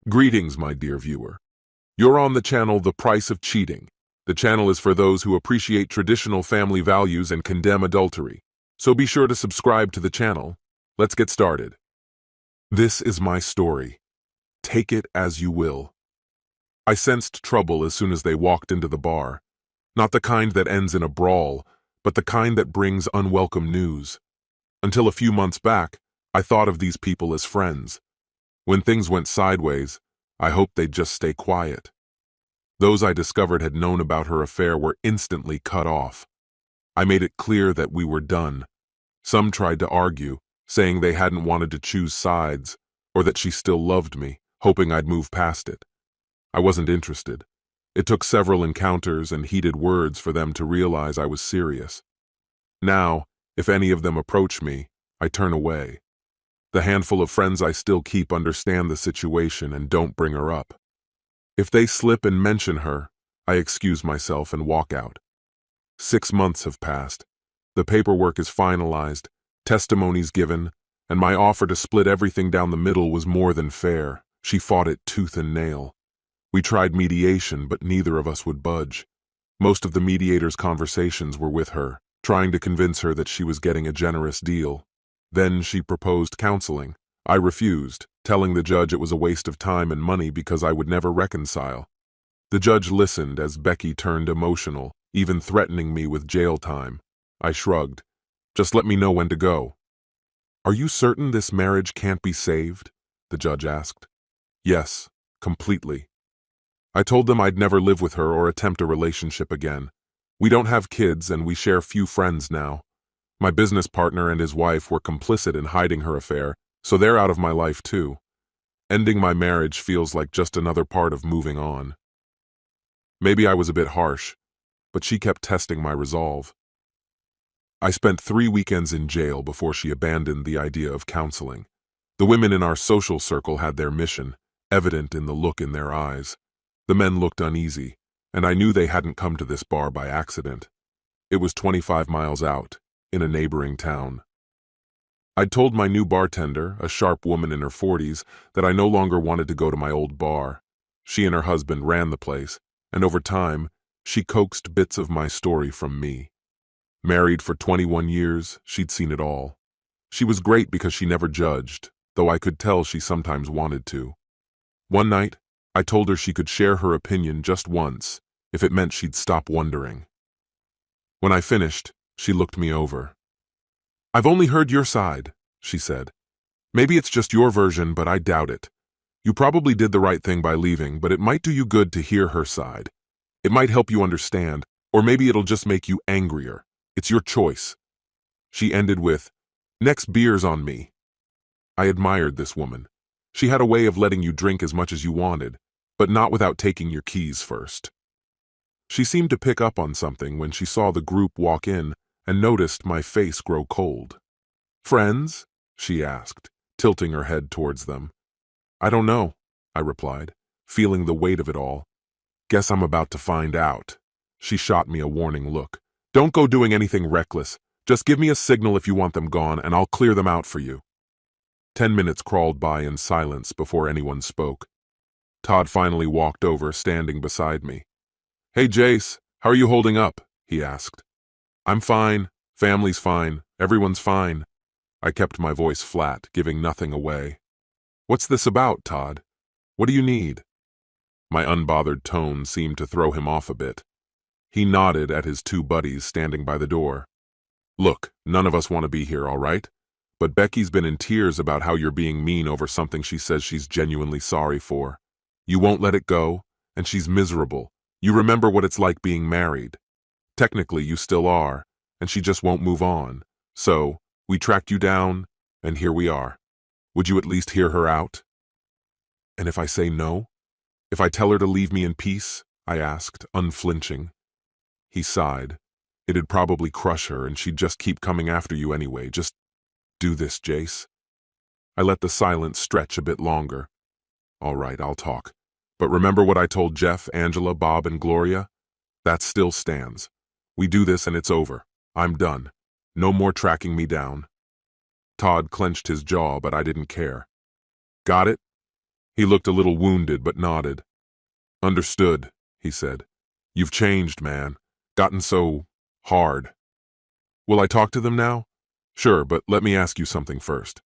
Greetings, my dear viewer. You're on the channel The Price of Cheating. The channel is for those who appreciate traditional family values and condemn adultery. So be sure to subscribe to the channel. Let's get started. This is my story. Take it as you will. I sensed trouble as soon as they walked into the bar. Not the kind that ends in a brawl, but the kind that brings unwelcome news. Until a few months back, I thought of these people as friends. When things went sideways, I hoped they'd just stay quiet. Those I discovered had known about her affair were instantly cut off. I made it clear that we were done. Some tried to argue, saying they hadn't wanted to choose sides, or that she still loved me, hoping I'd move past it. I wasn't interested. It took several encounters and heated words for them to realize I was serious. Now, if any of them approach me, I turn away. The handful of friends I still keep understand the situation and don't bring her up. If they slip and mention her, I excuse myself and walk out. 6 months have passed. The paperwork is finalized, testimonies given, and my offer to split everything down the middle was more than fair. She fought it tooth and nail. We tried mediation, but neither of us would budge. Most of the mediator's conversations were with her, trying to convince her that she was getting a generous deal. Then she proposed counseling. I refused, telling the judge it was a waste of time and money because I would never reconcile. The judge listened as Becky turned emotional, even threatening me with jail time. I shrugged. Just let me know when to go. Are you certain this marriage can't be saved? The judge asked. Yes, completely. I told them I'd never live with her or attempt a relationship again. We don't have kids and we share few friends now. My business partner and his wife were complicit in hiding her affair, so they're out of my life too. Ending my marriage feels like just another part of moving on. Maybe I was a bit harsh, but she kept testing my resolve. I spent 3 weekends in jail before she abandoned the idea of counseling. The women in our social circle had their mission, evident in the look in their eyes. The men looked uneasy, and I knew they hadn't come to this bar by accident. It was 25 miles out, in a neighboring town. I'd told my new bartender, a sharp woman in her 40s, that I no longer wanted to go to my old bar. She and her husband ran the place, and over time, she coaxed bits of my story from me. Married for 21 years, she'd seen it all. She was great because she never judged, though I could tell she sometimes wanted to. One night, I told her she could share her opinion just once, if it meant she'd stop wondering. When I finished, she looked me over. I've only heard your side, she said. Maybe it's just your version, but I doubt it. You probably did the right thing by leaving, but it might do you good to hear her side. It might help you understand, or maybe it'll just make you angrier. It's your choice. She ended with, "Next beer's on me." I admired this woman. She had a way of letting you drink as much as you wanted, but not without taking your keys first. She seemed to pick up on something when she saw the group walk in and noticed my face grow cold. "Friends?" she asked, tilting her head towards them. "I don't know," I replied, feeling the weight of it all. "Guess I'm about to find out." She shot me a warning look. "Don't go doing anything reckless. Just give me a signal if you want them gone, and I'll clear them out for you." 10 minutes crawled by in silence before anyone spoke. Todd finally walked over, standing beside me. "Hey, Jace, how are you holding up?" he asked. "I'm fine. Family's fine. Everyone's fine." I kept my voice flat, giving nothing away. "What's this about, Todd? What do you need?" My unbothered tone seemed to throw him off a bit. He nodded at his 2 buddies standing by the door. "Look, none of us want to be here, all right? But Becky's been in tears about how you're being mean over something she says she's genuinely sorry for. You won't let it go, and she's miserable. You remember what it's like being married. Technically, you still are, and she just won't move on. So, we tracked you down, and here we are. Would you at least hear her out?" "And if I say no? If I tell her to leave me in peace?" I asked, unflinching. He sighed. "It'd probably crush her, and she'd just keep coming after you anyway. Just do this, Jace." I let the silence stretch a bit longer. "All right, I'll talk. But remember what I told Jeff, Angela, Bob, and Gloria? That still stands. We do this and it's over. I'm done. No more tracking me down." Todd clenched his jaw, but I didn't care. "Got it?" He looked a little wounded but nodded. Understood, he said. You've changed, man. Gotten so hard. Will I talk to them now? Sure, but let me ask you something first.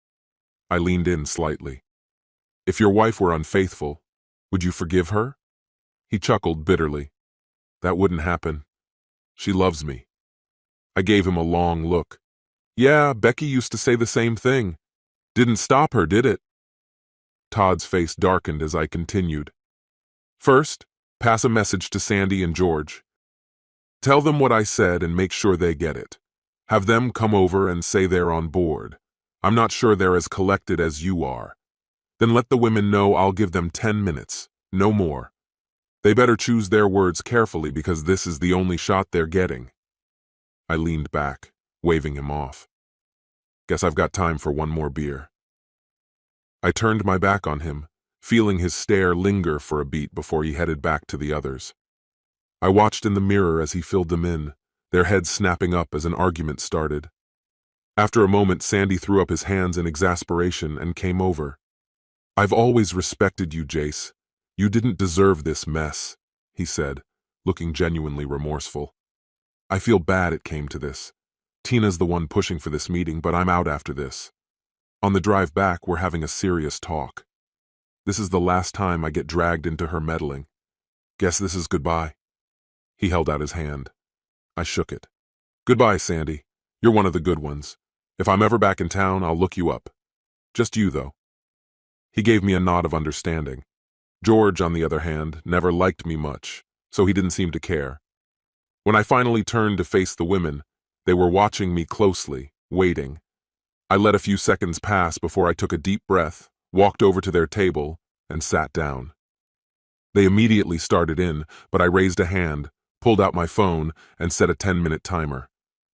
I leaned in slightly. If your wife were unfaithful, would you forgive her? He chuckled bitterly. That wouldn't happen. She loves me. I gave him a long look. Yeah, Becky used to say the same thing. Didn't stop her, did it? Todd's face darkened as I continued. First, pass a message to Sandy and George. Tell them what I said and make sure they get it. Have them come over and say they're on board. I'm not sure they're as collected as you are. Then let the women know I'll give them 10 minutes, no more. They better choose their words carefully because this is the only shot they're getting. I leaned back, waving him off. Guess I've got time for one more beer. I turned my back on him, feeling his stare linger for a beat before he headed back to the others. I watched in the mirror as he filled them in, their heads snapping up as an argument started. After a moment, Sandy threw up his hands in exasperation and came over. I've always respected you, Jace. You didn't deserve this mess, he said, looking genuinely remorseful. I feel bad it came to this. Tina's the one pushing for this meeting, but I'm out after this. On the drive back, we're having a serious talk. This is the last time I get dragged into her meddling. Guess this is goodbye. He held out his hand. I shook it. Goodbye, Sandy. You're one of the good ones. If I'm ever back in town, I'll look you up. Just you, though. He gave me a nod of understanding. George, on the other hand, never liked me much, so he didn't seem to care. When I finally turned to face the women, they were watching me closely, waiting. I let a few seconds pass before I took a deep breath, walked over to their table, and sat down. They immediately started in, but I raised a hand, pulled out my phone, and set a 10-minute timer.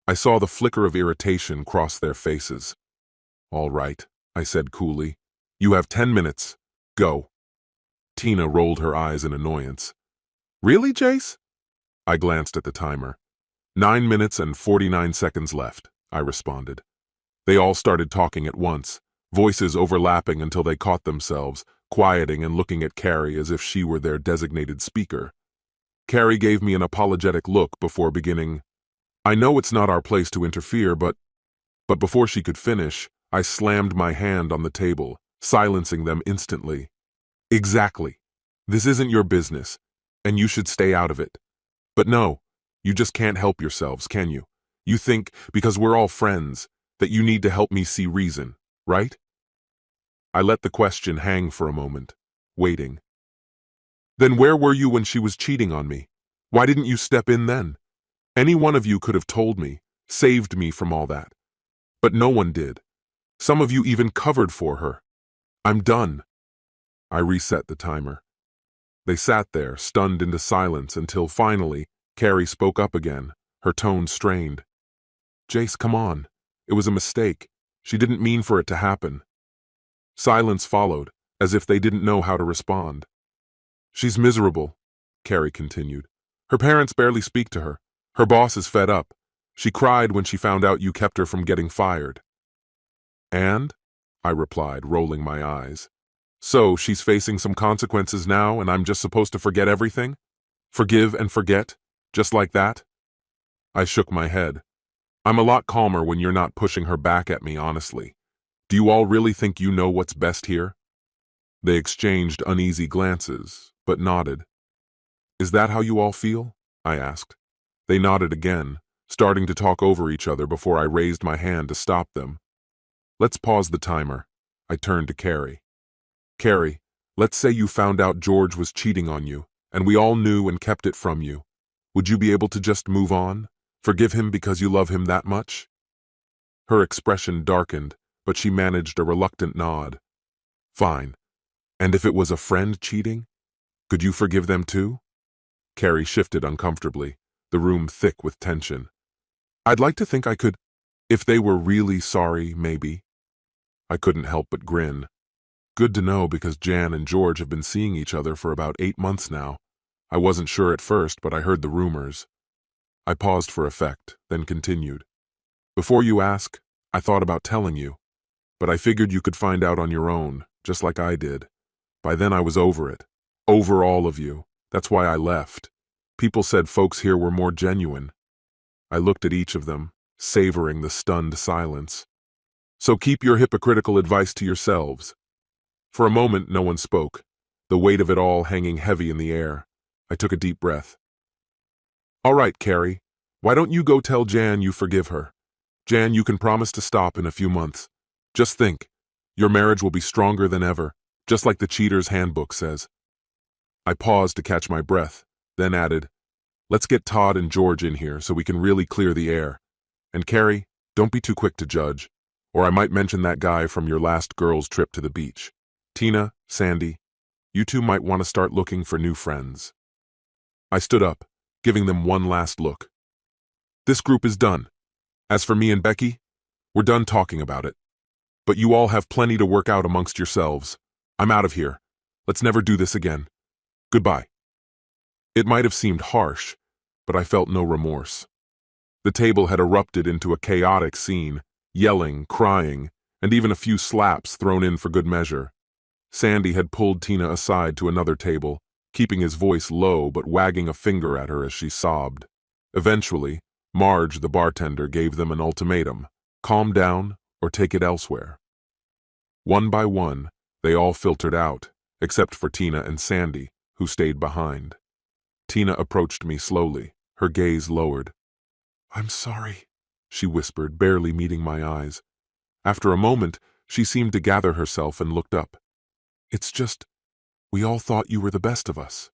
I saw the flicker of irritation cross their faces. All right, I said coolly. You have 10 minutes. Go. Tina rolled her eyes in annoyance. Really, Jace? I glanced at the timer. 9 minutes and 49 seconds left, I responded. They all started talking at once, voices overlapping until they caught themselves, quieting and looking at Carrie as if she were their designated speaker. Carrie gave me an apologetic look before beginning. I know it's not our place to interfere, but before she could finish, I slammed my hand on the table, silencing them instantly. Exactly. This isn't your business, and you should stay out of it. But no, you just can't help yourselves, can you? You think, because we're all friends, that you need to help me see reason, right? I let the question hang for a moment, waiting. Then where were you when she was cheating on me? Why didn't you step in then? Any one of you could have told me, saved me from all that. But no one did. Some of you even covered for her. I'm done. I reset the timer. They sat there, stunned into silence, until finally, Carrie spoke up again, her tone strained. Jace, come on. It was a mistake. She didn't mean for it to happen. Silence followed, as if they didn't know how to respond. She's miserable, Carrie continued. Her parents barely speak to her. Her boss is fed up. She cried when she found out you kept her from getting fired. And? I replied, rolling my eyes. So she's facing some consequences now, and I'm just supposed to forget everything? Forgive and forget? Just like that? I shook my head. I'm a lot calmer when you're not pushing her back at me, honestly. Do you all really think you know what's best here? They exchanged uneasy glances, but nodded. Is that how you all feel? I asked. They nodded again, starting to talk over each other before I raised my hand to stop them. Let's pause the timer. I turned to Carrie. Carrie, let's say you found out George was cheating on you, and we all knew and kept it from you. Would you be able to just move on? Forgive him because you love him that much? Her expression darkened, but she managed a reluctant nod. Fine. And if it was a friend cheating? Could you forgive them too? Carrie shifted uncomfortably, the room thick with tension. I'd like to think I could. If they were really sorry, maybe. I couldn't help but grin. Good to know because Jan and George have been seeing each other for about 8 months now. I wasn't sure at first, but I heard the rumors. I paused for effect, then continued. Before you ask, I thought about telling you, but I figured you could find out on your own, just like I did. By then I was over it. Over all of you. That's why I left. People said folks here were more genuine. I looked at each of them, savoring the stunned silence. So keep your hypocritical advice to yourselves. For a moment, no one spoke, the weight of it all hanging heavy in the air. I took a deep breath. All right, Carrie, why don't you go tell Jan you forgive her? Jan, you can promise to stop in a few months. Just think, your marriage will be stronger than ever, just like the Cheater's Handbook says. I paused to catch my breath, then added, let's get Todd and George in here so we can really clear the air. And Carrie, don't be too quick to judge, or I might mention that guy from your last girls' trip to the beach. Tina, Sandy, you two might want to start looking for new friends. I stood up, giving them one last look. This group is done. As for me and Becky, we're done talking about it. But you all have plenty to work out amongst yourselves. I'm out of here. Let's never do this again. Goodbye. It might have seemed harsh, but I felt no remorse. The table had erupted into a chaotic scene, yelling, crying, and even a few slaps thrown in for good measure. Sandy had pulled Tina aside to another table, keeping his voice low but wagging a finger at her as she sobbed. Eventually, Marge, the bartender, gave them an ultimatum: calm down or take it elsewhere. One by one, they all filtered out, except for Tina and Sandy, who stayed behind. Tina approached me slowly, her gaze lowered. I'm sorry, she whispered, barely meeting my eyes. After a moment, she seemed to gather herself and looked up. It's just, we all thought you were the best of us.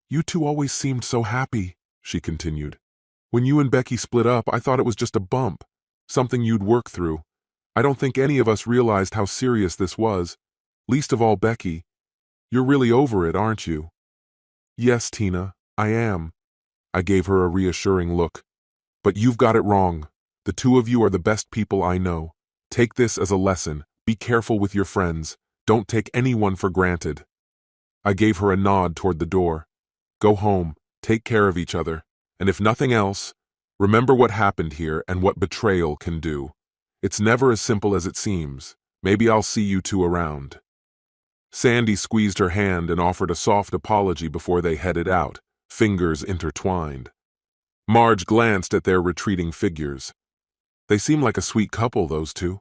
You two always seemed so happy, she continued. When you and Becky split up, I thought it was just a bump, something you'd work through. I don't think any of us realized how serious this was, least of all Becky. You're really over it, aren't you? Yes, Tina, I am. I gave her a reassuring look. But you've got it wrong. The two of you are the best people I know. Take this as a lesson. Be careful with your friends. Don't take anyone for granted. I gave her a nod toward the door. Go home, take care of each other, and if nothing else, remember what happened here and what betrayal can do. It's never as simple as it seems. Maybe I'll see you two around. Sandy squeezed her hand and offered a soft apology before they headed out, fingers intertwined. Marge glanced at their retreating figures. They seem like a sweet couple, those two.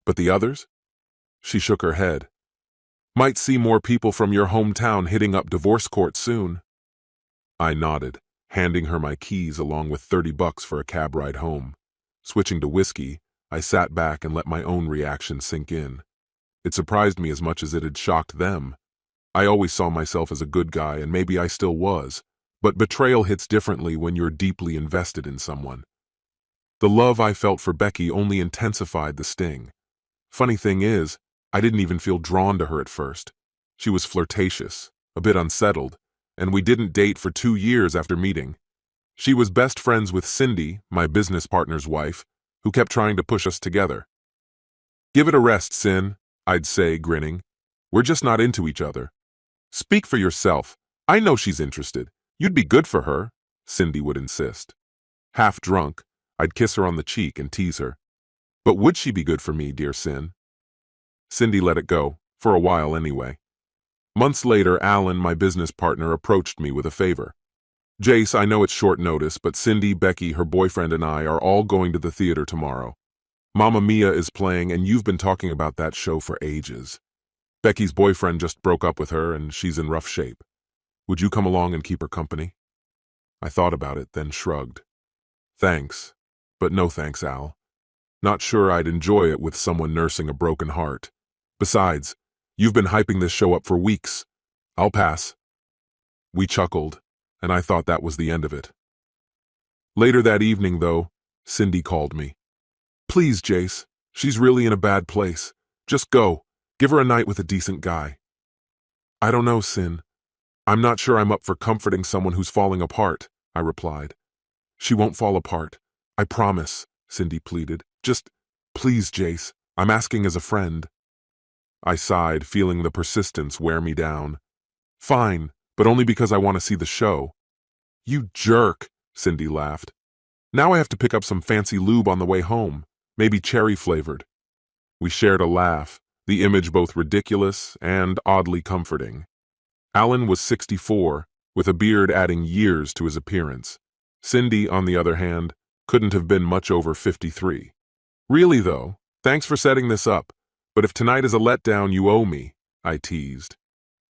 But the others? She shook her head. Might see more people from your hometown hitting up divorce court soon. I nodded, handing her my keys along with $30 for a cab ride home. Switching to whiskey, I sat back and let my own reaction sink in. It surprised me as much as it had shocked them. I always saw myself as a good guy, and maybe I still was, but betrayal hits differently when you're deeply invested in someone. The love I felt for Becky only intensified the sting. Funny thing is, I didn't even feel drawn to her at first. She was flirtatious, a bit unsettled, and we didn't date for 2 years after meeting. She was best friends with Cindy, my business partner's wife, who kept trying to push us together. Give it a rest, Sin, I'd say, grinning. We're just not into each other. Speak for yourself. I know she's interested. You'd be good for her, Cindy would insist. Half drunk, I'd kiss her on the cheek and tease her. But would she be good for me, dear Sin? Cindy let it go, for a while anyway. Months later, Alan, my business partner, approached me with a favor. Jace, I know it's short notice, but Cindy, Becky, her boyfriend, and I are all going to the theater tomorrow. Mamma Mia is playing, and you've been talking about that show for ages. Becky's boyfriend just broke up with her, and she's in rough shape. Would you come along and keep her company? I thought about it, then shrugged. Thanks, but no thanks, Al. Not sure I'd enjoy it with someone nursing a broken heart. Besides, you've been hyping this show up for weeks. I'll pass. We chuckled, and I thought that was the end of it. Later that evening, though, Cindy called me. Please, Jace, she's really in a bad place. Just go. Give her a night with a decent guy. I don't know, Sin. I'm not sure I'm up for comforting someone who's falling apart, I replied. She won't fall apart. I promise, Cindy pleaded. Just, please, Jace. I'm asking as a friend. I sighed, feeling the persistence wear me down. Fine, but only because I want to see the show. You jerk, Cindy laughed. Now I have to pick up some fancy lube on the way home, maybe cherry-flavored. We shared a laugh, the image both ridiculous and oddly comforting. Alan was 64, with a beard adding years to his appearance. Cindy, on the other hand, couldn't have been much over 53. Really, though, thanks for setting this up, but if tonight is a letdown, you owe me, I teased.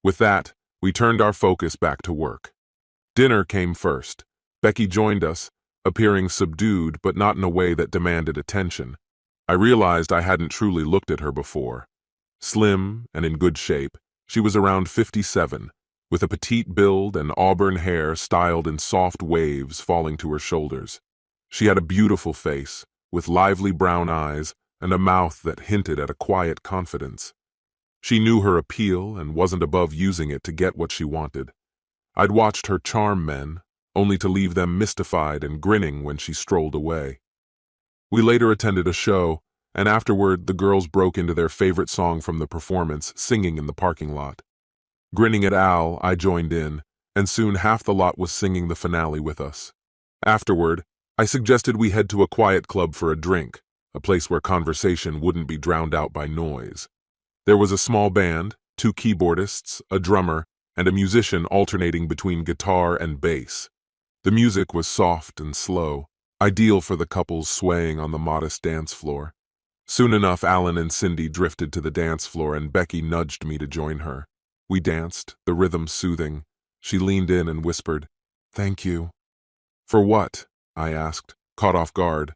With that, we turned our focus back to work. Dinner came first. Becky joined us, appearing subdued but not in a way that demanded attention. I realized I hadn't truly looked at her before. Slim and in good shape, she was around 57, with a petite build and auburn hair styled in soft waves falling to her shoulders. She had a beautiful face, with lively brown eyes and a mouth that hinted at a quiet confidence. She knew her appeal and wasn't above using it to get what she wanted. I'd watched her charm men, only to leave them mystified and grinning when she strolled away. We later attended a show, and afterward the girls broke into their favorite song from the performance, singing in the parking lot. Grinning at Al, I joined in, and soon half the lot was singing the finale with us. Afterward, I suggested we head to a quiet club for a drink, a place where conversation wouldn't be drowned out by noise. There was a small band, 2 keyboardists, a drummer, and a musician alternating between guitar and bass. The music was soft and slow, ideal for the couples swaying on the modest dance floor. Soon enough, Alan and Cindy drifted to the dance floor and Becky nudged me to join her. We danced, the rhythm soothing. She leaned in and whispered, "Thank you." "For what?" I asked, caught off guard.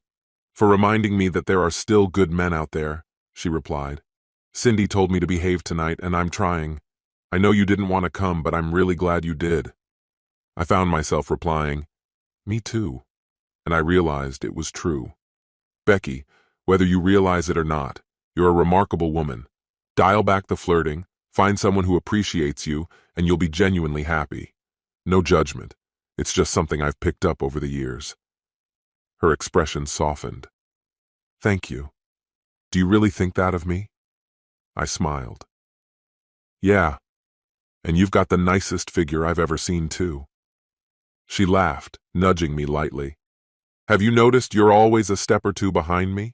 "For reminding me that there are still good men out there," she replied. "Cindy told me to behave tonight, and I'm trying. I know you didn't want to come, but I'm really glad you did." I found myself replying, "Me too," and I realized it was true. "Becky, whether you realize it or not, you're a remarkable woman. Dial back the flirting, find someone who appreciates you, and you'll be genuinely happy. No judgment. It's just something I've picked up over the years." Her expression softened. "Thank you. Do you really think that of me?" I smiled. "Yeah, and you've got the nicest figure I've ever seen, too." She laughed, nudging me lightly. "Have you noticed you're always a step or two behind me?"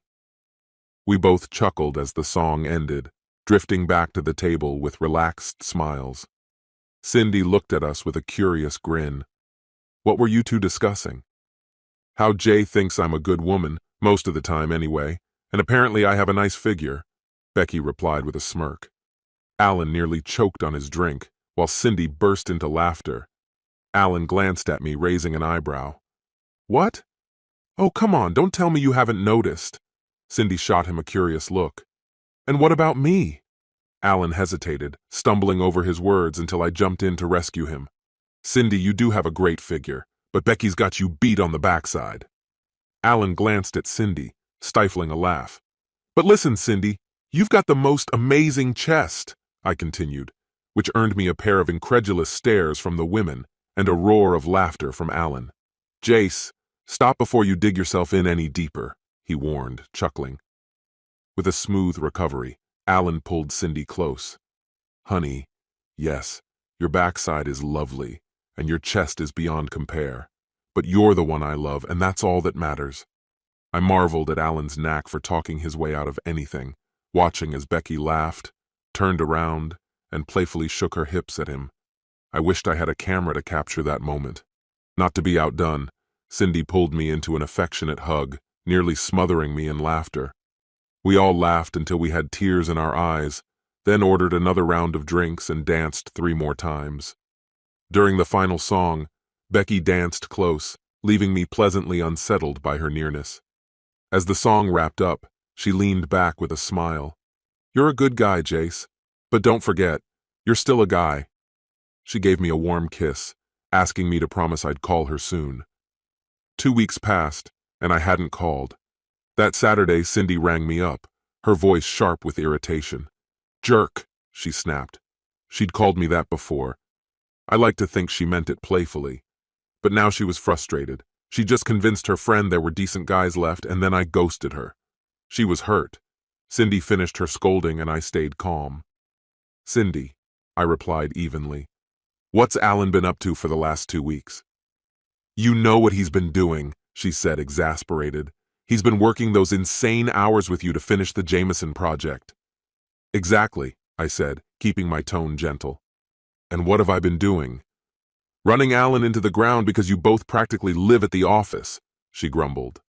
We both chuckled as the song ended, drifting back to the table with relaxed smiles. Cindy looked at us with a curious grin. "What were you two discussing?" "How Jay thinks I'm a good woman, most of the time anyway, and apparently I have a nice figure," Becky replied with a smirk. Alan nearly choked on his drink, while Cindy burst into laughter. Alan glanced at me, raising an eyebrow. "What? Oh, come on, don't tell me you haven't noticed." Cindy shot him a curious look. "And what about me?" Alan hesitated, stumbling over his words until I jumped in to rescue him. "Cindy, you do have a great figure, but Becky's got you beat on the backside." Alan glanced at Cindy, stifling a laugh. "But listen, Cindy, you've got the most amazing chest," I continued, which earned me a pair of incredulous stares from the women and a roar of laughter from Alan. "Jace, stop before you dig yourself in any deeper," he warned, chuckling. With a smooth recovery, Alan pulled Cindy close. "Honey, yes, your backside is lovely, and your chest is beyond compare. But you're the one I love, and that's all that matters." I marveled at Alan's knack for talking his way out of anything, watching as Becky laughed, turned around, and playfully shook her hips at him. I wished I had a camera to capture that moment. Not to be outdone, Cindy pulled me into an affectionate hug, nearly smothering me in laughter. We all laughed until we had tears in our eyes, then ordered another round of drinks and danced 3 more times. During the final song, Becky danced close, leaving me pleasantly unsettled by her nearness. As the song wrapped up, she leaned back with a smile. "You're a good guy, Jace, but don't forget, you're still a guy." She gave me a warm kiss, asking me to promise I'd call her soon. 2 weeks passed, and I hadn't called. That Saturday, Cindy rang me up, her voice sharp with irritation. "Jerk," she snapped. She'd called me that before. I like to think she meant it playfully. But now she was frustrated. She just convinced her friend there were decent guys left, and then I ghosted her. She was hurt. Cindy finished her scolding, and I stayed calm. "Cindy," I replied evenly, "what's Alan been up to for the last 2 weeks?" "You know what he's been doing," she said, exasperated. "He's been working those insane hours with you to finish the Jameson project." Exactly, I said, keeping my tone gentle. And what have I been doing? Running Alan into the ground because you both practically live at the office, she grumbled.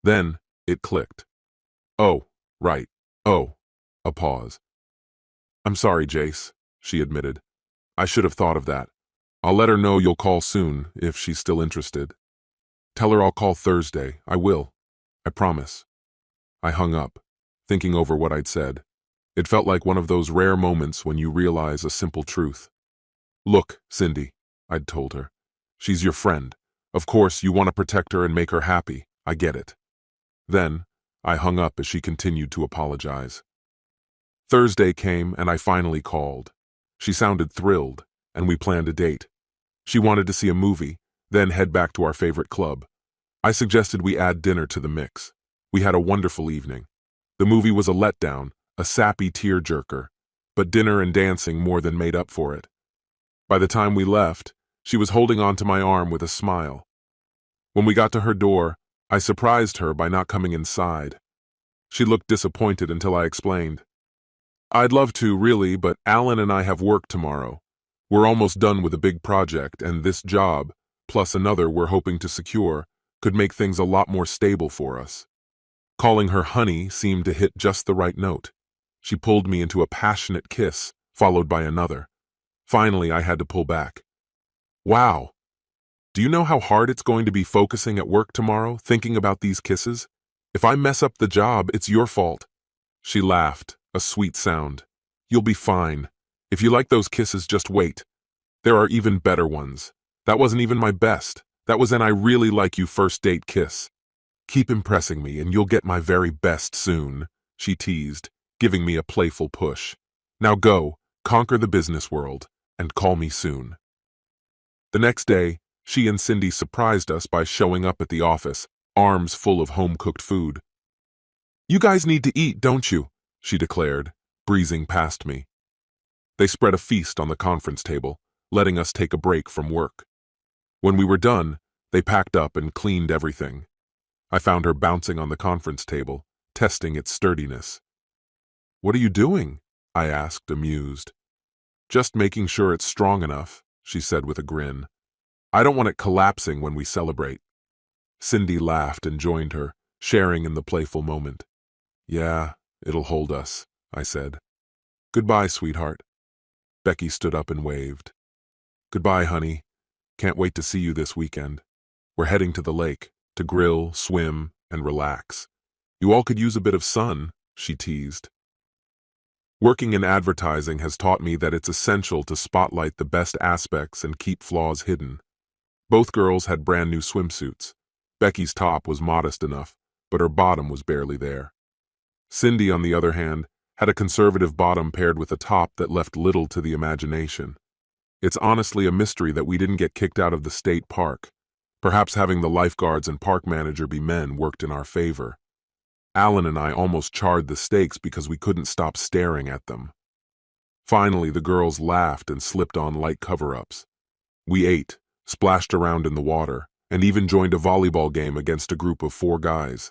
Then it clicked. Oh, right. Oh, a pause. I'm sorry, Jace, she admitted. I should have thought of that. I'll let her know you'll call soon, if she's still interested. Tell her I'll call Thursday. I will. I promise. I hung up, thinking over what I'd said. It felt like one of those rare moments when you realize a simple truth. Look, Cindy, I'd told her. She's your friend. Of course, you want to protect her and make her happy. I get it. Then, I hung up as she continued to apologize. Thursday came and I finally called. She sounded thrilled, and we planned a date. She wanted to see a movie, then head back to our favorite club. I suggested we add dinner to the mix. We had a wonderful evening. The movie was a letdown, a sappy tearjerker, but dinner and dancing more than made up for it. By the time we left, she was holding onto my arm with a smile. When we got to her door, I surprised her by not coming inside. She looked disappointed until I explained. I'd love to, really, but Alan and I have work tomorrow. We're almost done with a big project, and this job, plus another we're hoping to secure, could make things a lot more stable for us. Calling her honey seemed to hit just the right note. She pulled me into a passionate kiss, followed by another. Finally, I had to pull back. Wow. Do you know how hard it's going to be focusing at work tomorrow, thinking about these kisses? If I mess up the job, it's your fault. She laughed, a sweet sound. You'll be fine. If you like those kisses, just wait. There are even better ones. That wasn't even my best. That was an I really like you first date kiss. Keep impressing me and you'll get my very best soon, she teased, giving me a playful push. Now go, conquer the business world, and call me soon. The next day, she and Cindy surprised us by showing up at the office, arms full of home-cooked food. You guys need to eat, don't you? She declared, breezing past me. They spread a feast on the conference table, letting us take a break from work. When we were done, they packed up and cleaned everything. I found her bouncing on the conference table, testing its sturdiness. What are you doing? I asked, amused. Just making sure it's strong enough, she said with a grin. I don't want it collapsing when we celebrate. Cindy laughed and joined her, sharing in the playful moment. Yeah, it'll hold us, I said. Goodbye, sweetheart. Becky stood up and waved. Goodbye, honey. Can't wait to see you this weekend. We're heading to the lake, to grill, swim, and relax. You all could use a bit of sun, she teased. Working in advertising has taught me that it's essential to spotlight the best aspects and keep flaws hidden. Both girls had brand new swimsuits. Becky's top was modest enough, but her bottom was barely there. Cindy, on the other hand, had a conservative bottom paired with a top that left little to the imagination. It's honestly a mystery that we didn't get kicked out of the state park. Perhaps having the lifeguards and park manager be men worked in our favor. Alan and I almost charred the stakes because we couldn't stop staring at them. Finally, the girls laughed and slipped on light cover-ups. We ate, splashed around in the water, and even joined a volleyball game against a group of 4 guys.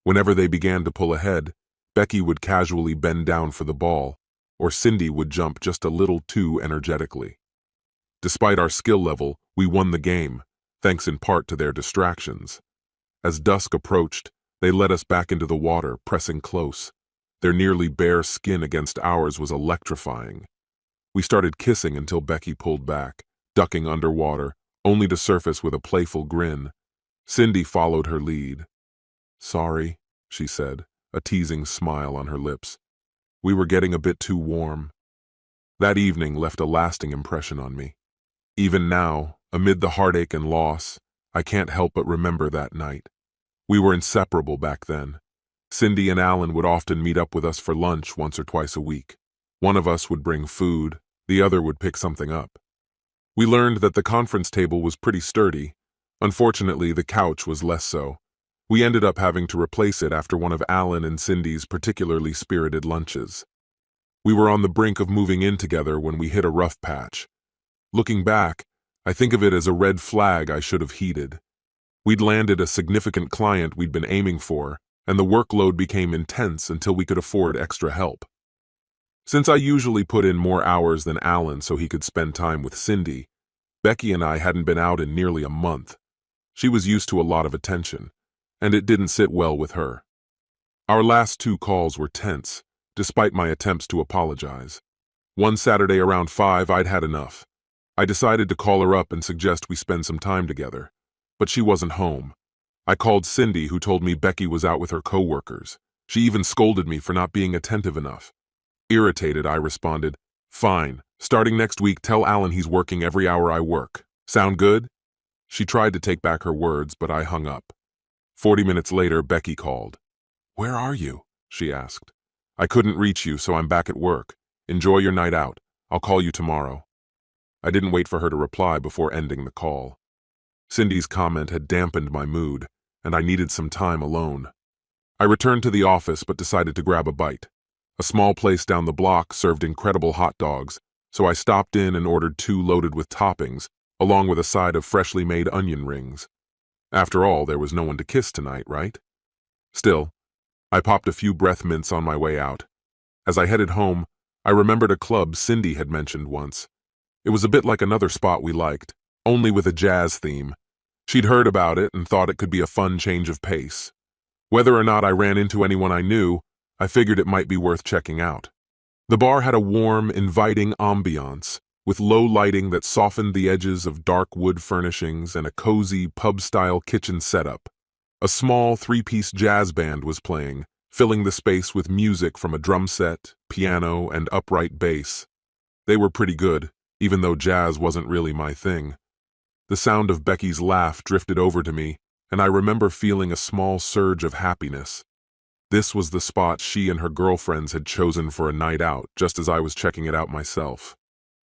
Whenever they began to pull ahead, Becky would casually bend down for the ball, or Cindy would jump just a little too energetically. Despite our skill level, we won the game, thanks in part to their distractions. As dusk approached, they led us back into the water, pressing close. Their nearly bare skin against ours was electrifying. We started kissing until Becky pulled back, ducking underwater, only to surface with a playful grin. Cindy followed her lead. Sorry, she said, a teasing smile on her lips. We were getting a bit too warm. That evening left a lasting impression on me. Even now, amid the heartache and loss, I can't help but remember that night. We were inseparable back then. Cindy and Alan would often meet up with us for lunch once or twice a week. One of us would bring food, the other would pick something up. We learned that the conference table was pretty sturdy. Unfortunately, the couch was less so. We ended up having to replace it after one of Alan and Cindy's particularly spirited lunches. We were on the brink of moving in together when we hit a rough patch. Looking back, I think of it as a red flag I should have heeded. We'd landed a significant client we'd been aiming for, and the workload became intense until we could afford extra help. Since I usually put in more hours than Alan so he could spend time with Cindy, Becky and I hadn't been out in nearly a month. She was used to a lot of attention, and it didn't sit well with her. Our last 2 calls were tense, despite my attempts to apologize. One Saturday around 5, I'd had enough. I decided to call her up and suggest we spend some time together, but she wasn't home. I called Cindy, who told me Becky was out with her coworkers. She even scolded me for not being attentive enough. Irritated, I responded, "Fine. Starting next week, tell Alan he's working every hour I work. Sound good?" She tried to take back her words, but I hung up. 40 minutes later, Becky called. "Where are you?" she asked. "I couldn't reach you, so I'm back at work. Enjoy your night out. I'll call you tomorrow." I didn't wait for her to reply before ending the call. Cindy's comment had dampened my mood, and I needed some time alone. I returned to the office but decided to grab a bite. A small place down the block served incredible hot dogs, so I stopped in and ordered 2 loaded with toppings, along with a side of freshly made onion rings. After all, there was no one to kiss tonight, right? Still, I popped a few breath mints on my way out. As I headed home, I remembered a club Cindy had mentioned once. It was a bit like another spot we liked, only with a jazz theme. She'd heard about it and thought it could be a fun change of pace. Whether or not I ran into anyone I knew, I figured it might be worth checking out. The bar had a warm, inviting ambiance, with low lighting that softened the edges of dark wood furnishings and a cozy, pub-style kitchen setup. A small 3-piece jazz band was playing, filling the space with music from a drum set, piano, and upright bass. They were pretty good, even though jazz wasn't really my thing. The sound of Becky's laugh drifted over to me, and I remember feeling a small surge of happiness. This was the spot she and her girlfriends had chosen for a night out, just as I was checking it out myself.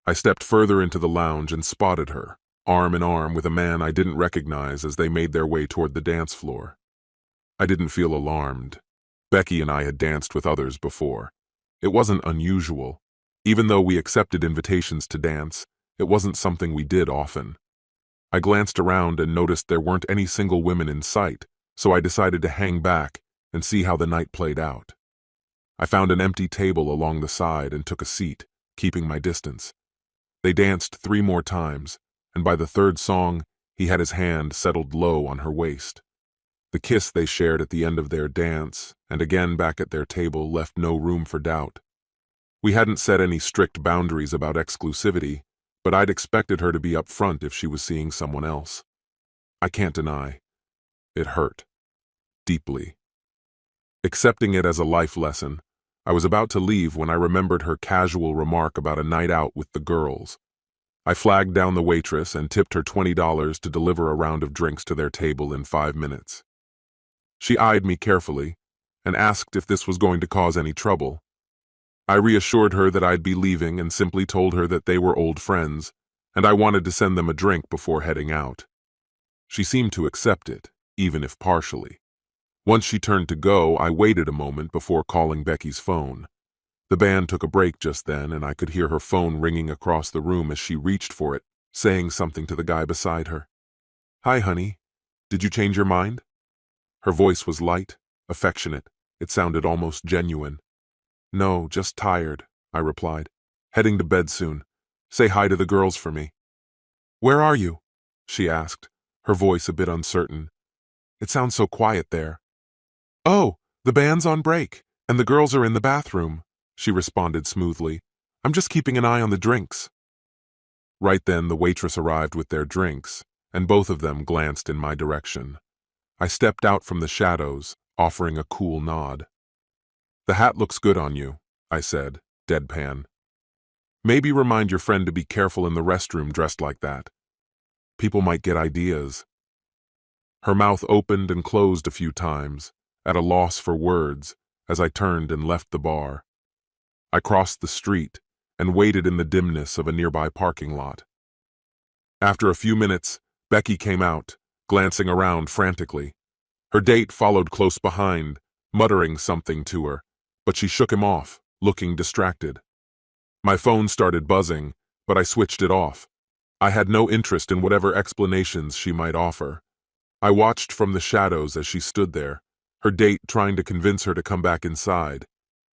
I stepped further into the lounge and spotted her, arm in arm with a man I didn't recognize as they made their way toward the dance floor. I didn't feel alarmed. Becky and I had danced with others before. It wasn't unusual. Even though we accepted invitations to dance, it wasn't something we did often. I glanced around and noticed there weren't any single women in sight, so I decided to hang back and see how the night played out. I found an empty table along the side and took a seat, keeping my distance. They danced 3 more times, and by the 3rd song, he had his hand settled low on her waist. The kiss they shared at the end of their dance, and again back at their table, left no room for doubt. We hadn't set any strict boundaries about exclusivity, but I'd expected her to be upfront if she was seeing someone else. I can't deny. It hurt. Deeply. Accepting it as a life lesson, I was about to leave when I remembered her casual remark about a night out with the girls. I flagged down the waitress and tipped her $20 to deliver a round of drinks to their table in 5 minutes. She eyed me carefully and asked if this was going to cause any trouble. I reassured her that I'd be leaving and simply told her that they were old friends, and I wanted to send them a drink before heading out. She seemed to accept it, even if partially. Once she turned to go, I waited a moment before calling Becky's phone. The band took a break just then, and I could hear her phone ringing across the room as she reached for it, saying something to the guy beside her. "Hi, honey. Did you change your mind?" Her voice was light, affectionate. It sounded almost genuine. "No, just tired," I replied. "Heading to bed soon. Say hi to the girls for me." "Where are you?" she asked, her voice a bit uncertain. "It sounds so quiet there." "Oh, the band's on break, and the girls are in the bathroom," she responded smoothly. "I'm just keeping an eye on the drinks." Right then, the waitress arrived with their drinks, and both of them glanced in my direction. I stepped out from the shadows, offering a cool nod. "The hat looks good on you," I said, deadpan. "Maybe remind your friend to be careful in the restroom dressed like that. People might get ideas." Her mouth opened and closed a few times, at a loss for words, as I turned and left the bar. I crossed the street and waited in the dimness of a nearby parking lot. After a few minutes, Becky came out, glancing around frantically. Her date followed close behind, muttering something to her, but she shook him off, looking distracted. My phone started buzzing, but I switched it off. I had no interest in whatever explanations she might offer. I watched from the shadows as she stood there, her date trying to convince her to come back inside.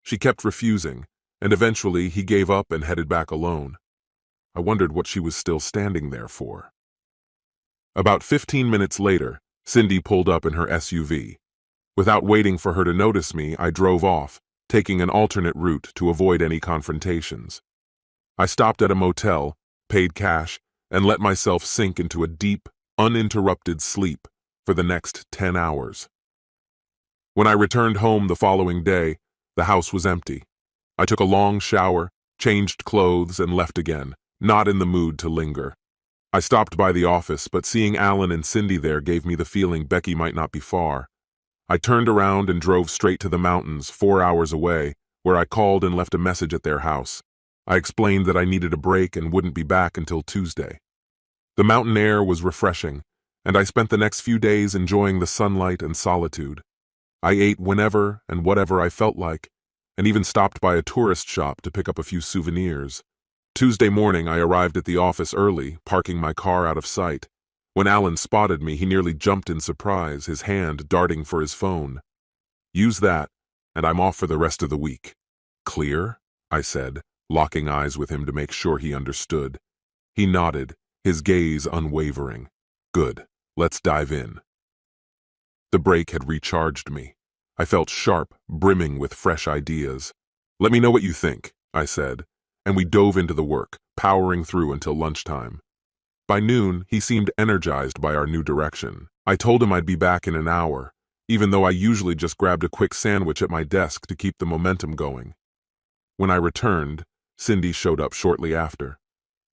She kept refusing, and eventually he gave up and headed back alone. I wondered what she was still standing there for. About 15 minutes later, Cindy pulled up in her SUV. Without waiting for her to notice me, I drove off, taking an alternate route to avoid any confrontations. I stopped at a motel, paid cash, and let myself sink into a deep, uninterrupted sleep for the next 10 hours. When I returned home the following day, the house was empty. I took a long shower, changed clothes, and left again, not in the mood to linger. I stopped by the office, but seeing Alan and Cindy there gave me the feeling Becky might not be far. I turned around and drove straight to the mountains, 4 hours away, where I called and left a message at their house. I explained that I needed a break and wouldn't be back until Tuesday. The mountain air was refreshing, and I spent the next few days enjoying the sunlight and solitude. I ate whenever and whatever I felt like, and even stopped by a tourist shop to pick up a few souvenirs. Tuesday morning, I arrived at the office early, parking my car out of sight. When Alan spotted me, he nearly jumped in surprise, his hand darting for his phone. "Use that, and I'm off for the rest of the week." "Clear?" I said, locking eyes with him to make sure he understood. He nodded, his gaze unwavering. "Good, let's dive in." The break had recharged me. I felt sharp, brimming with fresh ideas. "Let me know what you think," I said, and we dove into the work, powering through until lunchtime. By noon, he seemed energized by our new direction. I told him I'd be back in an hour, even though I usually just grabbed a quick sandwich at my desk to keep the momentum going. When I returned, Cindy showed up shortly after.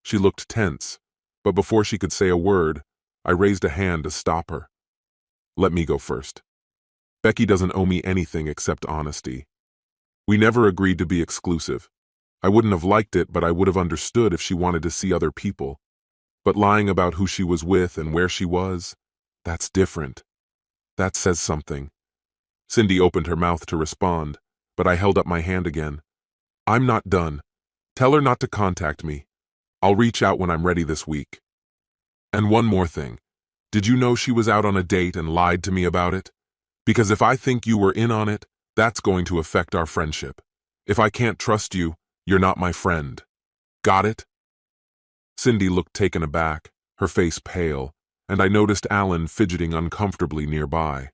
She looked tense, but before she could say a word, I raised a hand to stop her. "Let me go first. Becky doesn't owe me anything except honesty. We never agreed to be exclusive. I wouldn't have liked it, but I would have understood if she wanted to see other people. But lying about who she was with and where she was, that's different. That says something." Cindy opened her mouth to respond, but I held up my hand again. "I'm not done. Tell her not to contact me. I'll reach out when I'm ready this week. And one more thing. Did you know she was out on a date and lied to me about it? Because if I think you were in on it, that's going to affect our friendship. If I can't trust you, you're not my friend. Got it?" Cindy looked taken aback, her face pale, and I noticed Alan fidgeting uncomfortably nearby.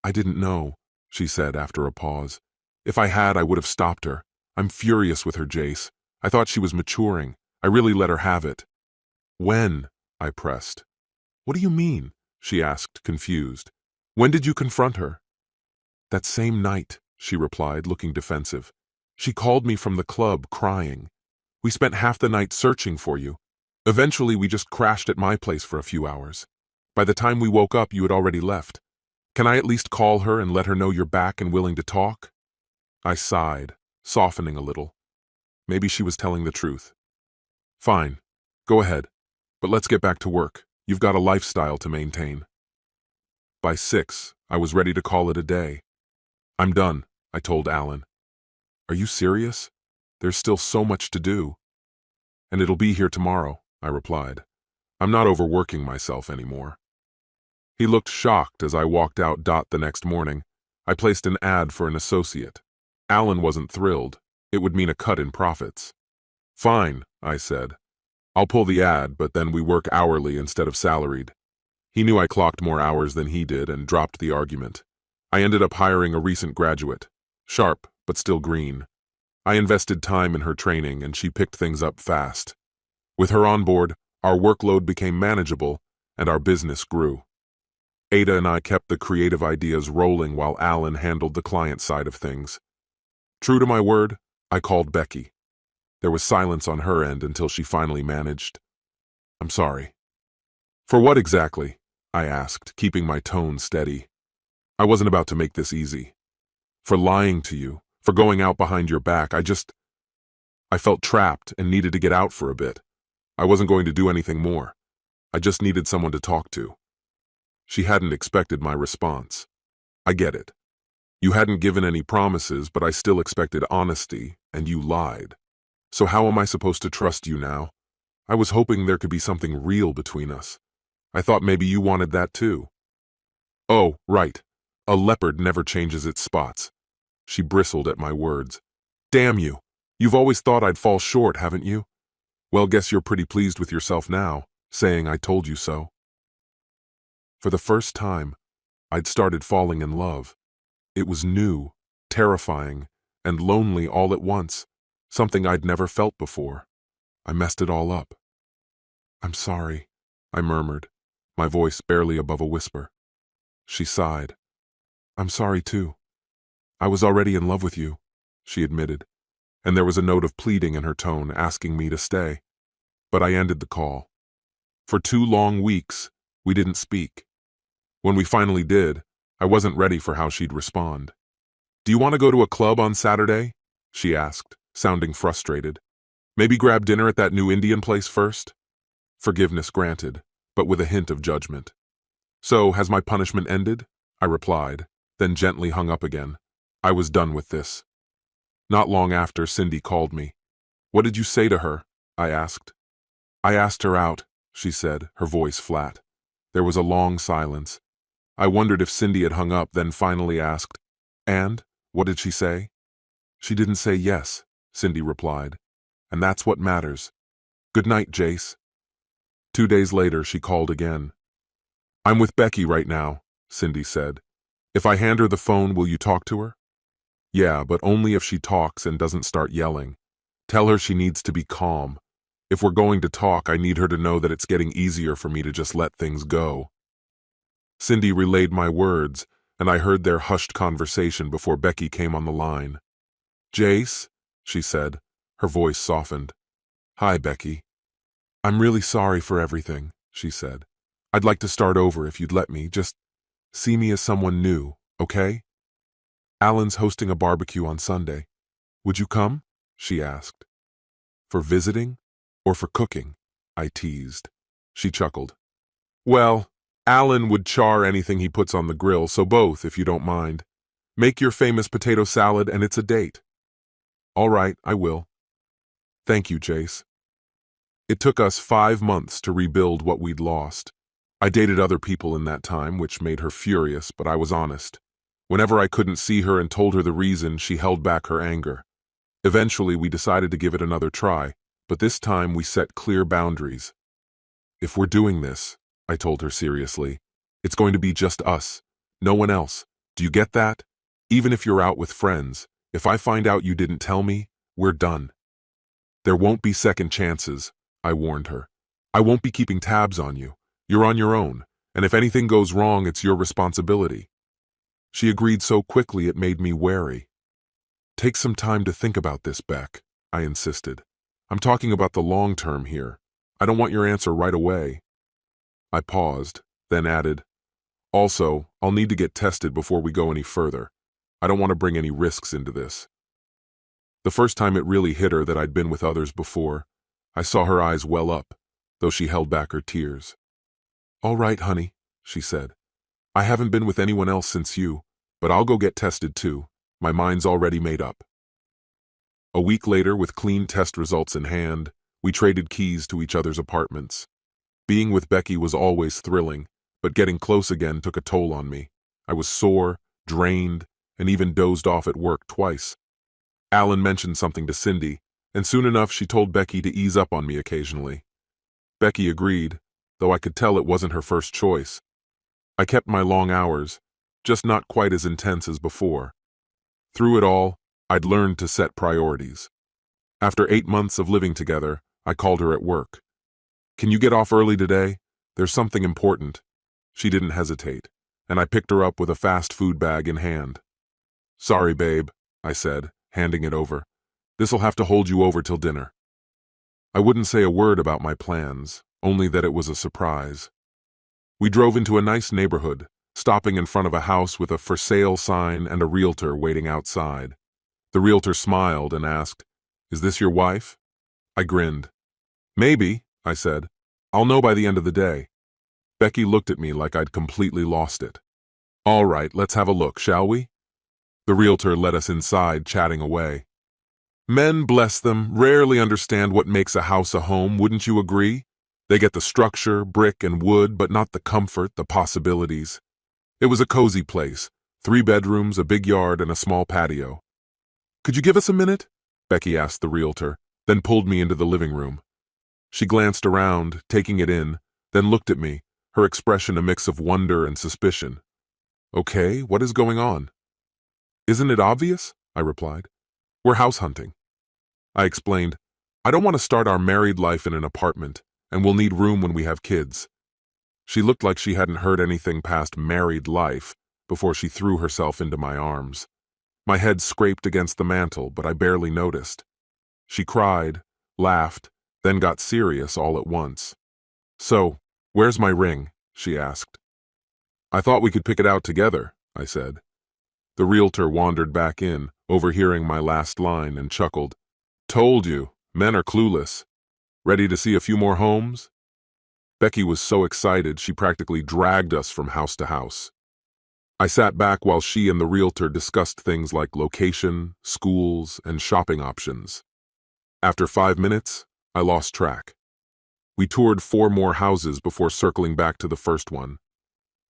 "I didn't know," she said after a pause. "If I had, I would have stopped her. I'm furious with her, Jace. I thought she was maturing. I really let her have it." "When?" I pressed. "What do you mean?" she asked, confused. "When did you confront her?" "That same night," she replied, looking defensive. "She called me from the club, crying. We spent half the night searching for you. Eventually, we just crashed at my place for a few hours. By the time we woke up, you had already left. Can I at least call her and let her know you're back and willing to talk?" I sighed, softening a little. Maybe she was telling the truth. "Fine. Go ahead. But let's get back to work. You've got a lifestyle to maintain." By 6, I was ready to call it a day. "I'm done," I told Alan. "Are you serious? There's still so much to do." "And it'll be here tomorrow," I replied. "I'm not overworking myself anymore." He looked shocked as I walked out. The next morning, I placed an ad for an associate. Alan wasn't thrilled. It would mean a cut in profits. "Fine," I said. "I'll pull the ad, but then we work hourly instead of salaried." He knew I clocked more hours than he did and dropped the argument. I ended up hiring a recent graduate. Sharp, but still green. I invested time in her training and she picked things up fast. With her on board, our workload became manageable and our business grew. Ada and I kept the creative ideas rolling while Alan handled the client side of things. True to my word, I called Becky. There was silence on her end until she finally managed. "I'm sorry." "For what exactly?" I asked, keeping my tone steady. "I wasn't about to make this easy. For lying to you, for going out behind your back, I felt trapped and needed to get out for a bit. I wasn't going to do anything more. I just needed someone to talk to." She hadn't expected my response. "I get it. You hadn't given any promises, but I still expected honesty, and you lied. So how am I supposed to trust you now? I was hoping there could be something real between us. I thought maybe you wanted that too." "Oh, right. A leopard never changes its spots." She bristled at my words. "Damn you. You've always thought I'd fall short, haven't you? Well, guess you're pretty pleased with yourself now, saying I told you so. For the first time, I'd started falling in love. It was new, terrifying, and lonely all at once, something I'd never felt before. I messed it all up. I'm sorry, I murmured, my voice barely above a whisper. She sighed. I'm sorry too. I was already in love with you, she admitted, and there was a note of pleading in her tone asking me to stay. But I ended the call. For 2 long weeks, we didn't speak. When we finally did, I wasn't ready for how she'd respond. Do you want to go to a club on Saturday? She asked, sounding frustrated. Maybe grab dinner at that new Indian place first? Forgiveness granted, but with a hint of judgment. So, has my punishment ended? I replied, then gently hung up again. I was done with this. Not long after, Cindy called me. What did you say to her? I asked. I asked her out, she said, her voice flat. There was a long silence. I wondered if Cindy had hung up, then finally asked, And? What did she say? She didn't say yes, Cindy replied. And that's what matters. Good night, Jace. 2 days later, she called again. I'm with Becky right now, Cindy said. If I hand her the phone, will you talk to her? Yeah, but only if she talks and doesn't start yelling. Tell her she needs to be calm. If we're going to talk, I need her to know that it's getting easier for me to just let things go. Cindy relayed my words, and I heard their hushed conversation before Becky came on the line. Jace, she said, her voice softened. Hi, Becky. I'm really sorry for everything, she said. I'd like to start over if you'd let me. Just see me as someone new, okay? Alan's hosting a barbecue on Sunday. Would you come? She asked. For visiting or for cooking? I teased. She chuckled. Well, Alan would char anything he puts on the grill, so both, if you don't mind. Make your famous potato salad and it's a date. All right, I will. Thank you, Jace. It took us 5 months to rebuild what we'd lost. I dated other people in that time, which made her furious, but I was honest. Whenever I couldn't see her and told her the reason, she held back her anger. Eventually, we decided to give it another try, but this time we set clear boundaries. If we're doing this, I told her seriously, it's going to be just us, no one else. Do you get that? Even if you're out with friends, if I find out you didn't tell me, we're done. There won't be second chances, I warned her. I won't be keeping tabs on you. You're on your own, and if anything goes wrong, it's your responsibility. She agreed so quickly it made me wary. Take some time to think about this, Beck, I insisted. I'm talking about the long term here. I don't want your answer right away. I paused, then added, Also, I'll need to get tested before we go any further. I don't want to bring any risks into this. The first time it really hit her that I'd been with others before, I saw her eyes well up, though she held back her tears. All right, honey, she said. I haven't been with anyone else since you, but I'll go get tested too. My mind's already made up. A week later, with clean test results in hand, we traded keys to each other's apartments. Being with Becky was always thrilling, but getting close again took a toll on me. I was sore, drained, and even dozed off at work twice. Alan mentioned something to Cindy, and soon enough she told Becky to ease up on me occasionally. Becky agreed, though I could tell it wasn't her first choice. I kept my long hours, just not quite as intense as before. Through it all, I'd learned to set priorities. After 8 months of living together, I called her at work. Can you get off early today? There's something important. She didn't hesitate, and I picked her up with a fast food bag in hand. Sorry, babe, I said, handing it over. This'll have to hold you over till dinner. I wouldn't say a word about my plans, only that it was a surprise. We drove into a nice neighborhood, stopping in front of a house with a for sale sign and a realtor waiting outside. The realtor smiled and asked, Is this your wife? I grinned. Maybe, I said. I'll know by the end of the day. Becky looked at me like I'd completely lost it. All right, let's have a look, shall we? The realtor led us inside, chatting away. Men, bless them, rarely understand what makes a house a home, wouldn't you agree? They get the structure, brick and wood, but not the comfort, the possibilities. It was a cozy place, 3 bedrooms, a big yard, and a small patio. Could you give us a minute? Becky asked the realtor, then pulled me into the living room. She glanced around, taking it in, then looked at me, her expression a mix of wonder and suspicion. Okay, what is going on? Isn't it obvious? I replied. We're house hunting. I explained, I don't want to start our married life in an apartment, and we'll need room when we have kids. She looked like she hadn't heard anything past married life before she threw herself into my arms. My head scraped against the mantel, but I barely noticed. She cried, laughed, then got serious all at once. So, where's my ring? She asked. I thought we could pick it out together, I said. The realtor wandered back in, overhearing my last line, and chuckled. Told you, men are clueless. Ready to see a few more homes? Becky was so excited she practically dragged us from house to house. I sat back while she and the realtor discussed things like location, schools, and shopping options. After 5 minutes, I lost track. We toured 4 more houses before circling back to the first one.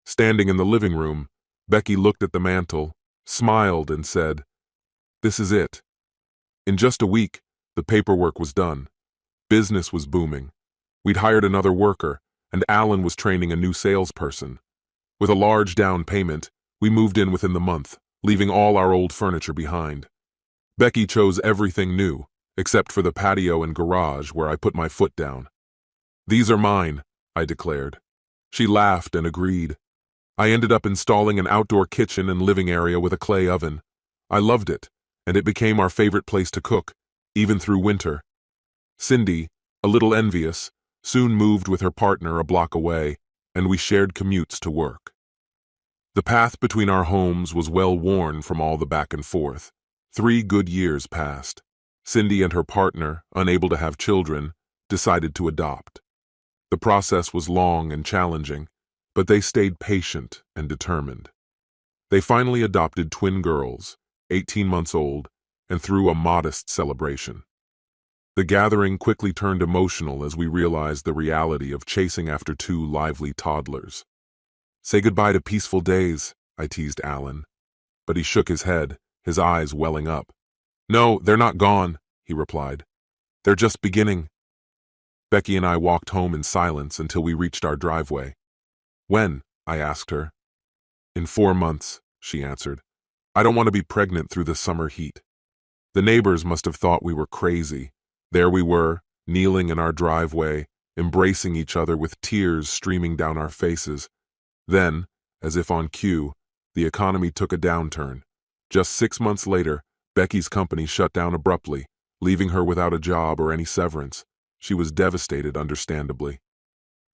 Standing in the living room, Becky looked at the mantel, smiled, and said, This is it. In just a week, the paperwork was done. Business was booming. We'd hired another worker, and Alan was training a new salesperson. With a large down payment, we moved in within the month, leaving all our old furniture behind. Becky chose everything new, except for the patio and garage where I put my foot down. These are mine, I declared. She laughed and agreed. I ended up installing an outdoor kitchen and living area with a clay oven. I loved it, and it became our favorite place to cook, even through winter. Cindy, a little envious, soon moved with her partner a block away, and we shared commutes to work. The path between our homes was well worn from all the back and forth. 3 good years passed. Cindy and her partner, unable to have children, decided to adopt. The process was long and challenging, but they stayed patient and determined. They finally adopted twin girls, 18 months old, and threw a modest celebration. The gathering quickly turned emotional as we realized the reality of chasing after 2 lively toddlers. Say goodbye to peaceful days, I teased Alan. But he shook his head, his eyes welling up. No, they're not gone, he replied. They're just beginning. Becky and I walked home in silence until we reached our driveway. When? I asked her. In 4 months, she answered. I don't want to be pregnant through the summer heat. The neighbors must have thought we were crazy. There we were, kneeling in our driveway, embracing each other with tears streaming down our faces. Then, as if on cue, the economy took a downturn. Just 6 months later, Becky's company shut down abruptly, leaving her without a job or any severance. She was devastated, understandably.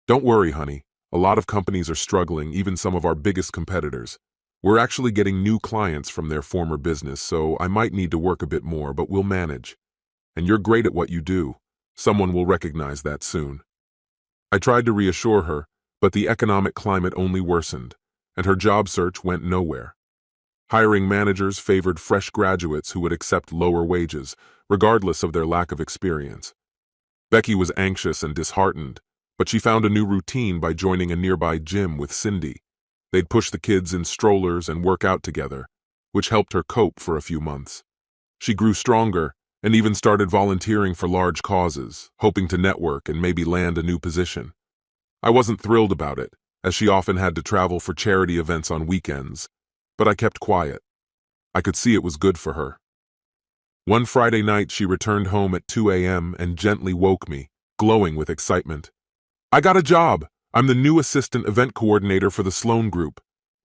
Don't worry, honey. A lot of companies are struggling, even some of our biggest competitors. We're actually getting new clients from their former business, so I might need to work a bit more, but we'll manage. And you're great at what you do. Someone will recognize that soon. I tried to reassure her, but the economic climate only worsened, and her job search went nowhere. Hiring managers favored fresh graduates who would accept lower wages, regardless of their lack of experience. Becky was anxious and disheartened, but she found a new routine by joining a nearby gym with Cindy. They'd push the kids in strollers and work out together, which helped her cope for a few months. She grew stronger and even started volunteering for large causes, hoping to network and maybe land a new position. I wasn't thrilled about it, as she often had to travel for charity events on weekends, but I kept quiet. I could see it was good for her. One Friday night, she returned home at 2 a.m. and gently woke me, glowing with excitement. I got a job! I'm the new assistant event coordinator for the Sloan Group.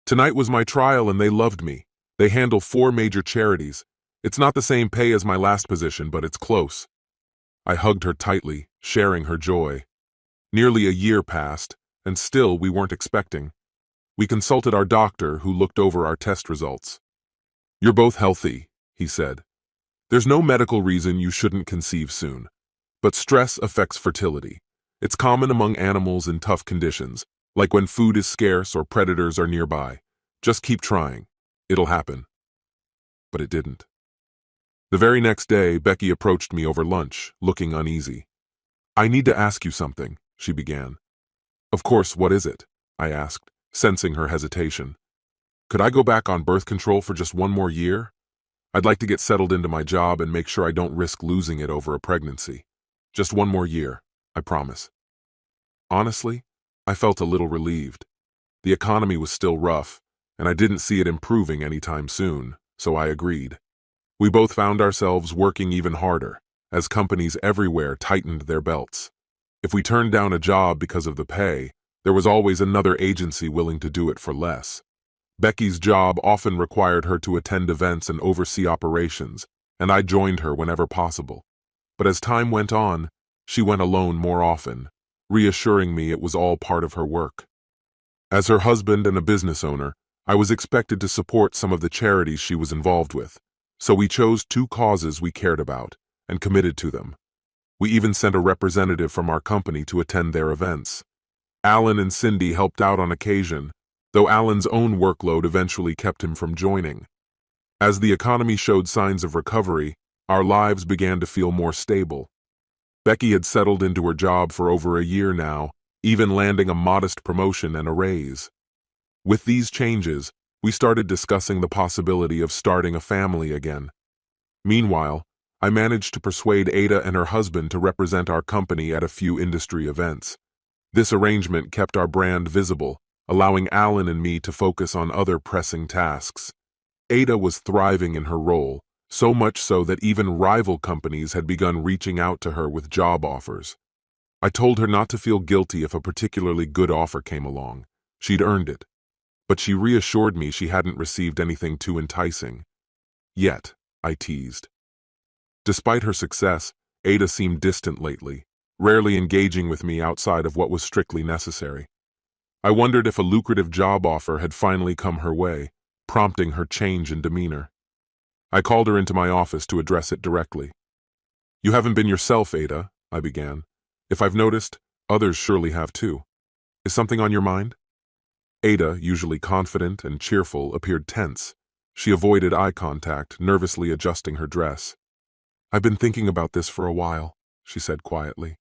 Tonight was my trial and they loved me. They handle 4 major charities. It's not the same pay as my last position, but it's close. I hugged her tightly, sharing her joy. Nearly a year passed, and still we weren't expecting. We consulted our doctor, who looked over our test results. You're both healthy, he said. There's no medical reason you shouldn't conceive soon. But stress affects fertility. It's common among animals in tough conditions, like when food is scarce or predators are nearby. Just keep trying. It'll happen. But it didn't. The very next day, Becky approached me over lunch, looking uneasy. I need to ask you something, she began. Of course, what is it? I asked, sensing her hesitation. Could I go back on birth control for just 1 more year? I'd like to get settled into my job and make sure I don't risk losing it over a pregnancy. Just one more year, I promise. Honestly, I felt a little relieved. The economy was still rough, and I didn't see it improving anytime soon, so I agreed. We both found ourselves working even harder, as companies everywhere tightened their belts. If we turned down a job because of the pay, there was always another agency willing to do it for less. Becky's job often required her to attend events and oversee operations, and I joined her whenever possible. But as time went on, she went alone more often, reassuring me it was all part of her work. As her husband and a business owner, I was expected to support some of the charities she was involved with, so we chose 2 causes we cared about and committed to them. We even sent a representative from our company to attend their events. Alan and Cindy helped out on occasion, though Alan's own workload eventually kept him from joining. As the economy showed signs of recovery, our lives began to feel more stable. Becky had settled into her job for over a year now, even landing a modest promotion and a raise. With these changes, we started discussing the possibility of starting a family again. Meanwhile, I managed to persuade Ada and her husband to represent our company at a few industry events. This arrangement kept our brand visible, allowing Alan and me to focus on other pressing tasks. Ada was thriving in her role, so much so that even rival companies had begun reaching out to her with job offers. I told her not to feel guilty if a particularly good offer came along. She'd earned it. But she reassured me she hadn't received anything too enticing. Yet, I teased. Despite her success, Ada seemed distant lately, rarely engaging with me outside of what was strictly necessary. I wondered if a lucrative job offer had finally come her way, prompting her change in demeanor. I called her into my office to address it directly. "You haven't been yourself, Ada," I began. "If I've noticed, others surely have too. Is something on your mind?" Ada, usually confident and cheerful, appeared tense. She avoided eye contact, nervously adjusting her dress. "I've been thinking about this for a while," she said quietly.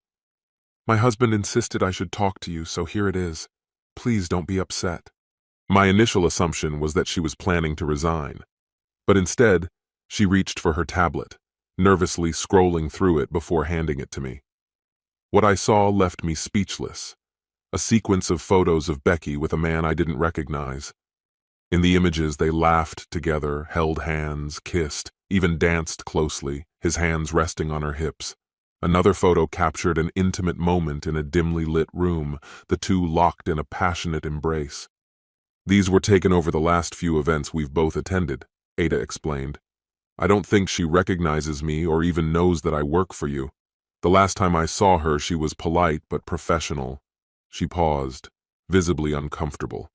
"My husband insisted I should talk to you, so here it is. Please don't be upset." My initial assumption was that she was planning to resign. But instead, she reached for her tablet, nervously scrolling through it before handing it to me. What I saw left me speechless. A sequence of photos of Becky with a man I didn't recognize. In the images, they laughed together, held hands, kissed, even danced closely, his hands resting on her hips. Another photo captured an intimate moment in a dimly lit room, the two locked in a passionate embrace. "These were taken over the last few events we've both attended," Ada explained. "I don't think she recognizes me or even knows that I work for you. The last time I saw her, she was polite but professional." She paused, visibly uncomfortable.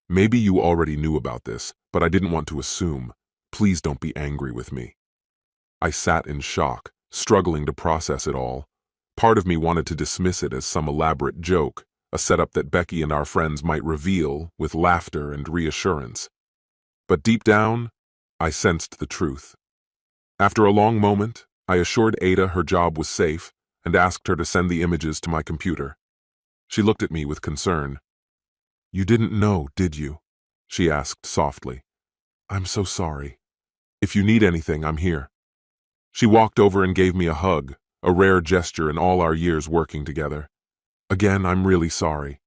"Maybe you already knew about this, but I didn't want to assume. Please don't be angry with me." I sat in shock, struggling to process it all. Part of me wanted to dismiss it as some elaborate joke, a setup that Becky and our friends might reveal with laughter and reassurance. But deep down, I sensed the truth. After a long moment, I assured Ada her job was safe and asked her to send the images to my computer. She looked at me with concern. "You didn't know, did you?" she asked softly. "I'm so sorry. If you need anything, I'm here." She walked over and gave me a hug, a rare gesture in all our years working together. "Again, I'm really sorry."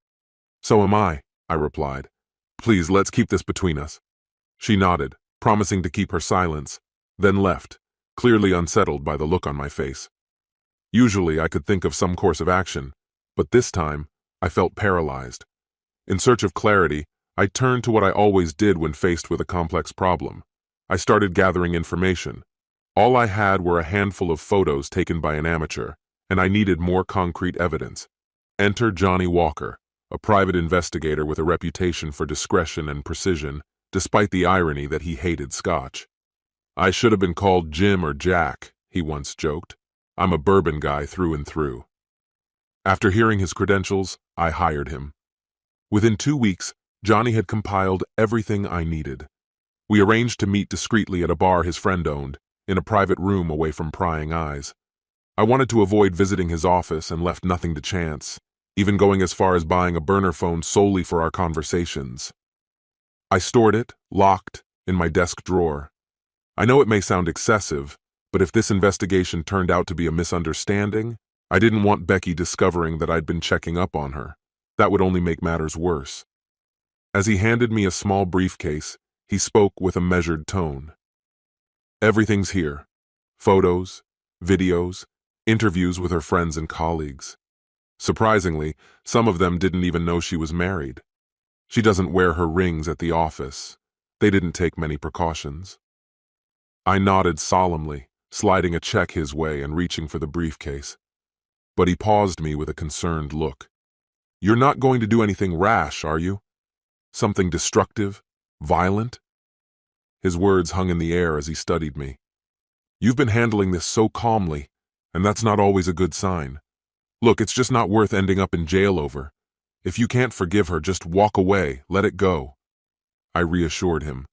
"So am I," I replied. "Please, let's keep this between us." She nodded, promising to keep her silence, then left, clearly unsettled by the look on my face. Usually I could think of some course of action, but this time I felt paralyzed. In search of clarity, I turned to what I always did when faced with a complex problem. I started gathering information. All I had were a handful of photos taken by an amateur, and I needed more concrete evidence. Enter Johnny Walker, a private investigator with a reputation for discretion and precision, despite the irony that he hated Scotch. "I should have been called Jim or Jack," he once joked. "I'm a bourbon guy through and through." After hearing his credentials, I hired him. Within 2 weeks, Johnny had compiled everything I needed. We arranged to meet discreetly at a bar his friend owned, in a private room away from prying eyes. I wanted to avoid visiting his office and left nothing to chance, even going as far as buying a burner phone solely for our conversations. I stored it, locked, in my desk drawer. I know it may sound excessive, but if this investigation turned out to be a misunderstanding, I didn't want Becky discovering that I'd been checking up on her. That would only make matters worse. As he handed me a small briefcase, he spoke with a measured tone. Everything's here. Photos, videos, interviews with her friends and colleagues. Surprisingly, some of them didn't even know she was married. She doesn't wear her rings at the office. They didn't take many precautions. I nodded solemnly, sliding a check his way and reaching for the briefcase. But he paused me with a concerned look. You're not going to do anything rash, are you? Something destructive? Violent? His words hung in the air as he studied me. You've been handling this so calmly, and that's not always a good sign. Look, it's just not worth ending up in jail over. If you can't forgive her, just walk away, let it go. I reassured him.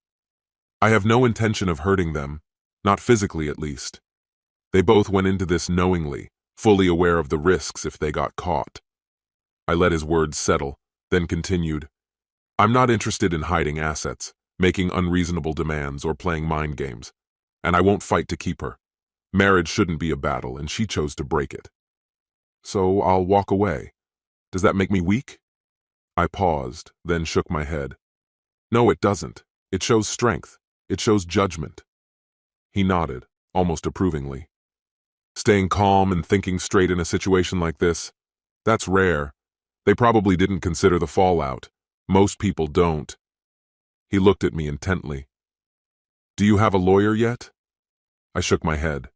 I have no intention of hurting them, not physically at least. They both went into this knowingly, fully aware of the risks if they got caught. I let his words settle, then continued. I'm not interested in hiding assets, making unreasonable demands, or playing mind games. And I won't fight to keep her. Marriage shouldn't be a battle, and she chose to break it. So I'll walk away. Does that make me weak? I paused, then shook my head. No, it doesn't. It shows strength. It shows judgment. He nodded, almost approvingly. Staying calm and thinking straight in a situation like this, that's rare. They probably didn't consider the fallout. Most people don't. He looked at me intently. Do you have a lawyer yet? I shook my head.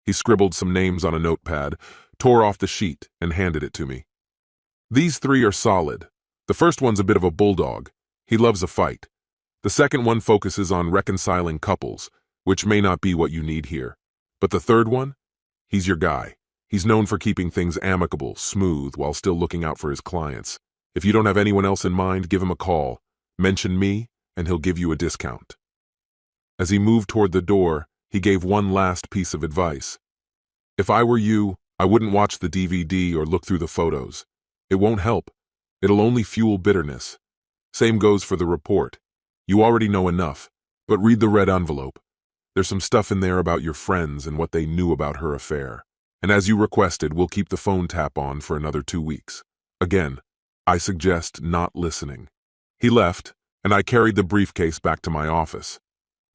He scribbled some names on a notepad, tore off the sheet, and handed it to me. These three are solid. The first one's a bit of a bulldog. He loves a fight. The second one focuses on reconciling couples, which may not be what you need here. But the third one? He's your guy. He's known for keeping things amicable, smooth, while still looking out for his clients. If you don't have anyone else in mind, give him a call. Mention me, and he'll give you a discount. As he moved toward the door, he gave one last piece of advice. If I were you, I wouldn't watch the DVD or look through the photos. It won't help. It'll only fuel bitterness. Same goes for the report. You already know enough, but read the red envelope. There's some stuff in there about your friends and what they knew about her affair. And as you requested, we'll keep the phone tap on for another 2 weeks. Again, I suggest not listening. He left, and I carried the briefcase back to my office.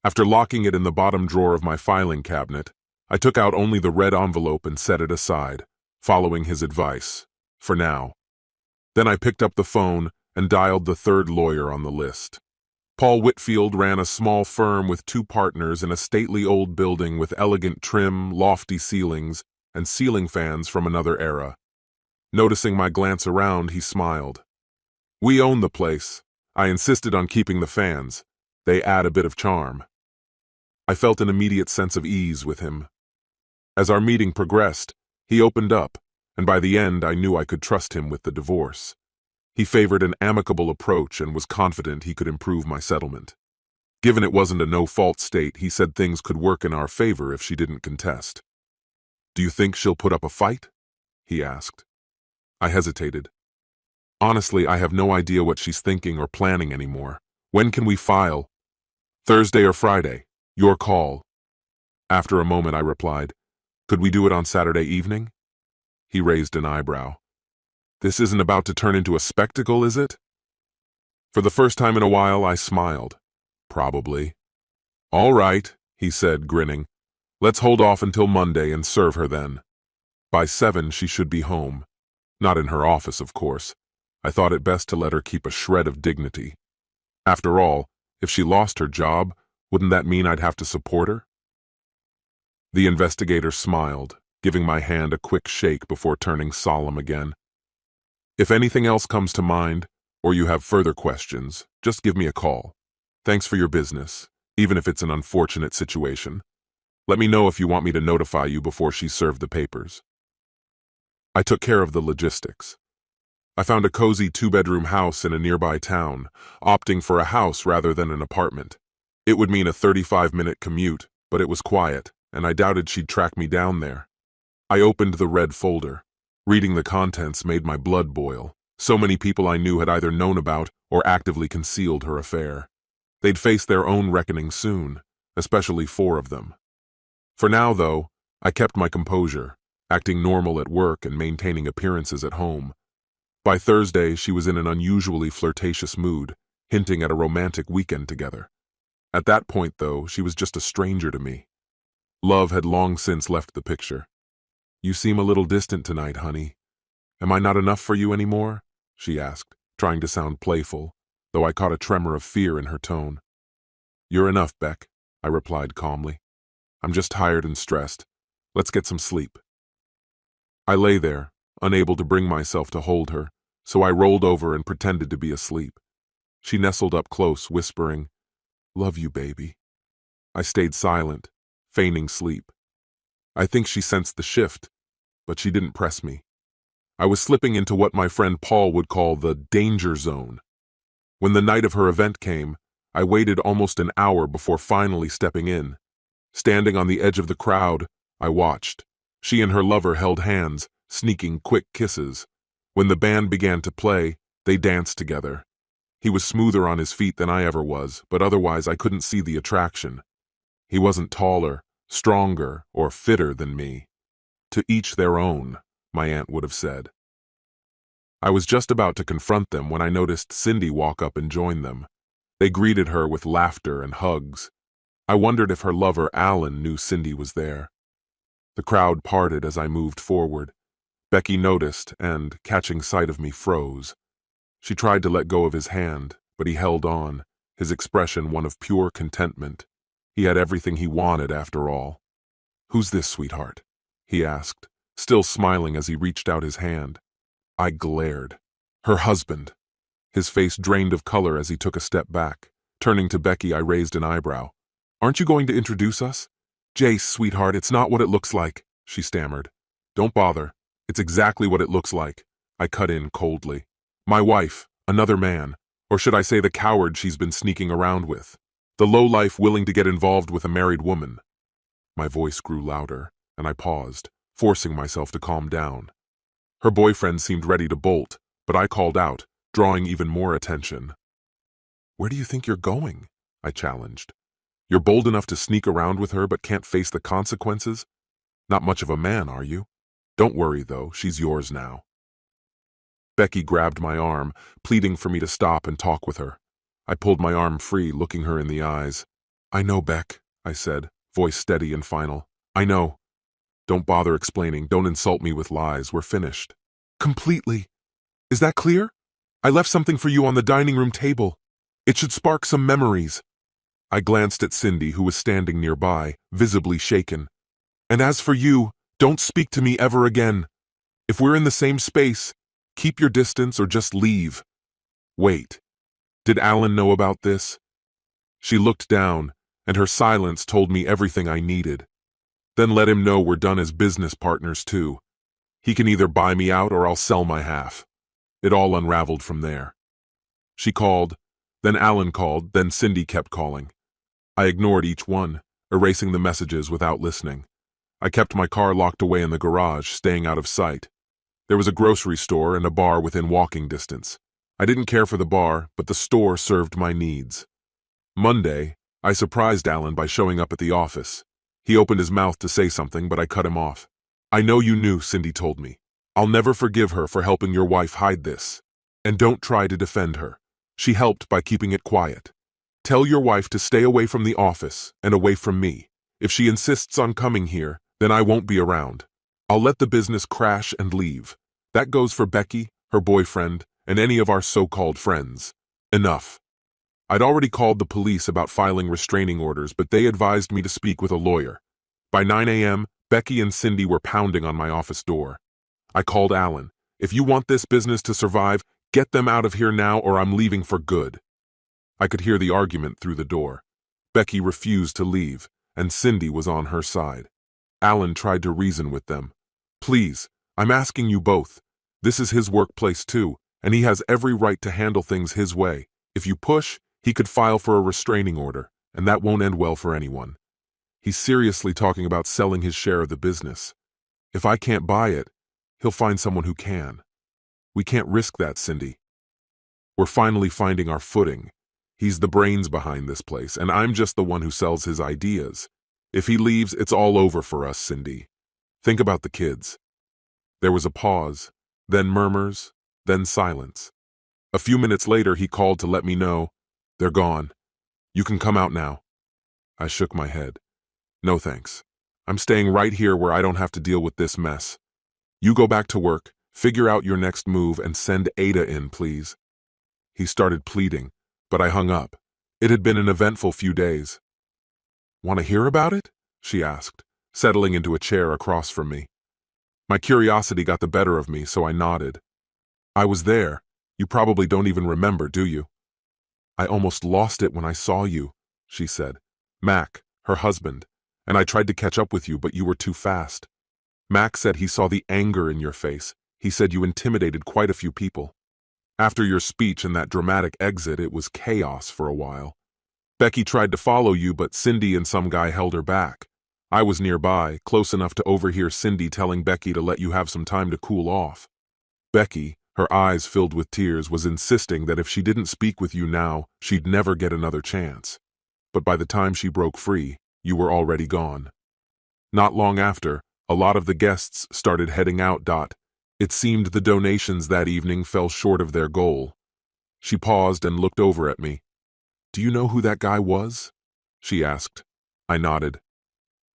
After locking it in the bottom drawer of my filing cabinet, I took out only the red envelope and set it aside, following his advice, for now. Then I picked up the phone and dialed the third lawyer on the list. Paul Whitfield ran a small firm with 2 partners in a stately old building with elegant trim, lofty ceilings, and ceiling fans from another era. Noticing my glance around, he smiled. We own the place. I insisted on keeping the fans. They add a bit of charm. I felt an immediate sense of ease with him. As our meeting progressed, he opened up, and by the end I knew I could trust him with the divorce. He favored an amicable approach and was confident he could improve my settlement. Given it wasn't a no-fault state, he said things could work in our favor if she didn't contest. Do you think she'll put up a fight? He asked. I hesitated. Honestly, I have no idea what she's thinking or planning anymore. When can we file? Thursday or Friday. Your call. After a moment, I replied, Could we do it on Saturday evening? He raised an eyebrow. This isn't about to turn into a spectacle, is it? For the first time in a while, I smiled. Probably. All right, he said, grinning. Let's hold off until Monday and serve her then. By 7, she should be home. Not in her office, of course. I thought it best to let her keep a shred of dignity. After all, if she lost her job, wouldn't that mean I'd have to support her? The investigator smiled, giving my hand a quick shake before turning solemn again. If anything else comes to mind, or you have further questions, just give me a call. Thanks for your business, even if it's an unfortunate situation. Let me know if you want me to notify you before she served the papers. I took care of the logistics. I found a cozy 2-bedroom house in a nearby town, opting for a house rather than an apartment. It would mean a 35-minute commute, but it was quiet, and I doubted she'd track me down there. I opened the red folder. Reading the contents made my blood boil. So many people I knew had either known about or actively concealed her affair. They'd face their own reckoning soon, especially 4 of them. For now, though, I kept my composure, acting normal at work and maintaining appearances at home. By Thursday, she was in an unusually flirtatious mood, hinting at a romantic weekend together. At that point, though, she was just a stranger to me. Love had long since left the picture. "You seem a little distant tonight, honey. Am I not enough for you anymore?" she asked, trying to sound playful, though I caught a tremor of fear in her tone. "You're enough, Beck," I replied calmly. "I'm just tired and stressed. Let's get some sleep." I lay there, unable to bring myself to hold her, so I rolled over and pretended to be asleep. She nestled up close, whispering, "Love you, baby." I stayed silent, feigning sleep. I think she sensed the shift, but she didn't press me. I was slipping into what my friend Paul would call the danger zone. When the night of her event came, I waited almost an hour before finally stepping in. Standing on the edge of the crowd, I watched. She and her lover held hands, sneaking quick kisses. When the band began to play, they danced together. He was smoother on his feet than I ever was, but otherwise I couldn't see the attraction. He wasn't taller, stronger, or fitter than me. To each their own, my aunt would have said. I was just about to confront them when I noticed Cindy walk up and join them. They greeted her with laughter and hugs. I wondered if her lover Alan knew Cindy was there. The crowd parted as I moved forward. Becky noticed and, catching sight of me, froze. She tried to let go of his hand, but he held on, his expression one of pure contentment. He had everything he wanted after all. "Who's this, sweetheart?" he asked, still smiling as he reached out his hand. I glared. "Her husband." His face drained of color as he took a step back. Turning to Becky, I raised an eyebrow. "Aren't you going to introduce us?" "Jace, sweetheart, it's not what it looks like," she stammered. "Don't bother. It's exactly what it looks like," I cut in coldly. "My wife, another man, or should I say the coward she's been sneaking around with. The lowlife willing to get involved with a married woman." My voice grew louder, and I paused, forcing myself to calm down. Her boyfriend seemed ready to bolt, but I called out, drawing even more attention. "Where do you think you're going?" I challenged. "You're bold enough to sneak around with her but can't face the consequences? Not much of a man, are you? Don't worry, though, she's yours now." Becky grabbed my arm, pleading for me to stop and talk with her. I pulled my arm free, looking her in the eyes. "I know, Beck," I said, voice steady and final. "I know. Don't bother explaining. Don't insult me with lies. We're finished." "Completely. Is that clear? I left something for you on the dining room table. It should spark some memories." I glanced at Cindy, who was standing nearby, visibly shaken. "And as for you, don't speak to me ever again. If we're in the same space, keep your distance or just leave." Wait. Did Alan know about this? She looked down, and her silence told me everything I needed. Then let him know we're done as business partners, too. He can either buy me out or I'll sell my half. It all unraveled from there. She called, then Alan called, then Cindy kept calling. I ignored each one, erasing the messages without listening. I kept my car locked away in the garage, staying out of sight. There was a grocery store and a bar within walking distance. I didn't care for the bar, but the store served my needs. Monday, I surprised Alan by showing up at the office. He opened his mouth to say something, but I cut him off. "I know you knew," Cindy told me. "I'll never forgive her for helping your wife hide this. And don't try to defend her. She helped by keeping it quiet. Tell your wife to stay away from the office and away from me. If she insists on coming here, then I won't be around. I'll let the business crash and leave. That goes for Becky, her boyfriend, and any of our so-called friends. Enough." I'd already called the police about filing restraining orders, but they advised me to speak with a lawyer. By 9 a.m., Becky and Cindy were pounding on my office door. I called Alan. "If you want this business to survive, get them out of here now or I'm leaving for good." I could hear the argument through the door. Becky refused to leave, and Cindy was on her side. Alan tried to reason with them. "Please, I'm asking you both. This is his workplace too, and he has every right to handle things his way. If you push, he could file for a restraining order, and that won't end well for anyone. He's seriously talking about selling his share of the business. If I can't buy it, he'll find someone who can. We can't risk that, Cindy. We're finally finding our footing. He's the brains behind this place, and I'm just the one who sells his ideas. If he leaves, it's all over for us, Cindy. Think about the kids." There was a pause, then murmurs, then silence. A few minutes later, he called to let me know, "They're gone. You can come out now." I shook my head. "No thanks. I'm staying right here where I don't have to deal with this mess. You go back to work, figure out your next move, and send Ada in, please." He started pleading, but I hung up. It had been an eventful few days. "Want to hear about it?" she asked, settling into a chair across from me. My curiosity got the better of me, so I nodded. "I was there. You probably don't even remember, do you?" "I almost lost it when I saw you," she said. "Mac, her husband, and I tried to catch up with you, but you were too fast. Mac said he saw the anger in your face. He said you intimidated quite a few people. After your speech and that dramatic exit, it was chaos for a while. Becky tried to follow you, but Cindy and some guy held her back. I was nearby, close enough to overhear Cindy telling Becky to let you have some time to cool off. Becky, her eyes filled with tears, was insisting that if she didn't speak with you now, she'd never get another chance. But by the time she broke free, you were already gone. Not long after, a lot of the guests started heading out. It seemed the donations that evening fell short of their goal. She paused and looked over at me. "Do you know who that guy was?" she asked. I nodded.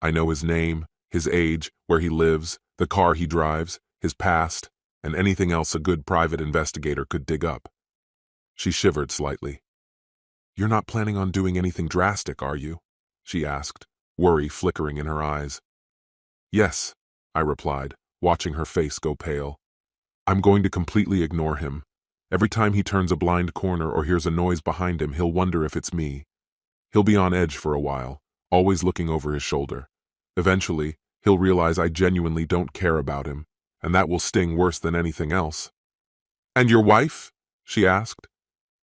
"I know his name, his age, where he lives, the car he drives, his past, and anything else a good private investigator could dig up." She shivered slightly. "You're not planning on doing anything drastic, are you?" she asked, worry flickering in her eyes. "Yes," I replied, watching her face go pale. "I'm going to completely ignore him. Every time he turns a blind corner or hears a noise behind him, he'll wonder if it's me. He'll be on edge for a while, always looking over his shoulder. Eventually, he'll realize I genuinely don't care about him, and that will sting worse than anything else." "And your wife?" she asked.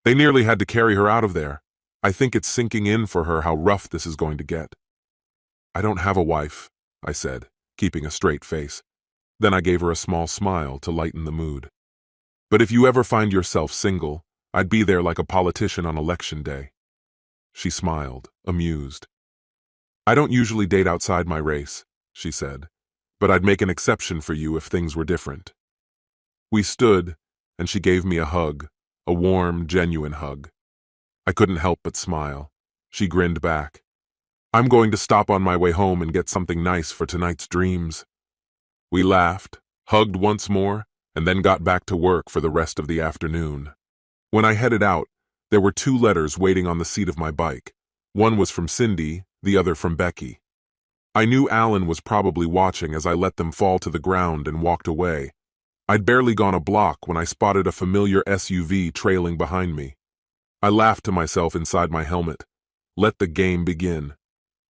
"They nearly had to carry her out of there. I think it's sinking in for her how rough this is going to get." "I don't have a wife," I said, keeping a straight face. Then I gave her a small smile to lighten the mood. "But if you ever find yourself single, I'd be there like a politician on election day." She smiled, amused. "I don't usually date outside my race," she said, "but I'd make an exception for you if things were different." We stood, and she gave me a hug, a warm, genuine hug. I couldn't help but smile. She grinned back. "I'm going to stop on my way home and get something nice for tonight's dreams." We laughed, hugged once more, and then got back to work for the rest of the afternoon. When I headed out, there were 2 letters waiting on the seat of my bike. One was from Cindy, the other from Becky. I knew Alan was probably watching as I let them fall to the ground and walked away. I'd barely gone a block when I spotted a familiar SUV trailing behind me. I laughed to myself inside my helmet. Let the game begin.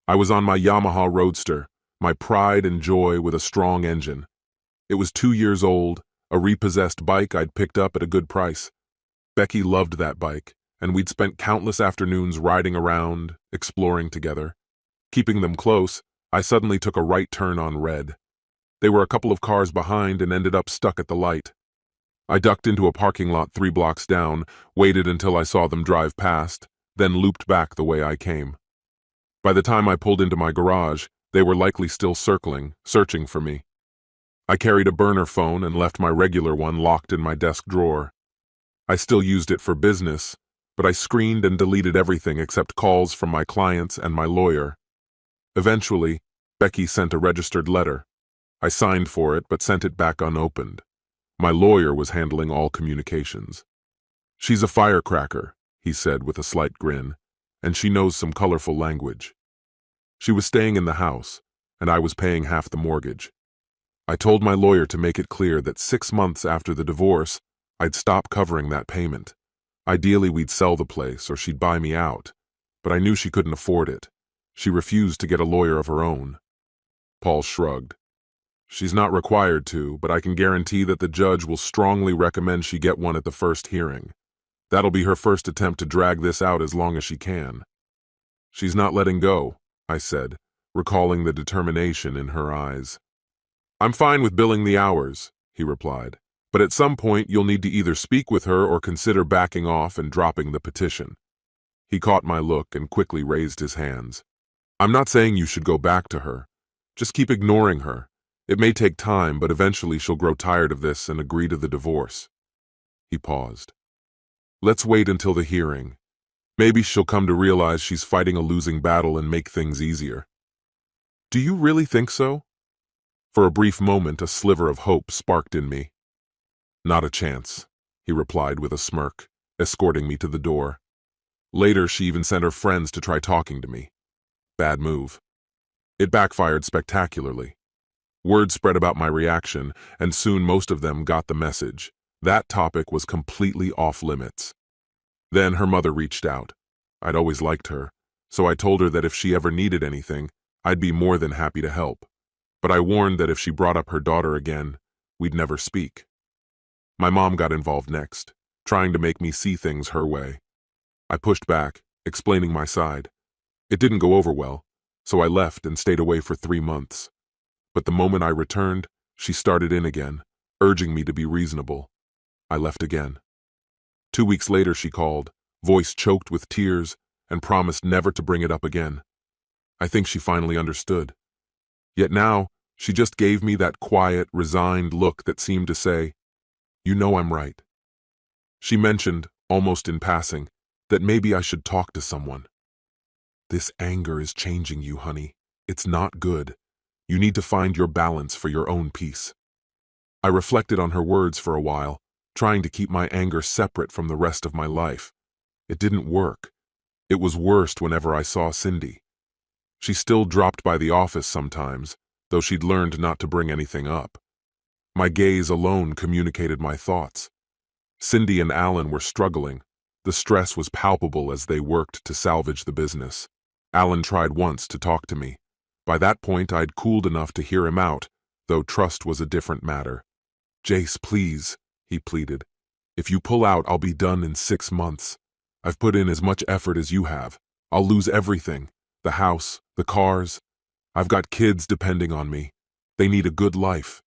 I was on my Yamaha Roadster, my pride and joy with a strong engine. It was 2 years old, a repossessed bike I'd picked up at a good price. Becky loved that bike, and we'd spent countless afternoons riding around, exploring together. Keeping them close, I suddenly took a right turn on red. They were a couple of cars behind and ended up stuck at the light. I ducked into a parking lot 3 blocks down, waited until I saw them drive past, then looped back the way I came. By the time I pulled into my garage, they were likely still circling, searching for me. I carried a burner phone and left my regular one locked in my desk drawer. I still used it for business, but I screened and deleted everything except calls from my clients and my lawyer. Eventually, Becky sent a registered letter. I signed for it but sent it back unopened. My lawyer was handling all communications. "She's a firecracker," he said with a slight grin, "and she knows some colorful language." She was staying in the house, and I was paying half the mortgage. I told my lawyer to make it clear that 6 months after the divorce, I'd stop covering that payment. Ideally, we'd sell the place or she'd buy me out, but I knew she couldn't afford it. She refused to get a lawyer of her own. Paul shrugged. "She's not required to, but I can guarantee that the judge will strongly recommend she get one at the first hearing. That'll be her first attempt to drag this out as long as she can." "She's not letting go," I said, recalling the determination in her eyes. "I'm fine with billing the hours," he replied, "but at some point you'll need to either speak with her or consider backing off and dropping the petition." He caught my look and quickly raised his hands. I'm not saying you should go back to her. Just keep ignoring her. It may take time, but eventually she'll grow tired of this and agree to the divorce. He paused. Let's wait until the hearing. Maybe she'll come to realize she's fighting a losing battle and make things easier. Do you really think so? For a brief moment, a sliver of hope sparked in me. Not a chance, he replied with a smirk, escorting me to the door. Later, she even sent her friends to try talking to me. Bad move. It backfired spectacularly. Word spread about my reaction, and soon most of them got the message. That topic was completely off limits. Then her mother reached out. I'd always liked her, so I told her that if she ever needed anything, I'd be more than happy to help. But I warned that if she brought up her daughter again, we'd never speak. My mom got involved next, trying to make me see things her way. I pushed back, explaining my side. It didn't go over well, so I left and stayed away for 3 months. But the moment I returned, she started in again, urging me to be reasonable. I left again. 2 weeks later she called, voice choked with tears, and promised never to bring it up again. I think she finally understood. Yet now, she just gave me that quiet, resigned look that seemed to say, "You know I'm right." She mentioned, almost in passing, that maybe I should talk to someone. "This anger is changing you, honey. It's not good. You need to find your balance for your own peace." I reflected on her words for a while, trying to keep my anger separate from the rest of my life. It didn't work. It was worst whenever I saw Cindy. She still dropped by the office sometimes, though she'd learned not to bring anything up. My gaze alone communicated my thoughts. Cindy and Alan were struggling. The stress was palpable as they worked to salvage the business. Alan tried once to talk to me. By that point, I'd cooled enough to hear him out, though trust was a different matter. "Jace, please," he pleaded. "If you pull out, I'll be done in 6 months. I've put in as much effort as you have. I'll lose everything. The house, the cars. I've got kids depending on me. They need a good life."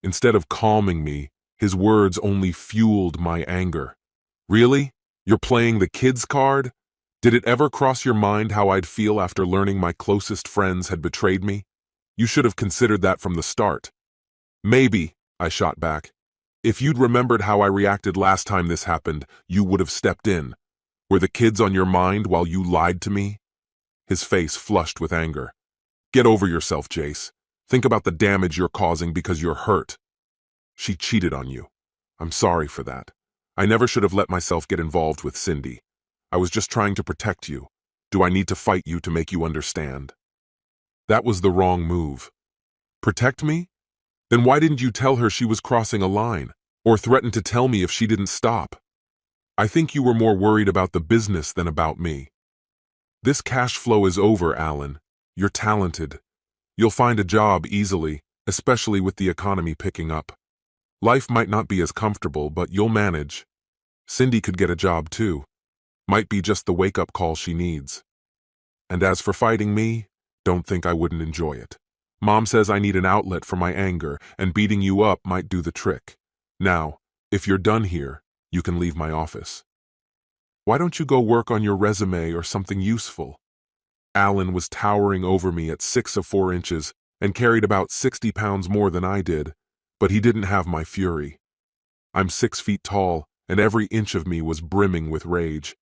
Instead of calming me, his words only fueled my anger. "Really? You're playing the kids card? Did it ever cross your mind how I'd feel after learning my closest friends had betrayed me? You should have considered that from the start." "Maybe," I shot back. "If you'd remembered how I reacted last time this happened, you would have stepped in. Were the kids on your mind while you lied to me?" His face flushed with anger. "Get over yourself, Jace. Think about the damage you're causing because you're hurt. She cheated on you. I'm sorry for that. I never should have let myself get involved with Cindy. I was just trying to protect you. Do I need to fight you to make you understand?" That was the wrong move. Protect me? Then why didn't you tell her she was crossing a line, or threaten to tell me if she didn't stop? I think you were more worried about the business than about me. This cash flow is over, Alan. You're talented. You'll find a job easily, especially with the economy picking up. Life might not be as comfortable, but you'll manage. Cindy could get a job too. Might be just the wake-up call she needs. And as for fighting me, don't think I wouldn't enjoy it. Mom says I need an outlet for my anger, and beating you up might do the trick. Now, if you're done here, you can leave my office. Why don't you go work on your resume or something useful? Alan was towering over me at 6'4" and carried about 60 pounds more than I did, but he didn't have my fury. I'm 6 feet tall, and every inch of me was brimming with rage.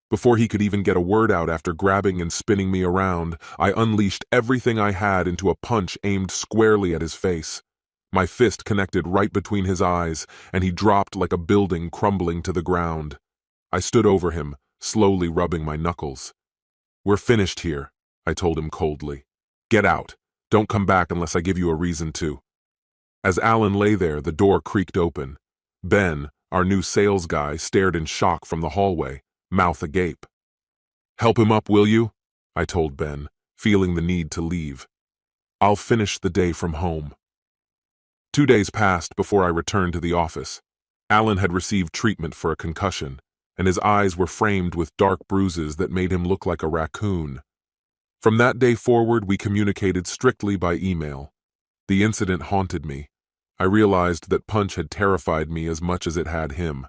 Before he could even get a word out after grabbing and spinning me around, I unleashed everything I had into a punch aimed squarely at his face. My fist connected right between his eyes, and he dropped like a building crumbling to the ground. I stood over him, slowly rubbing my knuckles. "We're finished here," I told him coldly. "Get out. Don't come back unless I give you a reason to." As Alan lay there, the door creaked open. Ben, our new sales guy, stared in shock from the hallway, mouth agape. "Help him up, will you?" I told Ben, feeling the need to leave. "I'll finish the day from home." 2 days passed before I returned to the office. Alan had received treatment for a concussion, and his eyes were framed with dark bruises that made him look like a raccoon. From that day forward, we communicated strictly by email. The incident haunted me. I realized that Punch had terrified me as much as it had him.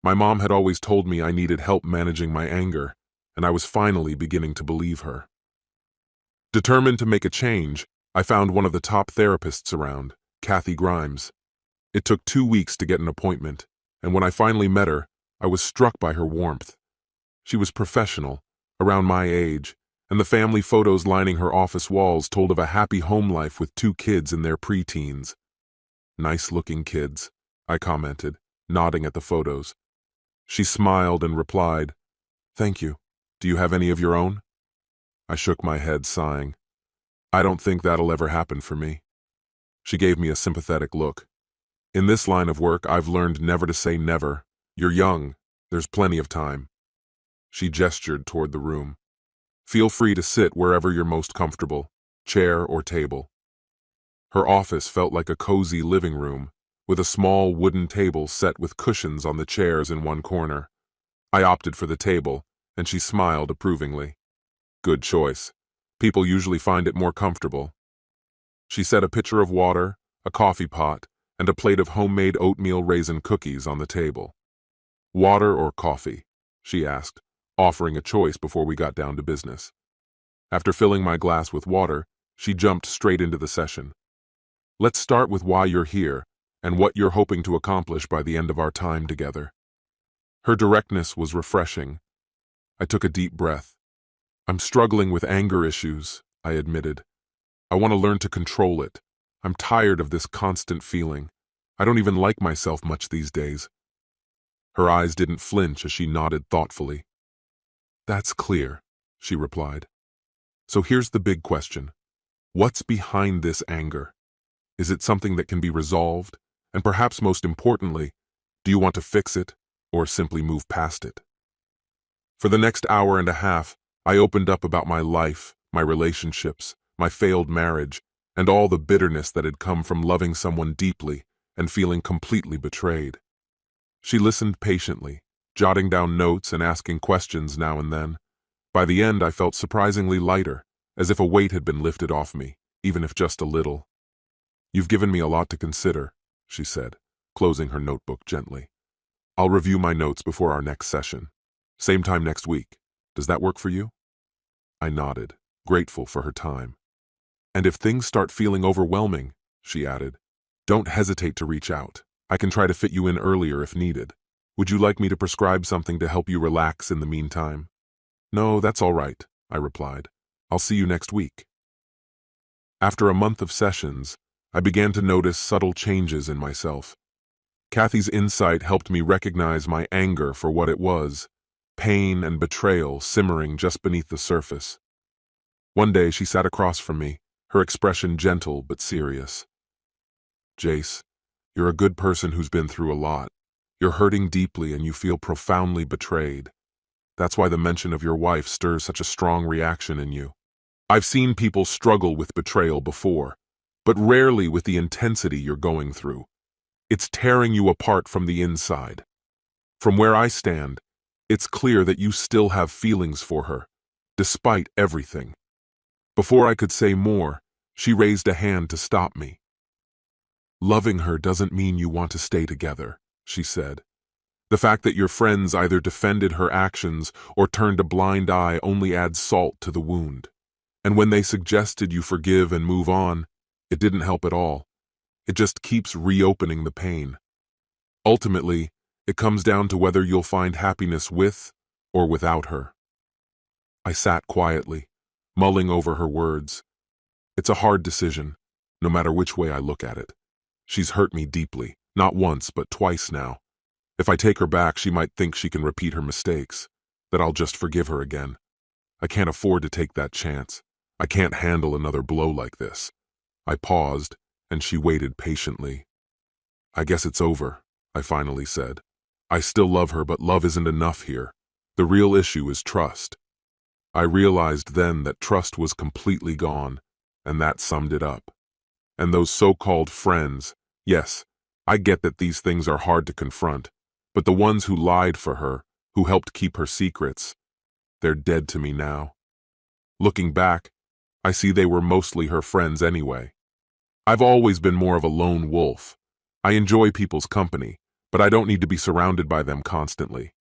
My mom had always told me I needed help managing my anger, and I was finally beginning to believe her. Determined to make a change, I found one of the top therapists around, Kathy Grimes. It took 2 weeks to get an appointment, and when I finally met her, I was struck by her warmth. She was professional, around my age, and the family photos lining her office walls told of a happy home life with 2 kids in their preteens. "Nice-looking kids," I commented, nodding at the photos. She smiled and replied, "Thank you. Do you have any of your own?" I shook my head, sighing. "I don't think that'll ever happen for me." She gave me a sympathetic look. "In this line of work, I've learned never to say never. You're young. There's plenty of time." She gestured toward the room. "Feel free to sit wherever you're most comfortable, chair or table." Her office felt like a cozy living room, with a small wooden table set with cushions on the chairs in one corner. I opted for the table, and she smiled approvingly. "Good choice. People usually find it more comfortable." She set a pitcher of water, a coffee pot, and a plate of homemade oatmeal raisin cookies on the table. "Water or coffee?" she asked, offering a choice before we got down to business. After filling my glass with water, she jumped straight into the session. "Let's start with why you're here and what you're hoping to accomplish by the end of our time together." Her directness was refreshing. I took a deep breath. "I'm struggling with anger issues," I admitted. "I want to learn to control it. I'm tired of this constant feeling. I don't even like myself much these days." Her eyes didn't flinch as she nodded thoughtfully. "That's clear," she replied. "So here's the big question. What's behind this anger? Is it something that can be resolved? And perhaps most importantly, do you want to fix it or simply move past it?" For the next hour and a half, I opened up about my life, my relationships, my failed marriage, and all the bitterness that had come from loving someone deeply and feeling completely betrayed. She listened patiently, jotting down notes and asking questions now and then. By the end, I felt surprisingly lighter, as if a weight had been lifted off me, even if just a little. "You've given me a lot to consider," she said, closing her notebook gently. "I'll review my notes before our next session. Same time next week. Does that work for you?" I nodded, grateful for her time. "And if things start feeling overwhelming," she added, "don't hesitate to reach out. I can try to fit you in earlier if needed. Would you like me to prescribe something to help you relax in the meantime?" "No, that's all right," I replied. "I'll see you next week." After a month of sessions, I began to notice subtle changes in myself. Kathy's insight helped me recognize my anger for what it was, pain and betrayal simmering just beneath the surface. One day she sat across from me, her expression gentle but serious. "Jace, you're a good person who's been through a lot. You're hurting deeply and you feel profoundly betrayed. That's why the mention of your wife stirs such a strong reaction in you. I've seen people struggle with betrayal before, but rarely with the intensity you're going through. It's tearing you apart from the inside. From where I stand, it's clear that you still have feelings for her, despite everything." Before I could say more, she raised a hand to stop me. "Loving her doesn't mean you want to stay together," she said. "The fact that your friends either defended her actions or turned a blind eye only adds salt to the wound. And when they suggested you forgive and move on, it didn't help at all. It just keeps reopening the pain. Ultimately, it comes down to whether you'll find happiness with or without her." I sat quietly, mulling over her words. It's a hard decision, no matter which way I look at it. She's hurt me deeply, not once but twice now. If I take her back, she might think she can repeat her mistakes, that I'll just forgive her again. I can't afford to take that chance. I can't handle another blow like this. I paused, and she waited patiently. "I guess it's over," I finally said. "I still love her, but love isn't enough here. The real issue is trust." I realized then that trust was completely gone, and that summed it up. And those so-called friends, yes, I get that these things are hard to confront, but the ones who lied for her, who helped keep her secrets, they're dead to me now. Looking back, I see they were mostly her friends anyway. I've always been more of a lone wolf. I enjoy people's company, but I don't need to be surrounded by them constantly.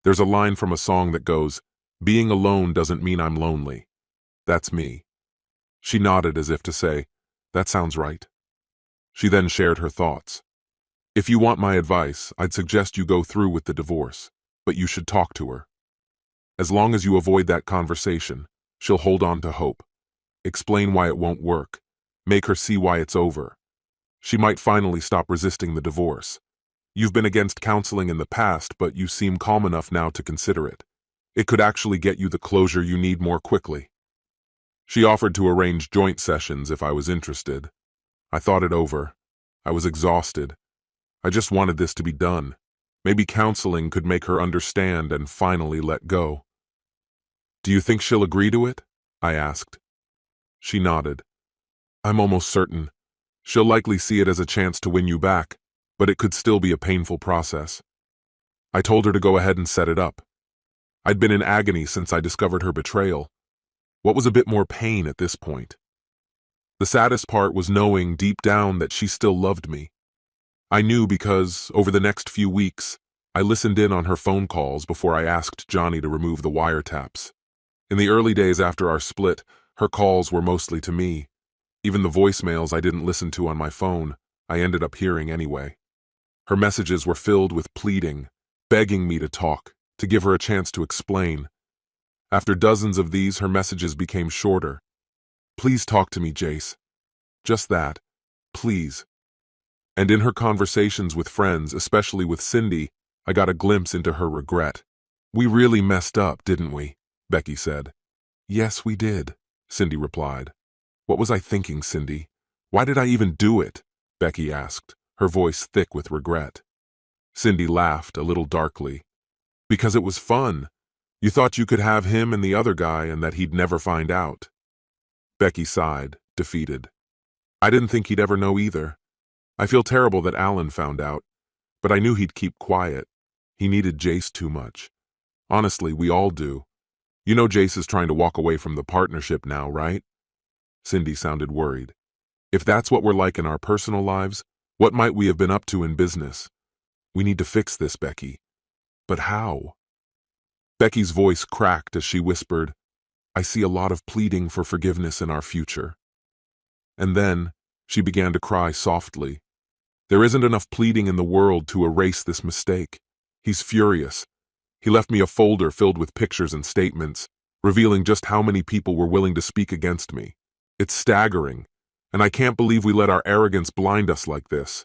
There's a line from a song that goes, "Being alone doesn't mean I'm lonely." That's me. She nodded as if to say, "That sounds right." She then shared her thoughts. "If you want my advice, I'd suggest you go through with the divorce, but you should talk to her. As long as you avoid that conversation, she'll hold on to hope. Explain why it won't work. Make her see why it's over. She might finally stop resisting the divorce. You've been against counseling in the past, but you seem calm enough now to consider it. It could actually get you the closure you need more quickly." She offered to arrange joint sessions if I was interested. I thought it over. I was exhausted. I just wanted this to be done. Maybe counseling could make her understand and finally let go. "Do you think she'll agree to it?" I asked. She nodded. "I'm almost certain. She'll likely see it as a chance to win you back, but it could still be a painful process." I told her to go ahead and set it up. I'd been in agony since I discovered her betrayal. What was a bit more pain at this point? The saddest part was knowing deep down that she still loved me. I knew because, over the next few weeks, I listened in on her phone calls before I asked Johnny to remove the wiretaps. In the early days after our split, her calls were mostly to me. Even the voicemails I didn't listen to on my phone, I ended up hearing anyway. Her messages were filled with pleading, begging me to talk, to give her a chance to explain. After dozens of these, her messages became shorter. "Please talk to me, Jace." Just that. Please. And in her conversations with friends, especially with Cindy, I got a glimpse into her regret. "We really messed up, didn't we?" Becky said. "Yes, we did," Cindy replied. "What was I thinking, Cindy? Why did I even do it?" Becky asked, her voice thick with regret. Cindy laughed, a little darkly. "Because it was fun. You thought you could have him and the other guy and that he'd never find out." Becky sighed, defeated. "I didn't think he'd ever know either. I feel terrible that Alan found out, but I knew he'd keep quiet. He needed Jace too much. Honestly, we all do. You know Jace is trying to walk away from the partnership now, right?" Cindy sounded worried. "If that's what we're like in our personal lives, what might we have been up to in business? We need to fix this, Becky." "But how?" Becky's voice cracked as she whispered, "I see a lot of pleading for forgiveness in our future." And then she began to cry softly. "There isn't enough pleading in the world to erase this mistake. He's furious. He left me a folder filled with pictures and statements, revealing just how many people were willing to speak against me. It's staggering, and I can't believe we let our arrogance blind us like this."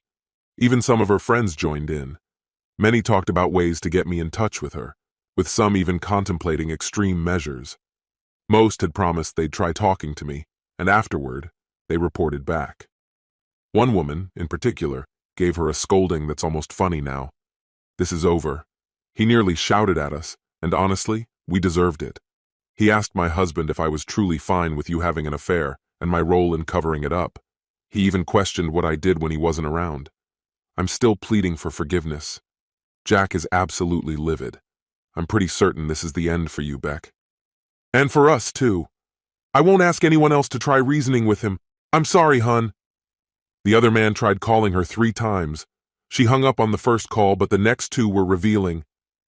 Even some of her friends joined in. Many talked about ways to get me in touch with her, with some even contemplating extreme measures. Most had promised they'd try talking to me, and afterward, they reported back. One woman, in particular, gave her a scolding that's almost funny now. "This is over. He nearly shouted at us, and honestly, we deserved it. He asked my husband if I was truly fine with you having an affair and my role in covering it up. He even questioned what I did when he wasn't around. I'm still pleading for forgiveness. Jack is absolutely livid. I'm pretty certain this is the end for you, Beck. And for us, too. I won't ask anyone else to try reasoning with him. I'm sorry, hun." The other man tried calling her 3 times. She hung up on the first call, but the next 2 were revealing.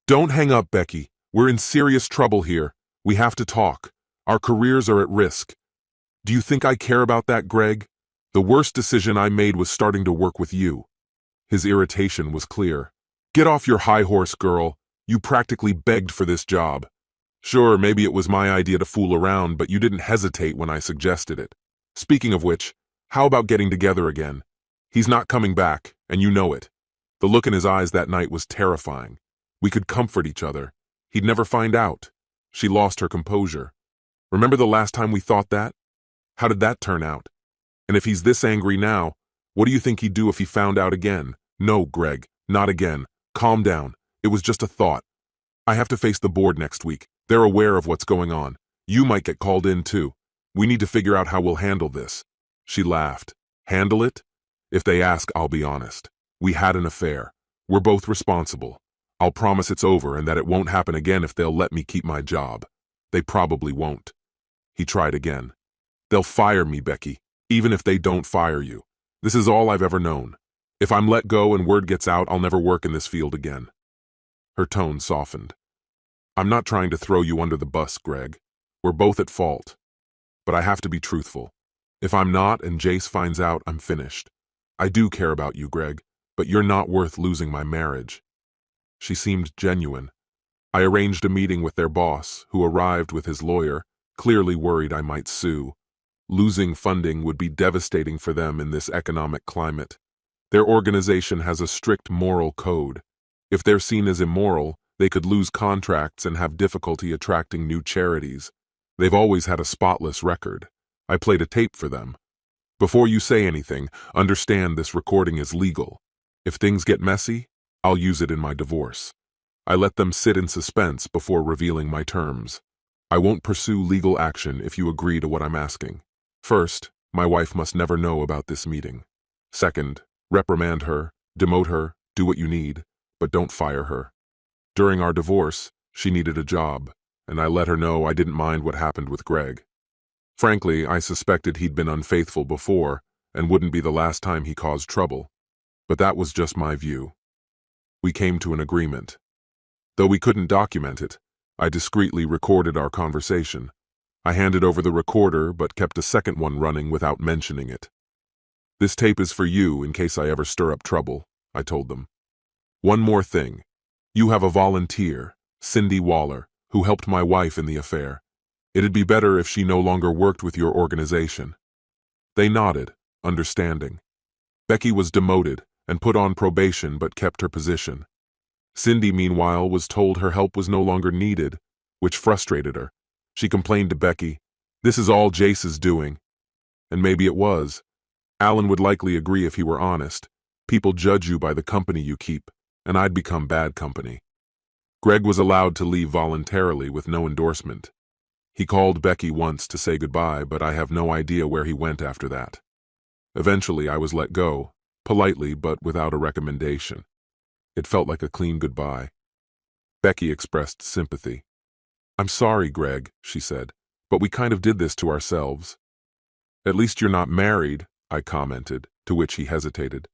"Don't hang up, Becky. We're in serious trouble here. We have to talk. Our careers are at risk." "Do you think I care about that, Greg? The worst decision I made was starting to work with you." His irritation was clear. "Get off your high horse, girl. You practically begged for this job. Sure, maybe it was my idea to fool around, but you didn't hesitate when I suggested it. Speaking of which, how about getting together again? He's not coming back, and you know it." The look in his eyes that night was terrifying. We could comfort each other. He'd never find out. She lost her composure. "Remember the last time we thought that? How did that turn out? And if he's this angry now, what do you think he'd do if he found out again?" "No, Greg, not again. Calm down. It was just a thought. I have to face the board next week. They're aware of what's going on. You might get called in too. We need to figure out how we'll handle this." She laughed. "Handle it? If they ask, I'll be honest. We had an affair. We're both responsible. I'll promise it's over and that it won't happen again if they'll let me keep my job. They probably won't." He tried again. "They'll fire me, Becky, even if they don't fire you. This is all I've ever known. If I'm let go and word gets out, I'll never work in this field again. Her tone softened. I'm not trying to throw you under the bus, Greg. We're both at fault. But I have to be truthful. If I'm not and Jace finds out, I'm finished. I do care about you, Greg, but you're not worth losing my marriage. She seemed genuine. I arranged a meeting with their boss, who arrived with his lawyer, clearly worried I might sue. Losing funding would be devastating for them in this economic climate. Their organization has a strict moral code. If they're seen as immoral, they could lose contracts and have difficulty attracting new charities. They've always had a spotless record. I played a tape for them. Before you say anything, understand this recording is legal. If things get messy, I'll use it in my divorce. I let them sit in suspense before revealing my terms. I won't pursue legal action if you agree to what I'm asking. First, my wife must never know about this meeting. Second, reprimand her, demote her, do what you need, but don't fire her. During our divorce, she needed a job, and I let her know I didn't mind what happened with Greg. Frankly, I suspected he'd been unfaithful before and wouldn't be the last time he caused trouble. But that was just my view. We came to an agreement. Though we couldn't document it, I discreetly recorded our conversation. I handed over the recorder but kept a second one running without mentioning it. This tape is for you in case I ever stir up trouble, I told them. One more thing. You have a volunteer, Cindy Waller, who helped my wife in the affair. It'd be better if she no longer worked with your organization. They nodded, understanding. Becky was demoted and put on probation but kept her position. Cindy, meanwhile, was told her help was no longer needed, which frustrated her. She complained to Becky, "This is all Jace's doing." And maybe it was. Alan would likely agree if he were honest. People judge you by the company you keep, and I'd become bad company. Greg was allowed to leave voluntarily with no endorsement. He called Becky once to say goodbye, but I have no idea where he went after that. Eventually, I was let go, politely but without a recommendation. It felt like a clean goodbye. Becky expressed sympathy. "I'm sorry, Greg," she said, "but we kind of did this to ourselves." "At least you're not married," I commented, to which he hesitated.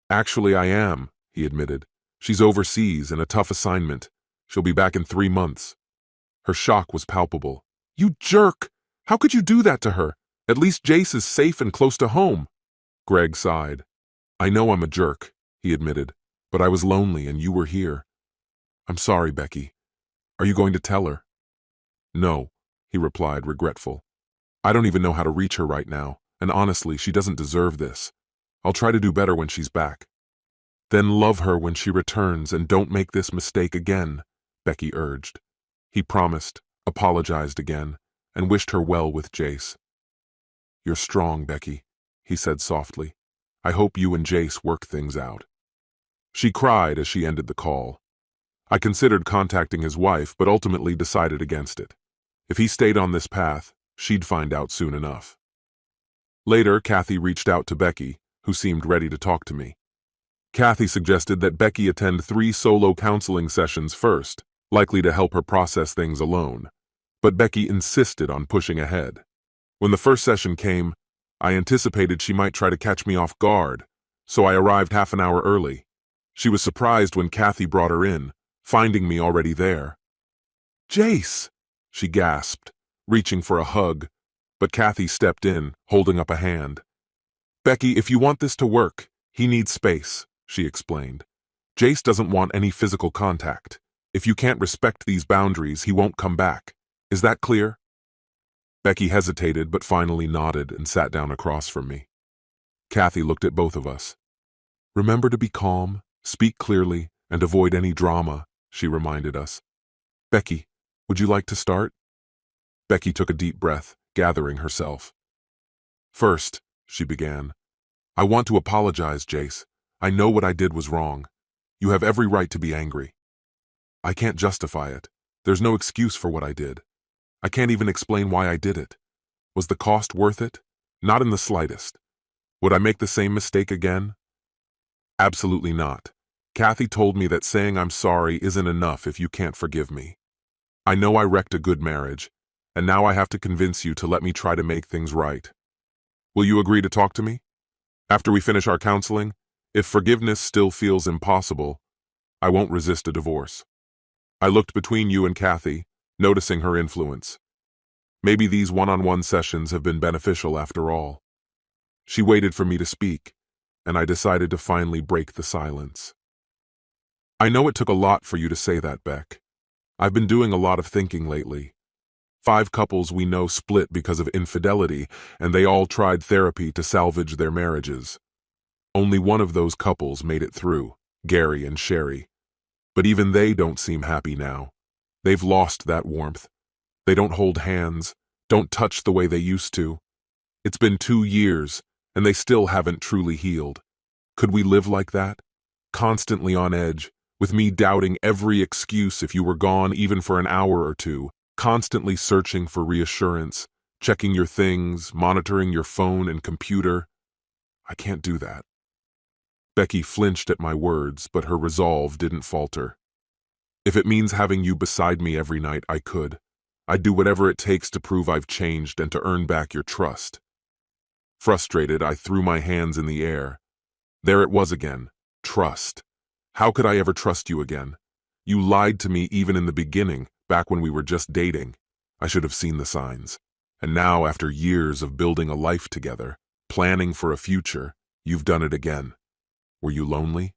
"Actually, I am," he admitted. "She's overseas in a tough assignment. She'll be back in 3 months. Her shock was palpable. "You jerk! How could you do that to her? At least Jace is safe and close to home." Greg sighed. "I know I'm a jerk," he admitted, "but I was lonely and you were here. I'm sorry, Becky. Are you going to tell her?" "No," he replied, regretful. "I don't even know how to reach her right now, and honestly, she doesn't deserve this. I'll try to do better when she's back." "Then love her when she returns and don't make this mistake again," Becky urged. He promised, apologized again, and wished her well with Jace. "You're strong, Becky," he said softly. "I hope you and Jace work things out." She cried as she ended the call. I considered contacting his wife, but ultimately decided against it. If he stayed on this path, she'd find out soon enough. Later, Kathy reached out to Becky, who seemed ready to talk to me. Kathy suggested that Becky attend 3 solo counseling sessions first, likely to help her process things alone. But Becky insisted on pushing ahead. When the first session came, I anticipated she might try to catch me off guard, so I arrived half an hour early. She was surprised when Kathy brought her in, finding me already there. "Jace!" she gasped, reaching for a hug, but Kathy stepped in, holding up a hand. "Becky, if you want this to work, he needs space," she explained. "Jace doesn't want any physical contact. If you can't respect these boundaries, he won't come back. Is that clear?" Becky hesitated but finally nodded and sat down across from me. Kathy looked at both of us. "Remember to be calm, speak clearly, and avoid any drama," she reminded us. "Becky, would you like to start?" Becky took a deep breath, gathering herself. "First," she began, "I want to apologize, Jace. I know what I did was wrong. You have every right to be angry. I can't justify it. There's no excuse for what I did. I can't even explain why I did it. Was the cost worth it? Not in the slightest. Would I make the same mistake again? Absolutely not. Kathy told me that saying I'm sorry isn't enough if you can't forgive me. I know I wrecked a good marriage, and now I have to convince you to let me try to make things right. Will you agree to talk to me? After we finish our counseling, If forgiveness still feels impossible, I won't resist a divorce. I looked between you and Kathy, noticing her influence. Maybe these one-on-one sessions have been beneficial after all. She waited for me to speak, and I decided to finally break the silence. I know it took a lot for you to say that, Beck. I've been doing a lot of thinking lately. 5 couples we know split because of infidelity, and they all tried therapy to salvage their marriages. Only one of those couples made it through, Gary and Sherry. But even they don't seem happy now. They've lost that warmth. They don't hold hands, don't touch the way they used to. It's been 2 years, and they still haven't truly healed. Could we live like that? Constantly on edge, with me doubting every excuse if you were gone even for an hour or two, constantly searching for reassurance, checking your things, monitoring your phone and computer. I can't do that. Becky flinched at my words, but her resolve didn't falter. If it means having you beside me every night, I could. I'd do whatever it takes to prove I've changed and to earn back your trust. Frustrated, I threw my hands in the air. There it was again. Trust. How could I ever trust you again? You lied to me even in the beginning, back when we were just dating. I should have seen the signs. And now, after years of building a life together, planning for a future, you've done it again. Were you lonely?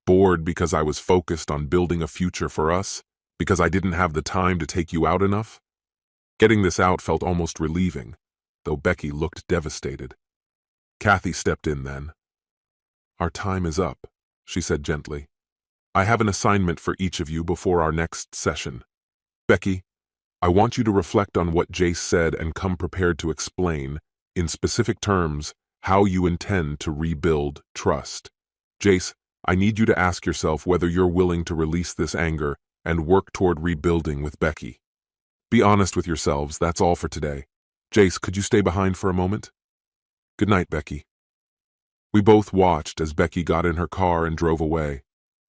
Bored because I was focused on building a future for us? Because I didn't have the time to take you out enough? Getting this out felt almost relieving, though Becky looked devastated. Kathy stepped in then. Our time is up, she said gently. I have an assignment for each of you before our next session. Becky, I want you to reflect on what Jace said and come prepared to explain, in specific terms, how you intend to rebuild trust. Jace, I need you to ask yourself whether you're willing to release this anger and work toward rebuilding with Becky. Be honest with yourselves, that's all for today. Jace, could you stay behind for a moment? Good night, Becky. We both watched as Becky got in her car and drove away.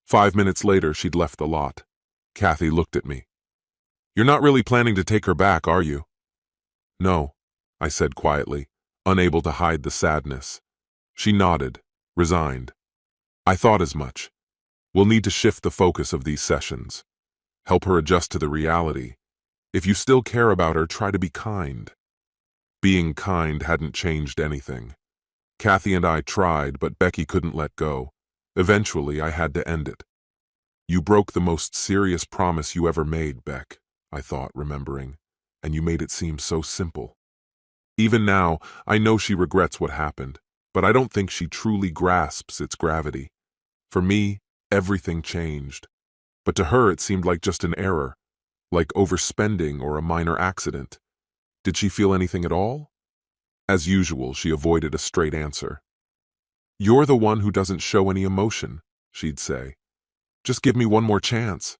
5 minutes later, she'd left the lot. Kathy looked at me. You're not really planning to take her back, are you? No, I said quietly, unable to hide the sadness. She nodded, resigned. I thought as much. We'll need to shift the focus of these sessions. Help her adjust to the reality. If you still care about her, try to be kind. Being kind hadn't changed anything. Kathy and I tried, but Becky couldn't let go. Eventually, I had to end it. You broke the most serious promise you ever made, Beck, I thought, remembering, and you made it seem so simple. Even now, I know she regrets what happened, but I don't think she truly grasps its gravity. For me, everything changed. But to her, it seemed like just an error, like overspending or a minor accident. Did she feel anything at all? As usual, she avoided a straight answer. You're the one who doesn't show any emotion, she'd say. Just give me one more chance.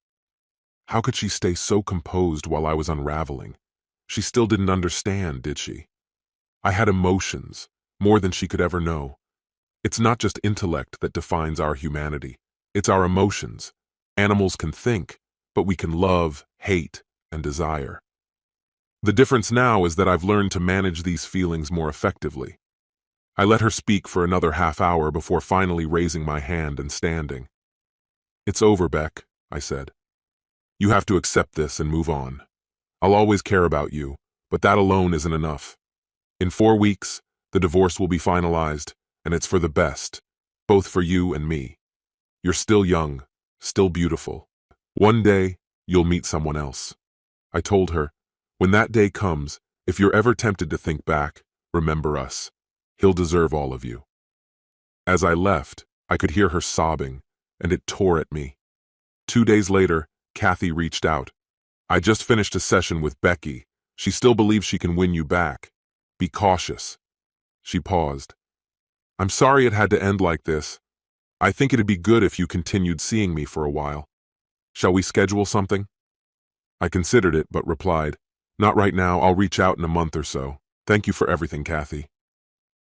How could she stay so composed while I was unraveling? She still didn't understand, did she? I had emotions, more than she could ever know. It's not just intellect that defines our humanity. It's our emotions. Animals can think, but we can love, hate, and desire. The difference now is that I've learned to manage these feelings more effectively. I let her speak for another half hour before finally raising my hand and standing. It's over, Beck, I said. You have to accept this and move on. I'll always care about you, but that alone isn't enough. In 4 weeks, the divorce will be finalized, and it's for the best, both for you and me. You're still young, still beautiful. One day, you'll meet someone else. I told her, when that day comes, if you're ever tempted to think back, remember us. He'll deserve all of you. As I left, I could hear her sobbing, and it tore at me. 2 days later, Kathy reached out. I just finished a session with Becky. She still believes she can win you back. Be cautious. She paused. I'm sorry it had to end like this. I think it'd be good if you continued seeing me for a while. Shall we schedule something? I considered it, but replied, Not right now, I'll reach out in a month or so. Thank you for everything, Kathy.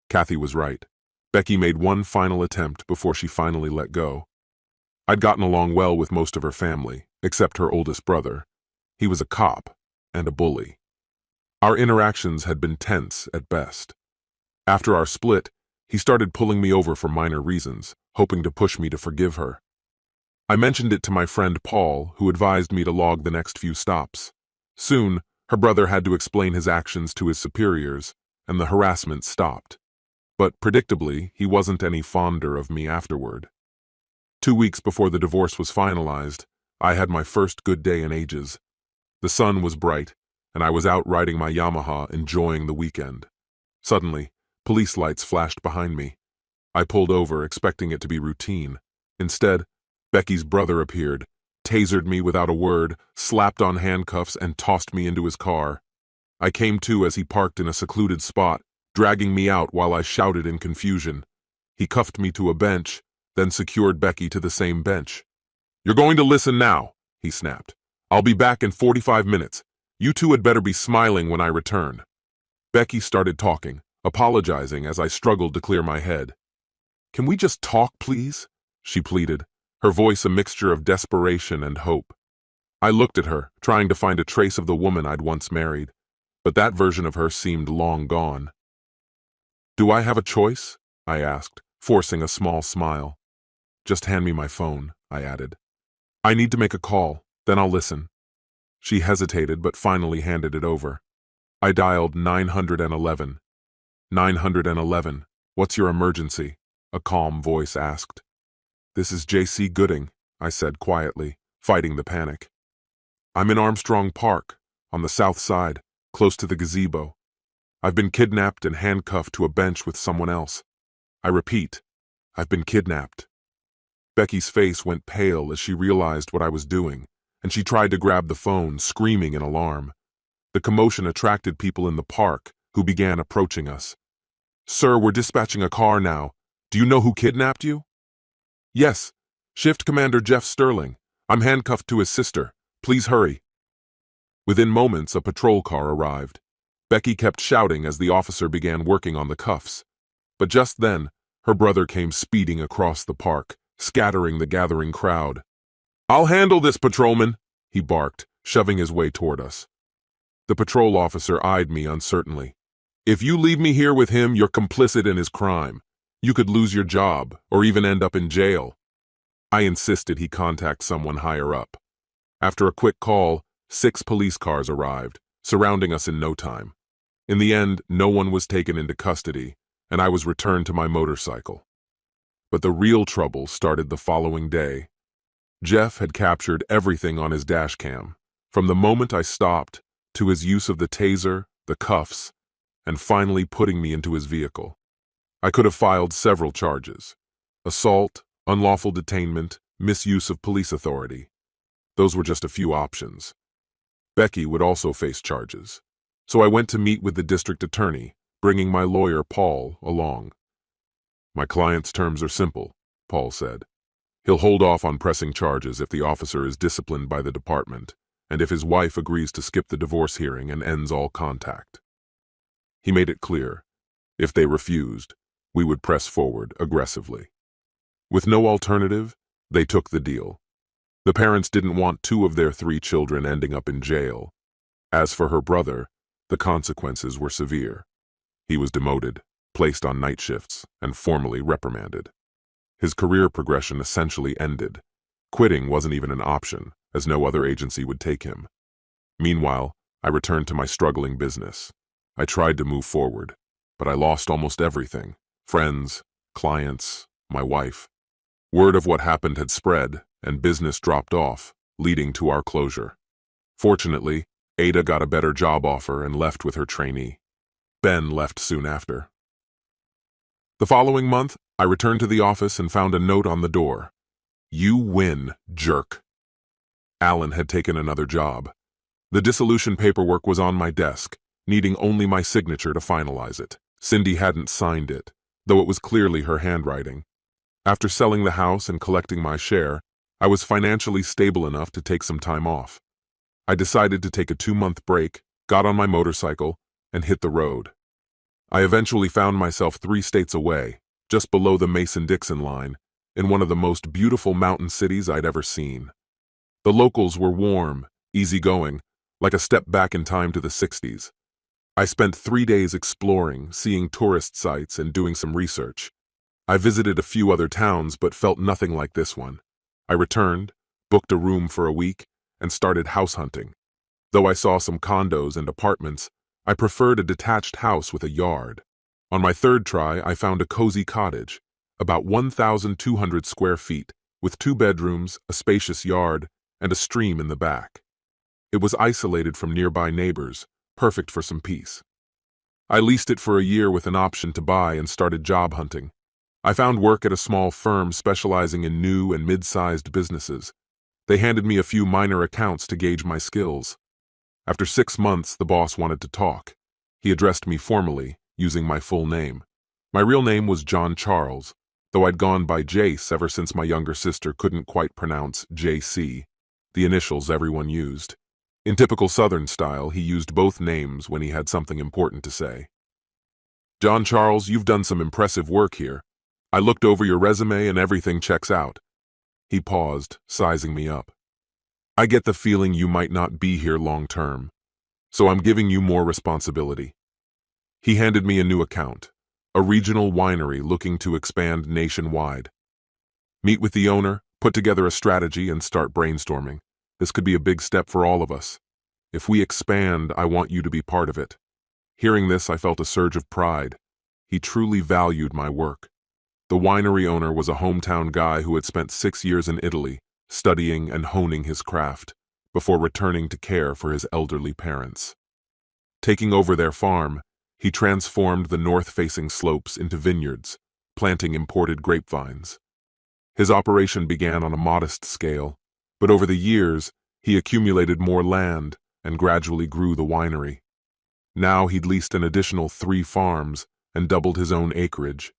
Kathy was right. Becky made one final attempt before she finally let go. I'd gotten along well with most of her family, except her oldest brother. He was a cop and a bully. Our interactions had been tense at best. After our split, he started pulling me over for minor reasons, hoping to push me to forgive her. I mentioned it to my friend Paul, who advised me to log the next few stops. Soon, her brother had to explain his actions to his superiors, and the harassment stopped. But predictably, he wasn't any fonder of me afterward. 2 weeks before the divorce was finalized, I had my first good day in ages. The sun was bright, and I was out riding my Yamaha enjoying the weekend. Suddenly, police lights flashed behind me. I pulled over, expecting it to be routine. Instead, Becky's brother appeared, tasered me without a word, slapped on handcuffs, and tossed me into his car. I came to as he parked in a secluded spot, dragging me out while I shouted in confusion. He cuffed me to a bench, then secured Becky to the same bench. "You're going to listen now," he snapped. "I'll be back in 45 minutes. You two had better be smiling when I return." Becky started talking, apologizing as I struggled to clear my head. "Can we just talk, please?" she pleaded, her voice a mixture of desperation and hope. I looked at her, trying to find a trace of the woman I'd once married, but that version of her seemed long gone. "Do I have a choice?" I asked, forcing a small smile. "Just hand me my phone," I added. "I need to make a call, then I'll listen." She hesitated but finally handed it over. I dialed 911. 911, what's your emergency?" a calm voice asked. "This is J.C. Gooding," I said quietly, fighting the panic. "I'm in Armstrong Park, on the south side, close to the gazebo. I've been kidnapped and handcuffed to a bench with someone else. I repeat, I've been kidnapped." Becky's face went pale as she realized what I was doing, and she tried to grab the phone, screaming in alarm. The commotion attracted people in the park, who began approaching us. "Sir, we're dispatching a car now. Do you know who kidnapped you?" "Yes, Shift Commander Jeff Sterling. I'm handcuffed to his sister. Please hurry." Within moments, a patrol car arrived. Becky kept shouting as the officer began working on the cuffs. But just then, her brother came speeding across the park, scattering the gathering crowd. "I'll handle this, patrolman," he barked, shoving his way toward us. The patrol officer eyed me uncertainly. "If you leave me here with him, you're complicit in his crime. You could lose your job, or even end up in jail." I insisted he contact someone higher up. After a quick call, 6 police cars arrived, surrounding us in no time. In the end, no one was taken into custody, and I was returned to my motorcycle. But the real trouble started the following day. Jeff had captured everything on his dash cam, from the moment I stopped, to his use of the taser, the cuffs, and finally putting me into his vehicle. I could have filed several charges: assault, unlawful detainment, misuse of police authority. Those were just a few options. Becky would also face charges, so I went to meet with the district attorney, bringing my lawyer Paul along. "My client's terms are simple," Paul said. "He'll hold off on pressing charges if the officer is disciplined by the department, and if his wife agrees to skip the divorce hearing and ends all contact." He made it clear, if they refused, we would press forward aggressively. With no alternative, they took the deal. The parents didn't want 2 of their 3 children ending up in jail. As for her brother, the consequences were severe. He was demoted, placed on night shifts, and formally reprimanded. His career progression essentially ended. Quitting wasn't even an option, as no other agency would take him. Meanwhile, I returned to my struggling business. I tried to move forward, but I lost almost everything: friends, clients, my wife. Word of what happened had spread, and business dropped off, leading to our closure. Fortunately, Ada got a better job offer and left with her trainee. Ben left soon after. The following month, I returned to the office and found a note on the door. "You win, jerk." Alan had taken another job. The dissolution paperwork was on my desk, needing only my signature to finalize it. Cindy hadn't signed it, though it was clearly her handwriting. After selling the house and collecting my share, I was financially stable enough to take some time off. I decided to take a 2-month break, got on my motorcycle, and hit the road. I eventually found myself 3 states away, just below the Mason-Dixon line, in one of the most beautiful mountain cities I'd ever seen. The locals were warm, easygoing, like a step back in time to the 60s. I spent 3 days exploring, seeing tourist sites, and doing some research. I visited a few other towns but felt nothing like this one. I returned, booked a room for a week, and started house hunting. Though I saw some condos and apartments, I preferred a detached house with a yard. On my third try, I found a cozy cottage, about 1,200 square feet, with 2 bedrooms, a spacious yard, and a stream in the back. It was isolated from nearby neighbors, perfect for some peace. I leased it for a year with an option to buy and started job hunting. I found work at a small firm specializing in new and mid-sized businesses. They handed me a few minor accounts to gauge my skills. After 6 months, the boss wanted to talk. He addressed me formally, using my full name. My real name was John Charles, though I'd gone by Jace ever since my younger sister couldn't quite pronounce JC, the initials everyone used. In typical Southern style, he used both names when he had something important to say. "John Charles, you've done some impressive work here. I looked over your resume and everything checks out." He paused, sizing me up. "I get the feeling you might not be here long term, so I'm giving you more responsibility." He handed me a new account, a regional winery looking to expand nationwide. "Meet with the owner, put together a strategy, and start brainstorming. This could be a big step for all of us. If we expand, I want you to be part of it." Hearing this, I felt a surge of pride. He truly valued my work. The winery owner was a hometown guy who had spent 6 years in Italy, studying and honing his craft, before returning to care for his elderly parents. Taking over their farm, he transformed the north-facing slopes into vineyards, planting imported grapevines. His operation began on a modest scale, but over the years, he accumulated more land and gradually grew the winery. Now he'd leased an additional 3 farms and doubled his own acreage.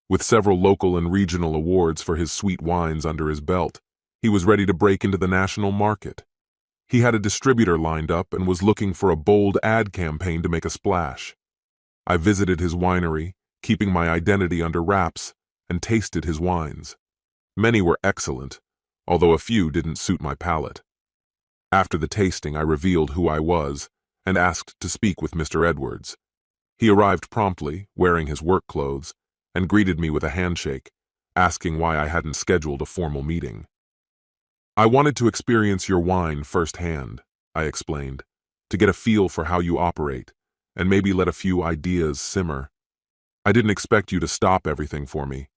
With several local and regional awards for his sweet wines under his belt, he was ready to break into the national market. He had a distributor lined up and was looking for a bold ad campaign to make a splash. I visited his winery, keeping my identity under wraps, and tasted his wines. Many were excellent, although a few didn't suit my palate. After the tasting, I revealed who I was and asked to speak with Mr. Edwards. He arrived promptly, wearing his work clothes, and greeted me with a handshake, asking why I hadn't scheduled a formal meeting. "I wanted to experience your wine firsthand," I explained, "to get a feel for how you operate, and maybe let a few ideas simmer. I didn't expect you to stop everything for me."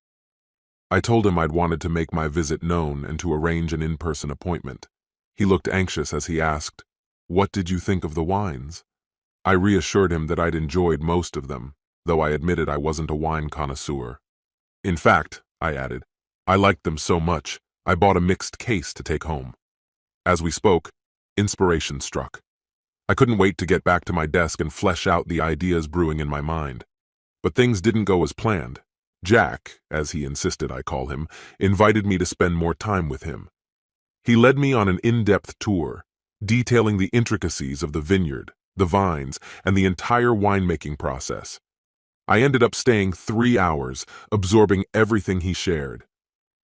I told him I'd wanted to make my visit known and to arrange an in-person appointment. He looked anxious as he asked, "What did you think of the wines?" I reassured him that I'd enjoyed most of them, though I admitted I wasn't a wine connoisseur. "In fact," I added, "I liked them so much, I bought a mixed case to take home." As we spoke, inspiration struck. I couldn't wait to get back to my desk and flesh out the ideas brewing in my mind. But things didn't go as planned. Jack, as he insisted I call him, invited me to spend more time with him. He led me on an in-depth tour, detailing the intricacies of the vineyard, the vines, and the entire winemaking process. I ended up staying 3 hours, absorbing everything he shared.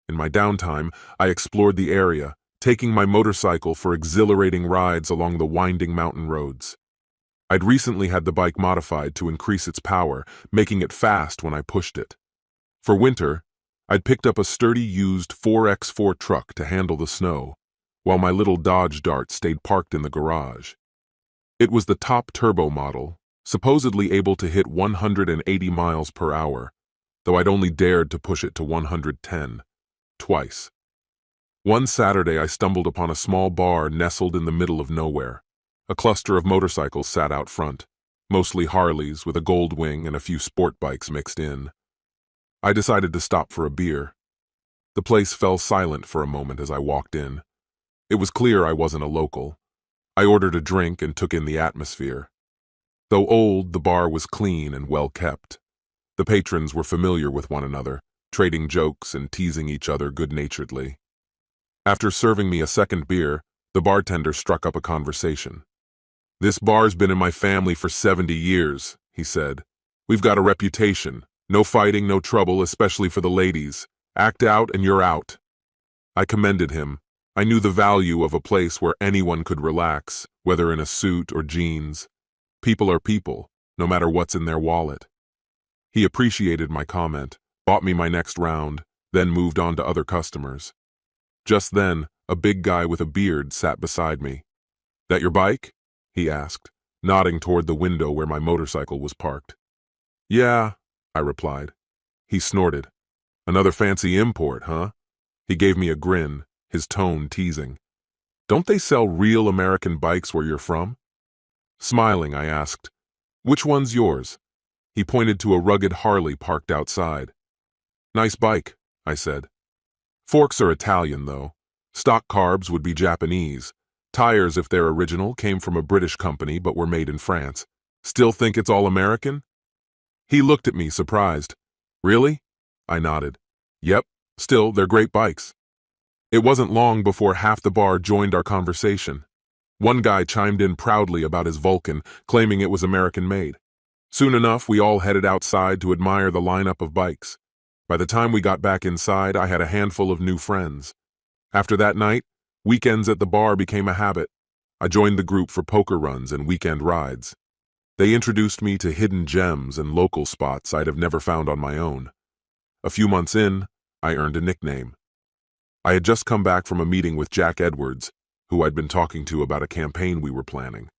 In my downtime, I explored the area, taking my motorcycle for exhilarating rides along the winding mountain roads. I'd recently had the bike modified to increase its power, making it fast when I pushed it. For winter, I'd picked up a sturdy used 4x4 truck to handle the snow, while my little Dodge Dart stayed parked in the garage. It was the top turbo model, supposedly able to hit 180 miles per hour, though I'd only dared to push it to 110, twice. One Saturday I stumbled upon a small bar nestled in the middle of nowhere. A cluster of motorcycles sat out front, mostly Harleys with a gold wing and a few sport bikes mixed in. I decided to stop for a beer. The place fell silent for a moment as I walked in. It was clear I wasn't a local. I ordered a drink and took in the atmosphere. Though old, the bar was clean and well kept. The patrons were familiar with one another, trading jokes and teasing each other good-naturedly. After serving me a second beer, the bartender struck up a conversation. "This bar's been in my family for 70 years, he said. "We've got a reputation. No fighting, no trouble, especially for the ladies. Act out and you're out." I commended him. I knew the value of a place where anyone could relax, whether in a suit or jeans. People are people, no matter what's in their wallet. He appreciated my comment, bought me my next round, then moved on to other customers. Just then, a big guy with a beard sat beside me. "That your bike?" he asked, nodding toward the window where my motorcycle was parked. "Yeah," I replied. He snorted. "Another fancy import, huh?" He gave me a grin, his tone teasing. "Don't they sell real American bikes where you're from?" Smiling, I asked, "Which one's yours?" He pointed to a rugged Harley parked outside. "Nice bike," I said. "Forks are Italian, though. Stock carbs would be Japanese. Tires, if they're original, came from a British company but were made in France. Still think it's all American?" He looked at me, surprised. "Really?" I nodded. "Yep, still, they're great bikes." It wasn't long before half the bar joined our conversation. One guy chimed in proudly about his Vulcan, claiming it was American-made. Soon enough, we all headed outside to admire the lineup of bikes. By the time we got back inside, I had a handful of new friends. After that night, weekends at the bar became a habit. I joined the group for poker runs and weekend rides. They introduced me to hidden gems and local spots I'd have never found on my own. A few months in, I earned a nickname. I had just come back from a meeting with Jack Edwards, who I'd been talking to about a campaign we were planning.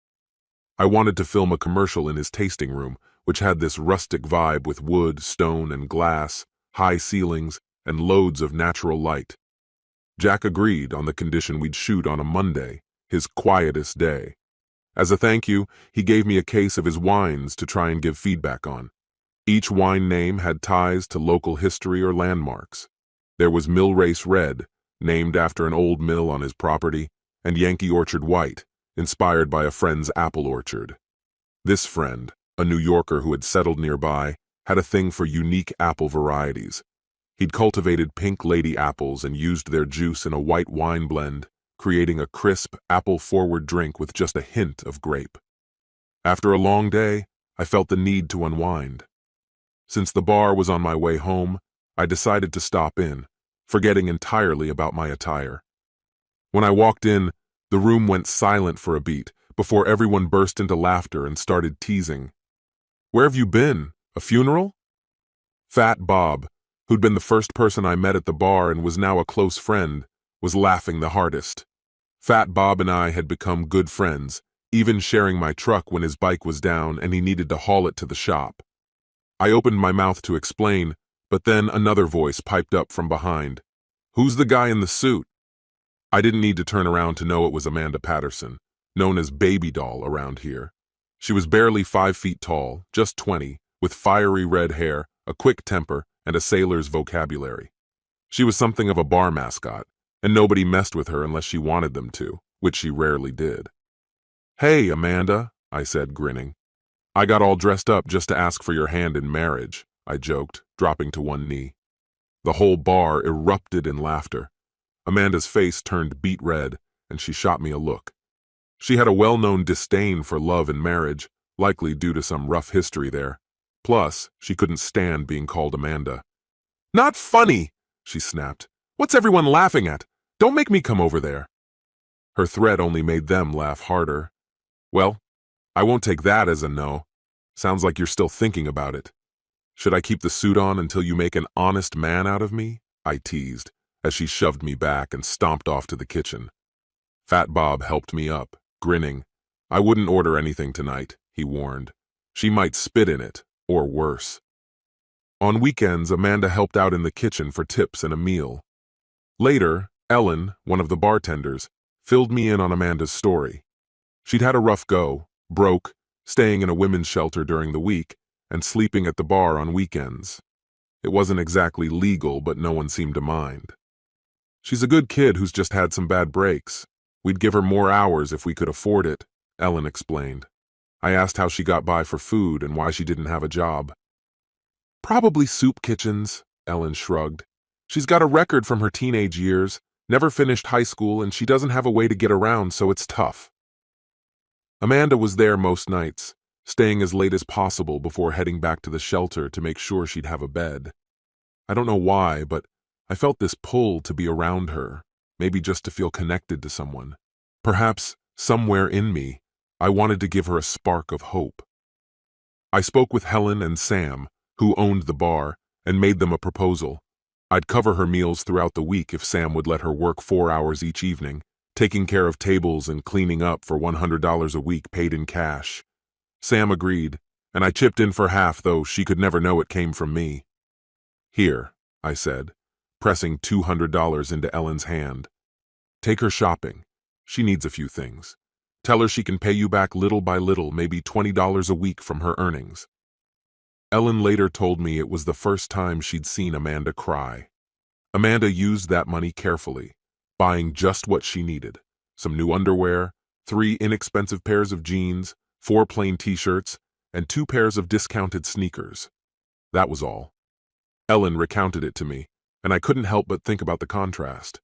I wanted to film a commercial in his tasting room, which had this rustic vibe with wood, stone, and glass, high ceilings, and loads of natural light. Jack agreed on the condition we'd shoot on a Monday, his quietest day. As a thank you, he gave me a case of his wines to try and give feedback on. Each wine name had ties to local history or landmarks. There was Millrace Red, named after an old mill on his property, and Yankee Orchard White, inspired by a friend's apple orchard. This friend, a New Yorker who had settled nearby, had a thing for unique apple varieties. He'd cultivated pink lady apples and used their juice in a white wine blend, creating a crisp, apple-forward drink with just a hint of grape. After a long day, I felt the need to unwind. Since the bar was on my way home, I decided to stop in, forgetting entirely about my attire. When I walked in, the room went silent for a beat before everyone burst into laughter and started teasing. "Where have you been? A funeral?" Fat Bob, who'd been the first person I met at the bar and was now a close friend, was laughing the hardest. Fat Bob and I had become good friends, even sharing my truck when his bike was down and he needed to haul it to the shop. I opened my mouth to explain, but then another voice piped up from behind. "Who's the guy in the suit?" I didn't need to turn around to know it was Amanda Patterson, known as Baby Doll around here. She was barely 5 feet tall, just 20, with fiery red hair, a quick temper, and a sailor's vocabulary. She was something of a bar mascot, and nobody messed with her unless she wanted them to, which she rarely did. "Hey, Amanda," I said, grinning. "I got all dressed up just to ask for your hand in marriage," I joked, dropping to one knee. The whole bar erupted in laughter. Amanda's face turned beet red, and she shot me a look. She had a well-known disdain for love and marriage, likely due to some rough history there. Plus, she couldn't stand being called Amanda. "Not funny!" she snapped. "What's everyone laughing at? Don't make me come over there." Her threat only made them laugh harder. "Well, I won't take that as a no. Sounds like you're still thinking about it. Should I keep the suit on until you make an honest man out of me?" I teased, as she shoved me back and stomped off to the kitchen. Fat Bob helped me up, grinning. "I wouldn't order anything tonight," he warned. "She might spit in it, or worse." On weekends, Amanda helped out in the kitchen for tips and a meal. Later, Ellen, one of the bartenders, filled me in on Amanda's story. She'd had a rough go, broke, staying in a women's shelter during the week, and sleeping at the bar on weekends. It wasn't exactly legal, but no one seemed to mind. "She's a good kid who's just had some bad breaks. We'd give her more hours if we could afford it," Ellen explained. I asked how she got by for food and why she didn't have a job. "Probably soup kitchens," Ellen shrugged. "She's got a record from her teenage years, never finished high school, and she doesn't have a way to get around, so it's tough." Amanda was there most nights, staying as late as possible before heading back to the shelter to make sure she'd have a bed. I don't know why, but I felt this pull to be around her, maybe just to feel connected to someone. Perhaps, somewhere in me, I wanted to give her a spark of hope. I spoke with Helen and Sam, who owned the bar, and made them a proposal. I'd cover her meals throughout the week if Sam would let her work 4 hours each evening, taking care of tables and cleaning up for $100 a week paid in cash. Sam agreed, and I chipped in for half, though she could never know it came from me. "Here," I said, pressing $200 into Ellen's hand. "Take her shopping. She needs a few things. Tell her she can pay you back little by little, maybe $20 a week from her earnings." Ellen later told me it was the first time she'd seen Amanda cry. Amanda used that money carefully, buying just what she needed: some new underwear, 3 inexpensive pairs of jeans, 4 plain t-shirts, and 2 pairs of discounted sneakers. That was all. Ellen recounted it to me, and I couldn't help but think about the contrast.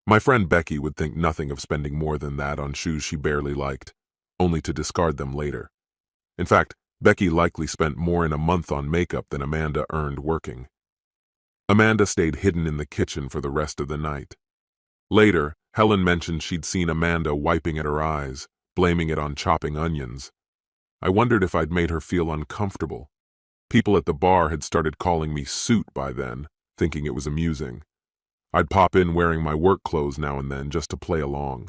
My friend Becky would think nothing of spending more than that on shoes she barely liked, only to discard them later. In fact, Becky likely spent more in a month on makeup than Amanda earned working. Amanda stayed hidden in the kitchen for the rest of the night. Later, Helen mentioned she'd seen Amanda wiping at her eyes, blaming it on chopping onions. I wondered if I'd made her feel uncomfortable. People at the bar had started calling me Suit by then, thinking it was amusing. I'd pop in wearing my work clothes now and then just to play along.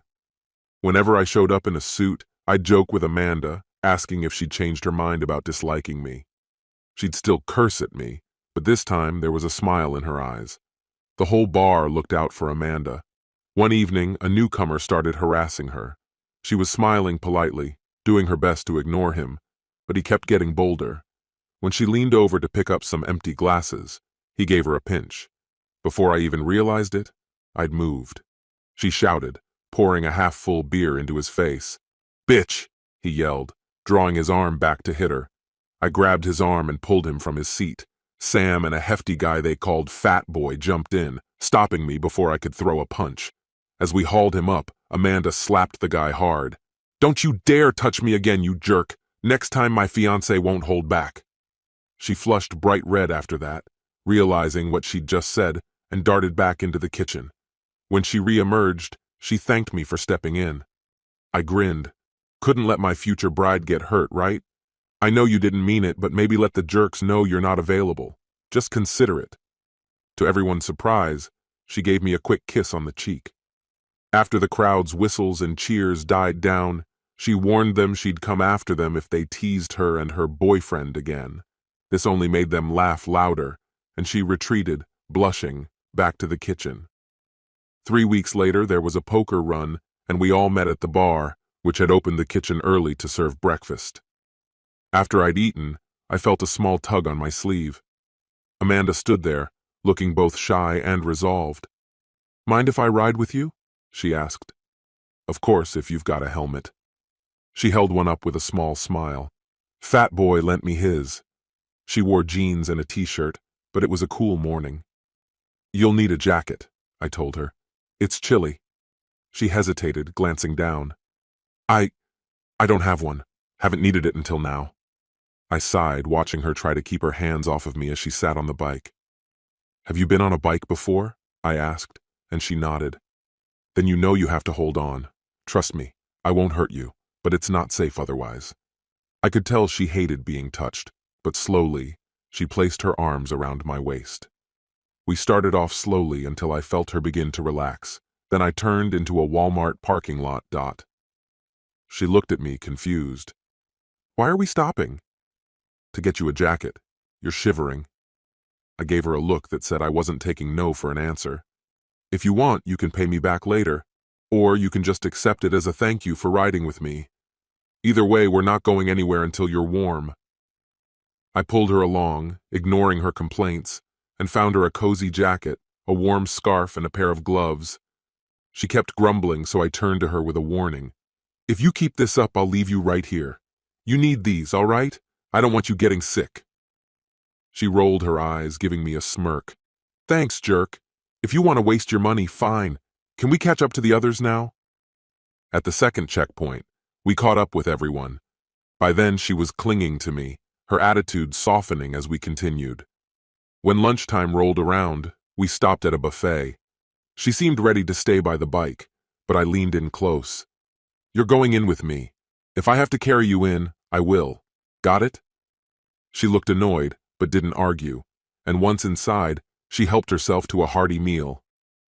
Whenever I showed up in a suit, I'd joke with Amanda, asking if she'd changed her mind about disliking me. She'd still curse at me, but this time there was a smile in her eyes. The whole bar looked out for Amanda. One evening, a newcomer started harassing her. She was smiling politely, doing her best to ignore him, but he kept getting bolder. When she leaned over to pick up some empty glasses, he gave her a pinch. Before I even realized it, I'd moved. She shouted, pouring a half-full beer into his face. "Bitch!" he yelled, drawing his arm back to hit her. I grabbed his arm and pulled him from his seat. Sam and a hefty guy they called Fat Boy jumped in, stopping me before I could throw a punch. As we hauled him up, Amanda slapped the guy hard. "Don't you dare touch me again, you jerk! Next time my fiancé won't hold back." She flushed bright red after that, realizing what she'd just said, and darted back into the kitchen. When she re-emerged, she thanked me for stepping in. I grinned. "Couldn't let my future bride get hurt, right? I know you didn't mean it, but maybe let the jerks know you're not available. Just consider it." To everyone's surprise, she gave me a quick kiss on the cheek. After the crowd's whistles and cheers died down, she warned them she'd come after them if they teased her and her boyfriend again. This only made them laugh louder, and she retreated, blushing, back to the kitchen. 3 weeks later, there was a poker run, and we all met at the bar, which had opened the kitchen early to serve breakfast. After I'd eaten, I felt a small tug on my sleeve. Amanda stood there, looking both shy and resolved. "Mind if I ride with you?" she asked. "Of course, if you've got a helmet." She held one up with a small smile. Fat Boy lent me his. She wore jeans and a t-shirt, but it was a cool morning. "You'll need a jacket," I told her. "It's chilly." She hesitated, glancing down. I don't have one. Haven't needed it until now." I sighed, watching her try to keep her hands off of me as she sat on the bike. "Have you been on a bike before?" I asked, and she nodded. "Then you know you have to hold on. Trust me, I won't hurt you, but it's not safe otherwise." I could tell she hated being touched, but slowly, she placed her arms around my waist. We started off slowly until I felt her begin to relax. Then I turned into a Walmart parking lot. She looked at me, confused. "Why are we stopping?" "To get you a jacket. You're shivering." I gave her a look that said I wasn't taking no for an answer. "If you want, you can pay me back later, or you can just accept it as a thank you for riding with me. Either way, we're not going anywhere until you're warm." I pulled her along, ignoring her complaints, and found her a cozy jacket, a warm scarf, and a pair of gloves. She kept grumbling, so I turned to her with a warning. "If you keep this up, I'll leave you right here. You need these, all right? I don't want you getting sick." She rolled her eyes, giving me a smirk. "Thanks, jerk. If you want to waste your money, fine. Can we catch up to the others now?" At the second checkpoint, we caught up with everyone. By then, she was clinging to me, her attitude softening as we continued. When lunchtime rolled around, we stopped at a buffet. She seemed ready to stay by the bike, but I leaned in close. "You're going in with me. If I have to carry you in, I will. Got it?" She looked annoyed, but didn't argue, and once inside, she helped herself to a hearty meal.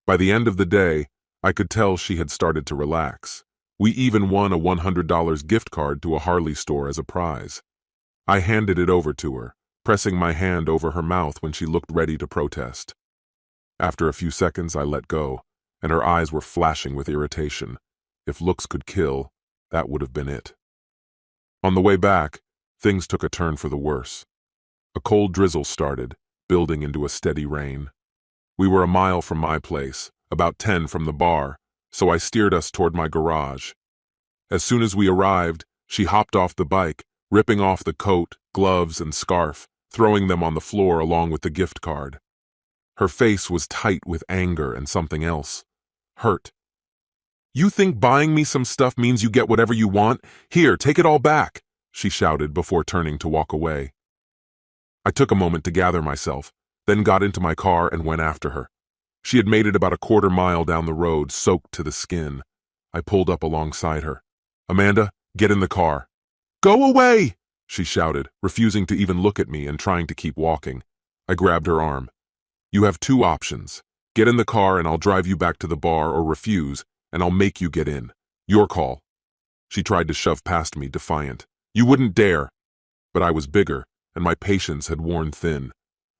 By the end of the day, I could tell she had started to relax. We even won a $100 gift card to a Harley store as a prize. I handed it over to her, pressing my hand over her mouth when she looked ready to protest. After a few seconds, I let go, and her eyes were flashing with irritation. If looks could kill, that would have been it. On the way back, things took a turn for the worse. A cold drizzle started, building into a steady rain. We were a mile from my place, about 10 from the bar, so I steered us toward my garage. As soon as we arrived, she hopped off the bike, ripping off the coat, gloves, and scarf, throwing them on the floor along with the gift card. Her face was tight with anger and something else. Hurt. "You think buying me some stuff means you get whatever you want? Here, take it all back," she shouted before turning to walk away. I took a moment to gather myself, then got into my car and went after her. She had made it about a quarter mile down the road, soaked to the skin. I pulled up alongside her. "Amanda, get in the car." "Go away!" she shouted, refusing to even look at me and trying to keep walking. I grabbed her arm. "You have two options. Get in the car and I'll drive you back to the bar, or refuse, and I'll make you get in. Your call." She tried to shove past me, defiant. "You wouldn't dare." But I was bigger, and my patience had worn thin.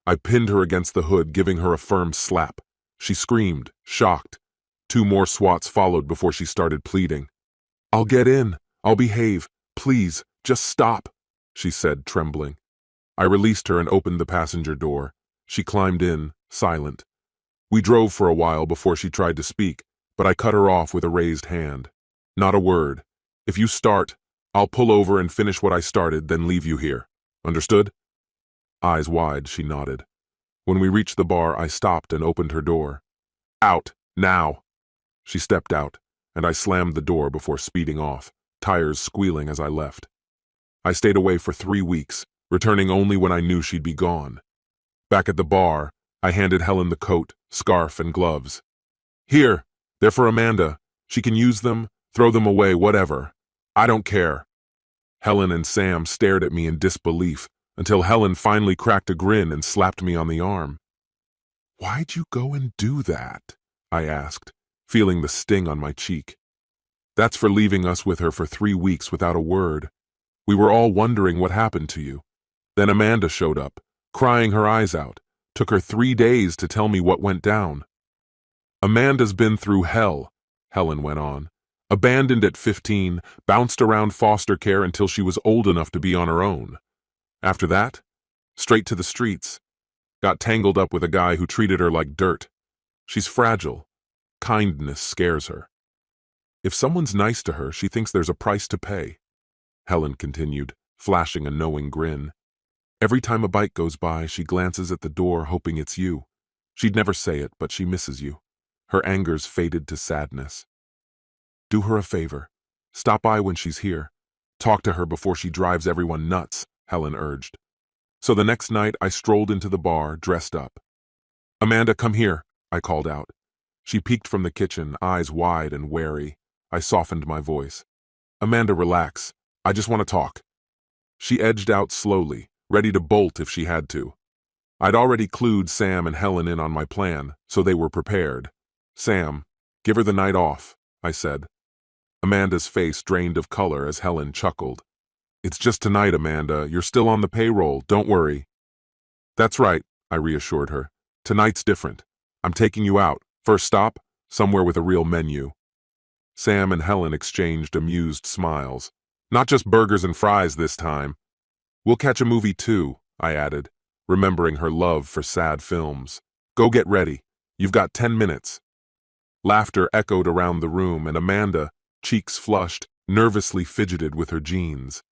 I pinned her against the hood, giving her a firm slap. She screamed, shocked. 2 more swats followed before she started pleading. "I'll get in. I'll behave. Please, just stop," she said, trembling. I released her and opened the passenger door. She climbed in, silent. We drove for a while before she tried to speak, but I cut her off with a raised hand. "Not a word. If you start, I'll pull over and finish what I started, then leave you here. Understood?" Eyes wide, she nodded. When we reached the bar, I stopped and opened her door. "Out, now!" She stepped out, and I slammed the door before speeding off, tires squealing as I left. I stayed away for 3 weeks, returning only when I knew she'd be gone. Back at the bar, I handed Helen the coat, scarf, and gloves. "Here, they're for Amanda. She can use them, throw them away, whatever. I don't care." Helen and Sam stared at me in disbelief, until Helen finally cracked a grin and slapped me on the arm. "Why'd you go and do that?" I asked, feeling the sting on my cheek. "That's for leaving us with her for 3 weeks without a word. We were all wondering what happened to you. Then Amanda showed up, crying her eyes out. Took her 3 days to tell me what went down." "Amanda's been through hell," Helen went on. "Abandoned at 15, bounced around foster care until she was old enough to be on her own. After that, straight to the streets. Got tangled up with a guy who treated her like dirt. She's fragile. Kindness scares her. If someone's nice to her, she thinks there's a price to pay," Helen continued, flashing a knowing grin. "Every time a bike goes by, she glances at the door hoping it's you. She'd never say it, but she misses you." Her anger's faded to sadness. "Do her a favor. Stop by when she's here. Talk to her before she drives everyone nuts," Helen urged. So the next night I strolled into the bar, dressed up. "Amanda, come here," I called out. She peeked from the kitchen, eyes wide and wary. I softened my voice. "Amanda, relax. I just want to talk." She edged out slowly, ready to bolt if she had to. I'd already clued Sam and Helen in on my plan, so they were prepared. "Sam, give her the night off," I said. Amanda's face drained of color as Helen chuckled. "It's just tonight, Amanda. You're still on the payroll. Don't worry." "That's right," I reassured her. "Tonight's different. I'm taking you out. First stop, somewhere with a real menu." Sam and Helen exchanged amused smiles. "Not just burgers and fries this time." "We'll catch a movie too," I added, remembering her love for sad films. "Go get ready. You've got 10 minutes. Laughter echoed around the room, and Amanda, cheeks flushed, nervously fidgeted with her jeans.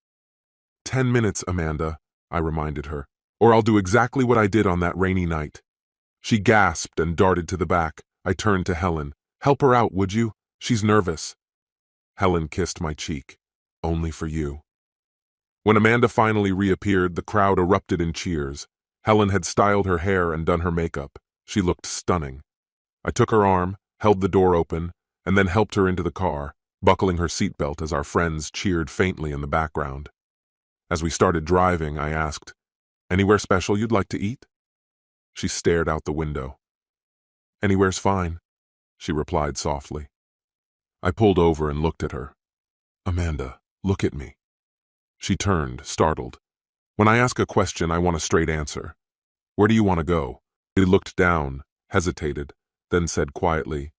10 minutes, Amanda," I reminded her, "or I'll do exactly what I did on that rainy night." She gasped and darted to the back. I turned to Helen. "Help her out, would you? She's nervous." Helen kissed my cheek. "Only for you." When Amanda finally reappeared, the crowd erupted in cheers. Helen had styled her hair and done her makeup. She looked stunning. I took her arm, held the door open, and then helped her into the car, buckling her seatbelt as our friends cheered faintly in the background. As we started driving, I asked, "Anywhere special you'd like to eat?" She stared out the window. "Anywhere's fine," she replied softly. I pulled over and looked at her. "Amanda, look at me." She turned, startled. "When I ask a question, I want a straight answer. Where do you want to go?" She looked down, hesitated, then said quietly,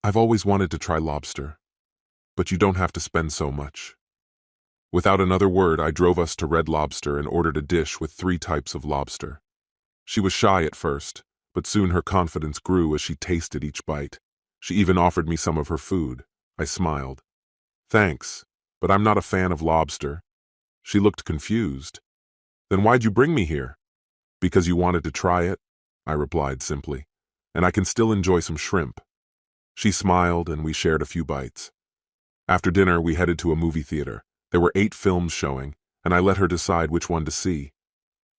"I've always wanted to try lobster, but you don't have to spend so much." Without another word, I drove us to Red Lobster and ordered a dish with 3 types of lobster. She was shy at first, but soon her confidence grew as she tasted each bite. She even offered me some of her food. I smiled. "Thanks, but I'm not a fan of lobster." She looked confused. "Then why'd you bring me here?" "Because you wanted to try it," I replied simply, "and I can still enjoy some shrimp." She smiled and we shared a few bites. After dinner, we headed to a movie theater. There were 8 films showing, and I let her decide which one to see.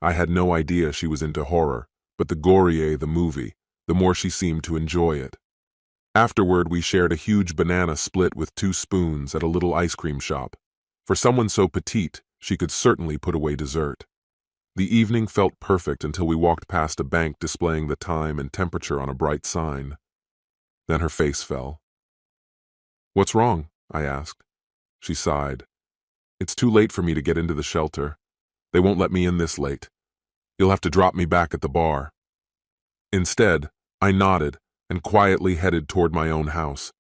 I had no idea she was into horror, but the gorier the movie, the more she seemed to enjoy it. Afterward, we shared a huge banana split with 2 spoons at a little ice cream shop. For someone so petite, she could certainly put away dessert. The evening felt perfect until we walked past a bank displaying the time and temperature on a bright sign. Then her face fell. "What's wrong?" I asked. She sighed. "It's too late for me to get into the shelter. They won't let me in this late. You'll have to drop me back at the bar." Instead, I nodded and quietly headed toward my own house.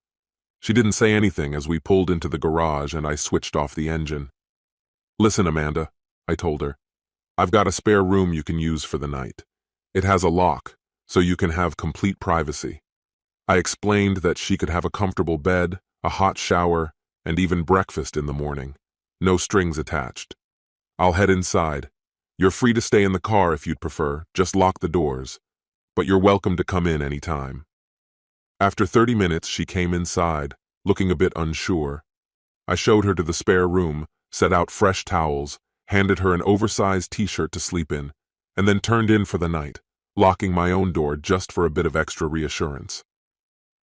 She didn't say anything as we pulled into the garage and I switched off the engine. "Listen, Amanda," I told her. "I've got a spare room you can use for the night. It has a lock, so you can have complete privacy." I explained that she could have a comfortable bed, a hot shower, and even breakfast in the morning. No strings attached. "I'll head inside. You're free to stay in the car if you'd prefer, just lock the doors. But you're welcome to come in any time." After 30 minutes, she came inside, looking a bit unsure. I showed her to the spare room, set out fresh towels, handed her an oversized t-shirt to sleep in, and then turned in for the night, locking my own door just for a bit of extra reassurance.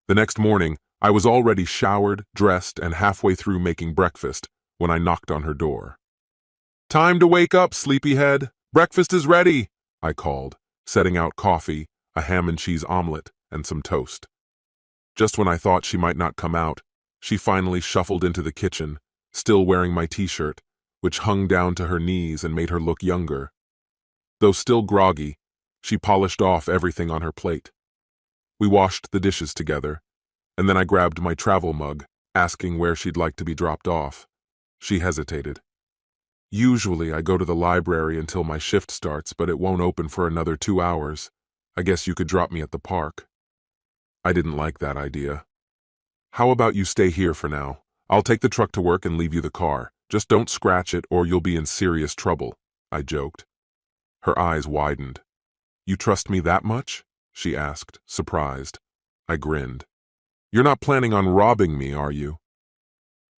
The next morning, I was already showered, dressed, and halfway through making breakfast when I knocked on her door. "Time to wake up, sleepyhead. Breakfast is ready," I called, setting out coffee, a ham and cheese omelet, and some toast. Just when I thought she might not come out, she finally shuffled into the kitchen, still wearing my t-shirt, which hung down to her knees and made her look younger. Though still groggy, she polished off everything on her plate. We washed the dishes together, and then I grabbed my travel mug, asking where she'd like to be dropped off. She hesitated. "Usually I go to the library until my shift starts, but it won't open for another 2 hours. I guess you could drop me at the park." I didn't like that idea. "How about you stay here for now? I'll take the truck to work and leave you the car. Just don't scratch it or you'll be in serious trouble," I joked. Her eyes widened. "You trust me that much?" she asked, surprised. I grinned. "You're not planning on robbing me, are you?"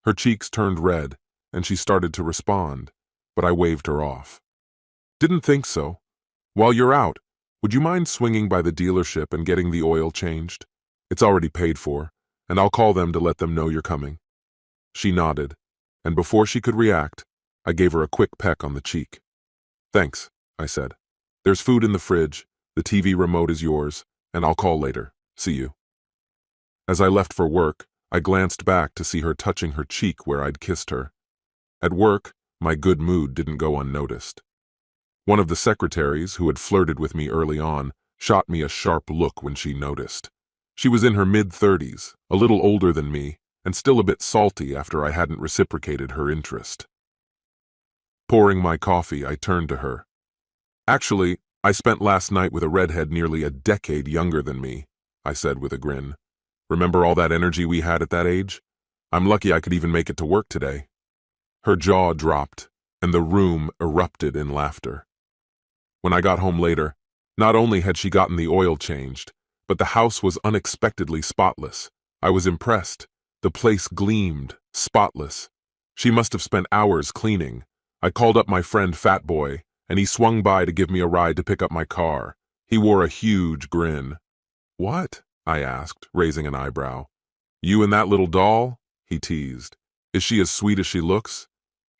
Her cheeks turned red, and she started to respond, but I waved her off. "Didn't think so. While you're out, would you mind swinging by the dealership and getting the oil changed? It's already paid for, and I'll call them to let them know you're coming." She nodded, and before she could react, I gave her a quick peck on the cheek. "Thanks," I said. "There's food in the fridge, the TV remote is yours, and I'll call later. See you." As I left for work, I glanced back to see her touching her cheek where I'd kissed her. At work, my good mood didn't go unnoticed. One of the secretaries, who had flirted with me early on, shot me a sharp look when she noticed. She was in her mid-30s, a little older than me, and still a bit salty after I hadn't reciprocated her interest. Pouring my coffee, I turned to her. "Actually, I spent last night with a redhead nearly a decade younger than me," I said with a grin. "Remember all that energy we had at that age? I'm lucky I could even make it to work today." Her jaw dropped, and the room erupted in laughter. When I got home later, not only had she gotten the oil changed, but the house was unexpectedly spotless. I was impressed. The place gleamed, spotless. She must have spent hours cleaning. I called up my friend Fat Boy, and he swung by to give me a ride to pick up my car. He wore a huge grin. "What?" I asked, raising an eyebrow. "You and that little doll?" he teased. "Is she as sweet as she looks?"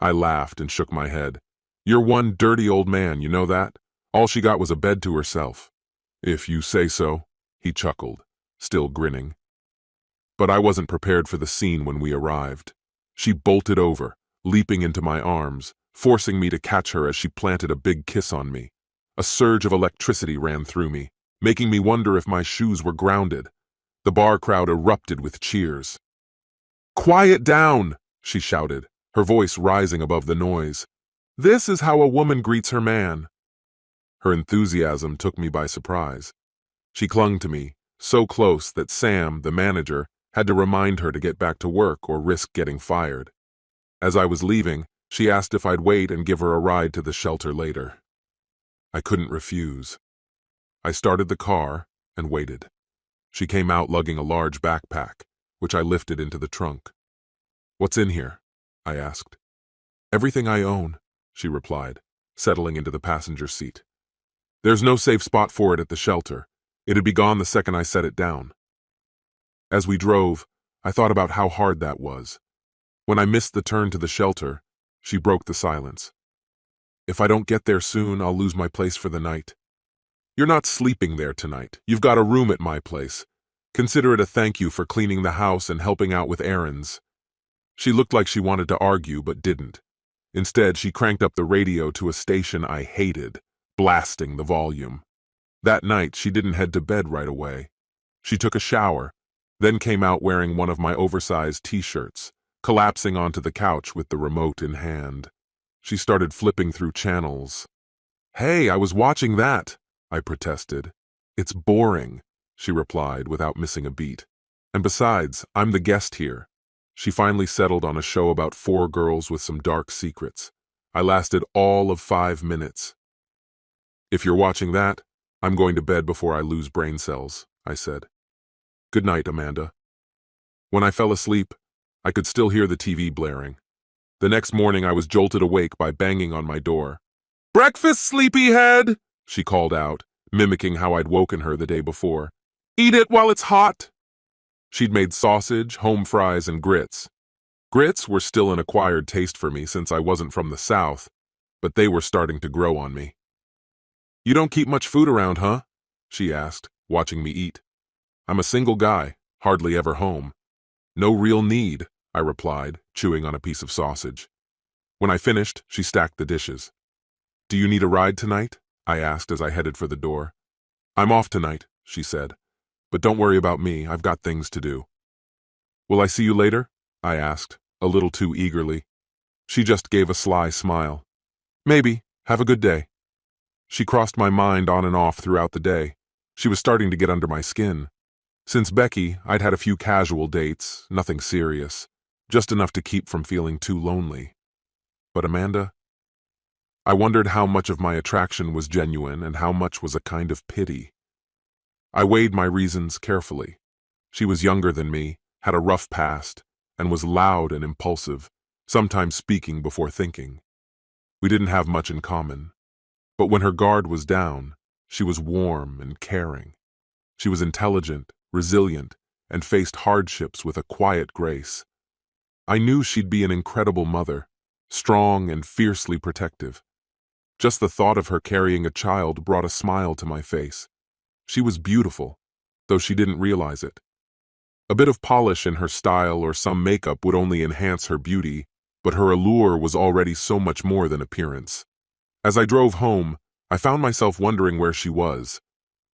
I laughed and shook my head. "You're one dirty old man, you know that? All she got was a bed to herself. If you say so, he chuckled, still grinning. But I wasn't prepared for the scene when we arrived. She bolted over, leaping into my arms, forcing me to catch her as she planted a big kiss on me. A surge of electricity ran through me, making me wonder if my shoes were grounded. The bar crowd erupted with cheers. "Quiet down!" she shouted, her voice rising above the noise. "This is how a woman greets her man." Her enthusiasm took me by surprise. She clung to me, so close that Sam, the manager, had to remind her to get back to work or risk getting fired. As I was leaving, she asked if I'd wait and give her a ride to the shelter later. I couldn't refuse. I started the car and waited. She came out lugging a large backpack, which I lifted into the trunk. "What's in here?" I asked. "Everything I own," she replied, settling into the passenger seat. "There's no safe spot for it at the shelter. It'd be gone the second I set it down." As we drove, I thought about how hard that was. When I missed the turn to the shelter, she broke the silence. "If I don't get there soon, I'll lose my place for the night." "You're not sleeping there tonight. You've got a room at my place. Consider it a thank you for cleaning the house and helping out with errands." She looked like she wanted to argue but didn't. Instead, she cranked up the radio to a station I hated, blasting the volume. That night, she didn't head to bed right away. She took a shower, then came out wearing one of my oversized t-shirts, collapsing onto the couch with the remote in hand. She started flipping through channels. "Hey, I was watching that," I protested. "It's boring," she replied without missing a beat. "And besides, I'm the guest here." She finally settled on a show about 4 girls with some dark secrets. I lasted all of 5 minutes. "If you're watching that, I'm going to bed before I lose brain cells," I said. "Good night, Amanda." When I fell asleep, I could still hear the TV blaring. The next morning I was jolted awake by banging on my door. "Breakfast, sleepyhead!" she called out, mimicking how I'd woken her the day before. "Eat it while it's hot!" She'd made sausage, home fries, and grits. Grits were still an acquired taste for me since I wasn't from the South, but they were starting to grow on me. "You don't keep much food around, huh?" she asked, watching me eat. "I'm a single guy, hardly ever home." "No real need," I replied, chewing on a piece of sausage. When I finished, she stacked the dishes. "Do you need a ride tonight?" I asked as I headed for the door. "I'm off tonight," she said. "But don't worry about me, I've got things to do." "Will I see you later?" I asked, a little too eagerly. She just gave a sly smile. "Maybe. Have a good day." She crossed my mind on and off throughout the day. She was starting to get under my skin. Since Becky, I'd had a few casual dates, nothing serious, just enough to keep from feeling too lonely. But Amanda? I wondered how much of my attraction was genuine and how much was a kind of pity. I weighed my reasons carefully. She was younger than me, had a rough past, and was loud and impulsive, sometimes speaking before thinking. We didn't have much in common. But when her guard was down, she was warm and caring. She was intelligent, resilient, and faced hardships with a quiet grace. I knew she'd be an incredible mother, strong and fiercely protective. Just the thought of her carrying a child brought a smile to my face. She was beautiful, though she didn't realize it. A bit of polish in her style or some makeup would only enhance her beauty, but her allure was already so much more than appearance. As I drove home, I found myself wondering where she was.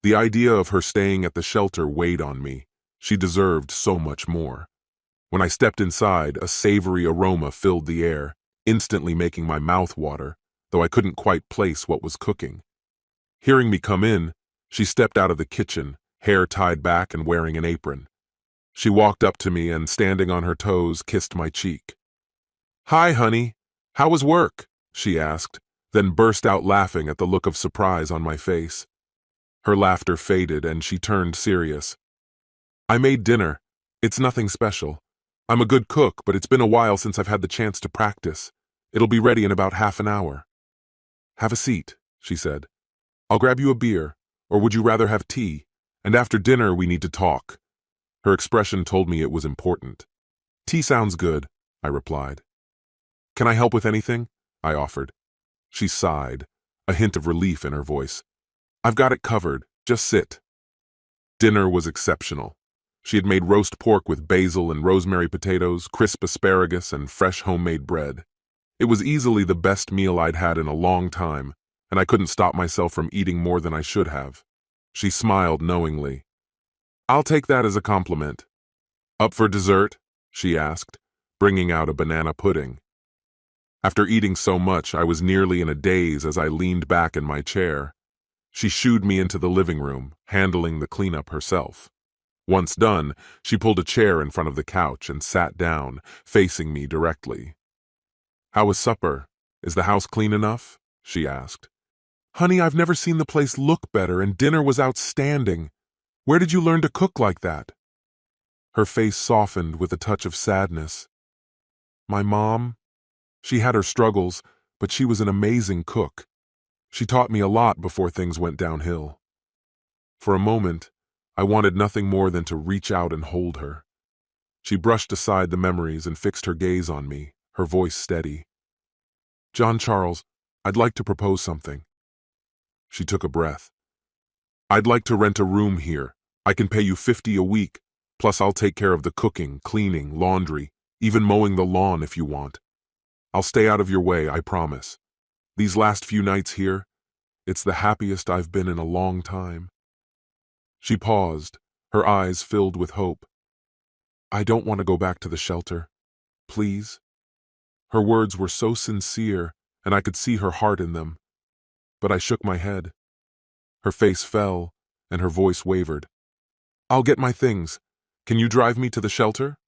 The idea of her staying at the shelter weighed on me. She deserved so much more. When I stepped inside, a savory aroma filled the air, instantly making my mouth water, though I couldn't quite place what was cooking. Hearing me come in, she stepped out of the kitchen, hair tied back and wearing an apron. She walked up to me and, standing on her toes, kissed my cheek. "Hi, honey. How was work?" she asked, then burst out laughing at the look of surprise on my face. Her laughter faded and she turned serious. "I made dinner. It's nothing special. I'm a good cook, but it's been a while since I've had the chance to practice. It'll be ready in about half an hour." "Have a seat," she said. "I'll grab you a beer, or would you rather have tea? And after dinner we need to talk." Her expression told me it was important. "Tea sounds good," I replied. "Can I help with anything?" I offered. She sighed, a hint of relief in her voice. "I've got it covered. Just sit." Dinner was exceptional. She had made roast pork with basil and rosemary potatoes, crisp asparagus, and fresh homemade bread. It was easily the best meal I'd had in a long time, and I couldn't stop myself from eating more than I should have. She smiled knowingly. "I'll take that as a compliment." "Up for dessert?" she asked, bringing out a banana pudding. After eating so much, I was nearly in a daze as I leaned back in my chair. She shooed me into the living room, handling the cleanup herself. Once done, she pulled a chair in front of the couch and sat down, facing me directly. "How was supper? Is the house clean enough?" she asked. "Honey, I've never seen the place look better, and dinner was outstanding. Where did you learn to cook like that?" Her face softened with a touch of sadness. "My mom? She had her struggles, but she was an amazing cook. She taught me a lot before things went downhill." For a moment, I wanted nothing more than to reach out and hold her. She brushed aside the memories and fixed her gaze on me, her voice steady. "John Charles, I'd like to propose something." She took a breath. "I'd like to rent a room here. I can pay you $50 a week, plus I'll take care of the cooking, cleaning, laundry, even mowing the lawn if you want. I'll stay out of your way, I promise. These last few nights here, it's the happiest I've been in a long time." She paused, her eyes filled with hope. "I don't want to go back to the shelter. Please?" Her words were so sincere, and I could see her heart in them. But I shook my head. Her face fell, and her voice wavered. "I'll get my things. Can you drive me to the shelter?"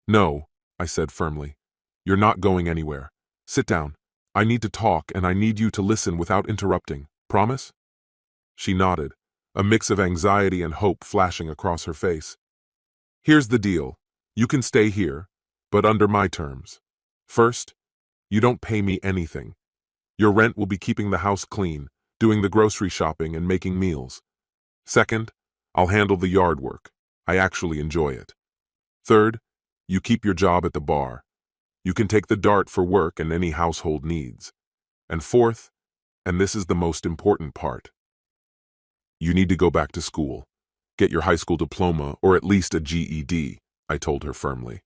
"No," I said firmly. "You're not going anywhere. Sit down. I need to talk, and I need you to listen without interrupting. Promise?" She nodded, a mix of anxiety and hope flashing across her face. "Here's the deal. You can stay here, but under my terms. First, you don't pay me anything. Your rent will be keeping the house clean, doing the grocery shopping, and making meals. Second, I'll handle the yard work. I actually enjoy it. Third, you keep your job at the bar. You can take the Dart for work and any household needs. And fourth, and this is the most important part, you need to go back to school. Get your high school diploma, or at least a GED, I told her firmly.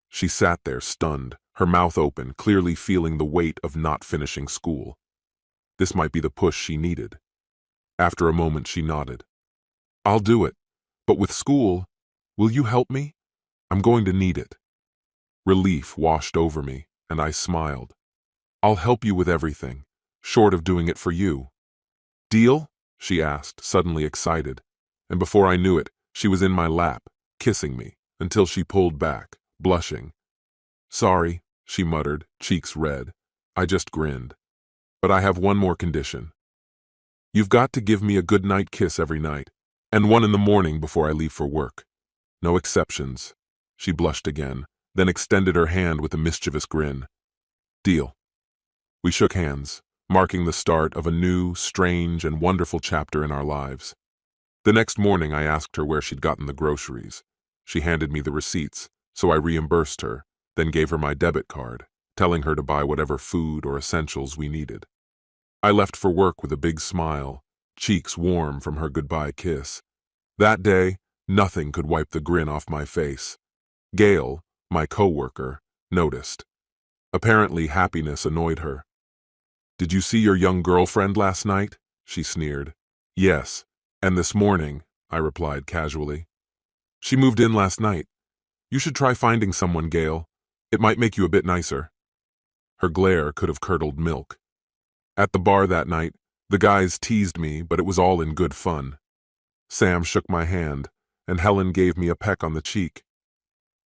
She sat there stunned, her mouth open, clearly feeling the weight of not finishing school. This might be the push she needed. After a moment, she nodded. "I'll do it. But with school, will you help me? I'm going to need it." Relief washed over me, and I smiled. "I'll help you with everything, short of doing it for you." "Deal?" she asked, suddenly excited. And before I knew it, she was in my lap, kissing me, until she pulled back, blushing. "Sorry," she muttered, cheeks red. I just grinned. "But I have one more condition. You've got to give me a good night kiss every night, and one in the morning before I leave for work. No exceptions." She blushed again, then extended her hand with a mischievous grin. "Deal." We shook hands, marking the start of a new, strange, and wonderful chapter in our lives. The next morning I asked her where she'd gotten the groceries. She handed me the receipts, so I reimbursed her, then gave her my debit card, telling her to buy whatever food or essentials we needed. I left for work with a big smile, cheeks warm from her goodbye kiss. That day, nothing could wipe the grin off my face. Gail, my coworker, noticed. Apparently, happiness annoyed her. "Did you see your young girlfriend last night?" she sneered. "Yes, and this morning," I replied casually. "She moved in last night. You should try finding someone, Gail. It might make you a bit nicer." Her glare could have curdled milk. At the bar that night, the guys teased me, but it was all in good fun. Sam shook my hand, and Helen gave me a peck on the cheek.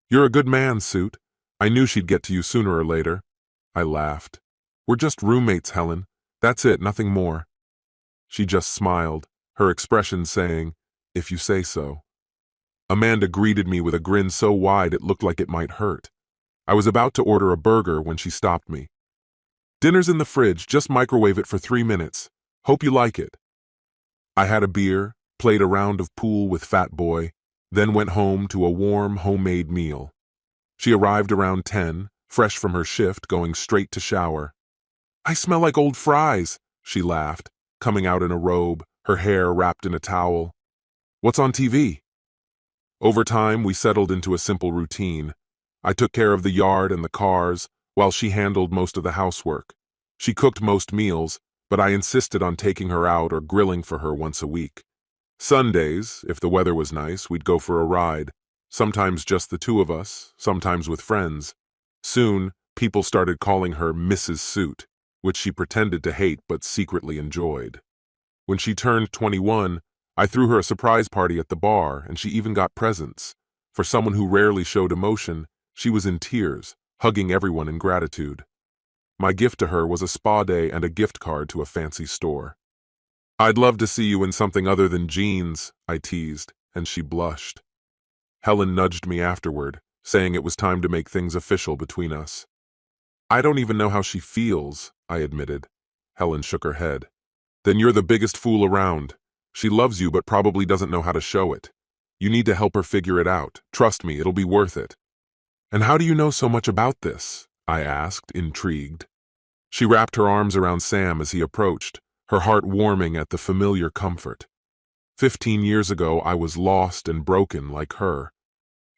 "You're a good man, Suit. I knew she'd get to you sooner or later." I laughed. "We're just roommates, Helen. That's it, nothing more." She just smiled, her expression saying, "If you say so." Amanda greeted me with a grin so wide it looked like it might hurt. I was about to order a burger when she stopped me. "Dinner's in the fridge, just microwave it for 3 minutes. Hope you like it." I had a beer, played a round of pool with Fat Boy, then went home to a warm, homemade meal. She arrived around 10, fresh from her shift, going straight to shower. "I smell like old fries," she laughed, coming out in a robe, her hair wrapped in a towel. "What's on TV?" Over time, we settled into a simple routine. I took care of the yard and the cars, while she handled most of the housework. She cooked most meals, but I insisted on taking her out or grilling for her once a week. Sundays, if the weather was nice, we'd go for a ride. Sometimes just the two of us, sometimes with friends. Soon, people started calling her Mrs. Suit, which she pretended to hate but secretly enjoyed. When she turned 21, I threw her a surprise party at the bar, and she even got presents. For someone who rarely showed emotion, she was in tears, hugging everyone in gratitude. My gift to her was a spa day and a gift card to a fancy store. "I'd love to see you in something other than jeans," I teased, and she blushed. Helen nudged me afterward, saying it was time to make things official between us. "I don't even know how she feels," I admitted. Helen shook her head. "Then you're the biggest fool around. She loves you but probably doesn't know how to show it. You need to help her figure it out. Trust me, it'll be worth it." "And how do you know so much about this?" I asked, intrigued. She wrapped her arms around Sam as he approached, her heart warming at the familiar comfort. 15 years ago, I was lost and broken like her.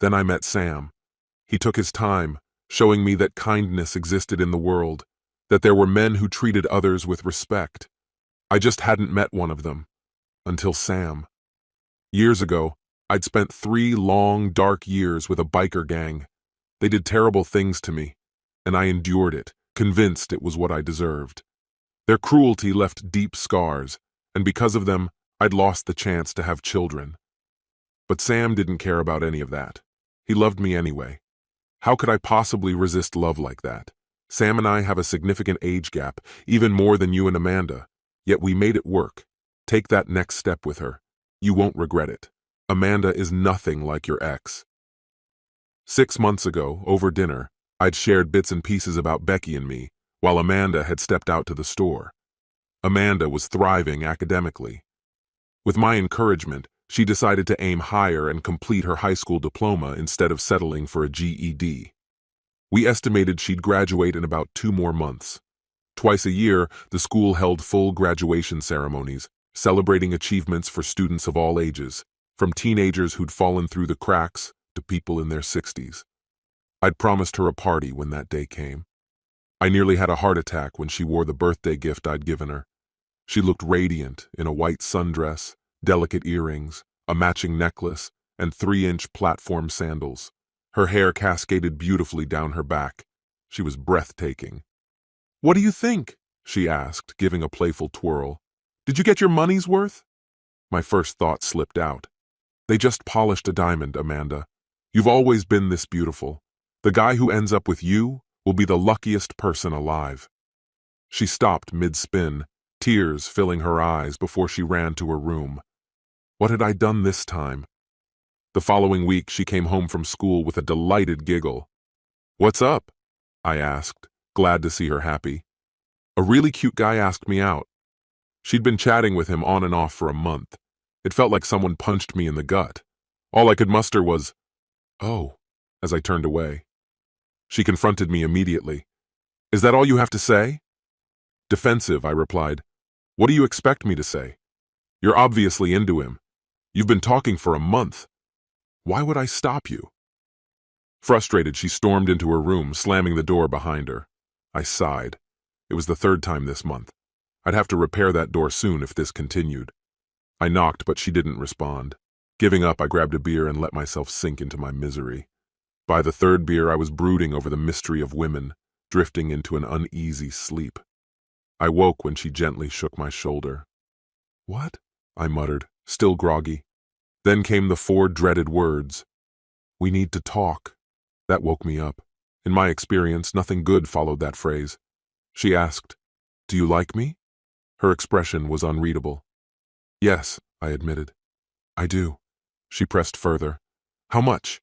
Then I met Sam. He took his time, showing me that kindness existed in the world, that there were men who treated others with respect. I just hadn't met one of them. Until Sam. Years ago, I'd spent 3 long, dark years with a biker gang. They did terrible things to me, and I endured it, convinced it was what I deserved. Their cruelty left deep scars, and because of them, I'd lost the chance to have children. But Sam didn't care about any of that. He loved me anyway. How could I possibly resist love like that? Sam and I have a significant age gap, even more than you and Amanda, yet we made it work. Take that next step with her. You won't regret it. Amanda is nothing like your ex. 6 months ago, over dinner, I'd shared bits and pieces about Becky and me, while Amanda had stepped out to the store. Amanda was thriving academically. With my encouragement, she decided to aim higher and complete her high school diploma instead of settling for a GED. We estimated she'd graduate in about 2 more months. Twice a year, the school held full graduation ceremonies, celebrating achievements for students of all ages, from teenagers who'd fallen through the cracks to people in their 60s. I'd promised her a party when that day came. I nearly had a heart attack when she wore the birthday gift I'd given her. She looked radiant in a white sundress, delicate earrings, a matching necklace, and 3-inch platform sandals. Her hair cascaded beautifully down her back. She was breathtaking. "What do you think?" she asked, giving a playful twirl. "Did you get your money's worth?" My first thought slipped out. "They just polished a diamond, Amanda. You've always been this beautiful. The guy who ends up with you will be the luckiest person alive." She stopped mid-spin, tears filling her eyes before she ran to her room. What had I done this time? The following week, she came home from school with a delighted giggle. "What's up?" I asked, glad to see her happy. "A really cute guy asked me out." She'd been chatting with him on and off for a month. It felt like someone punched me in the gut. All I could muster was, "Oh," as I turned away. She confronted me immediately. "Is that all you have to say?" Defensive, I replied. "What do you expect me to say? You're obviously into him. You've been talking for a month. Why would I stop you?" Frustrated, she stormed into her room, slamming the door behind her. I sighed. It was the 3rd time this month. I'd have to repair that door soon if this continued. I knocked, but she didn't respond. Giving up, I grabbed a beer and let myself sink into my misery. By the 3rd beer, I was brooding over the mystery of women, drifting into an uneasy sleep. I woke when she gently shook my shoulder. "What?" I muttered, still groggy. Then came the 4 dreaded words. "We need to talk." That woke me up. In my experience, nothing good followed that phrase. She asked, "Do you like me?" Her expression was unreadable. "Yes," I admitted. "I do." She pressed further. "How much?"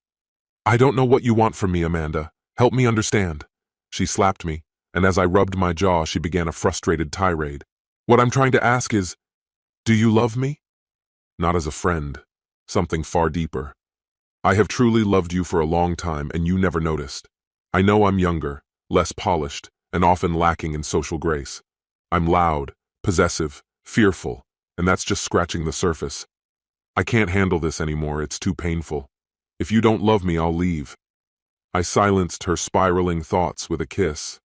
"I don't know what you want from me, Amanda. Help me understand." She slapped me, and as I rubbed my jaw, she began a frustrated tirade. "What I'm trying to ask is, do you love me?" Not as a friend. Something far deeper. "I have truly loved you for a long time, and you never noticed. I know I'm younger, less polished, and often lacking in social grace. I'm loud, possessive, fearful, and that's just scratching the surface. I can't handle this anymore, it's too painful. If you don't love me, I'll leave. I silenced her spiraling thoughts with a kiss.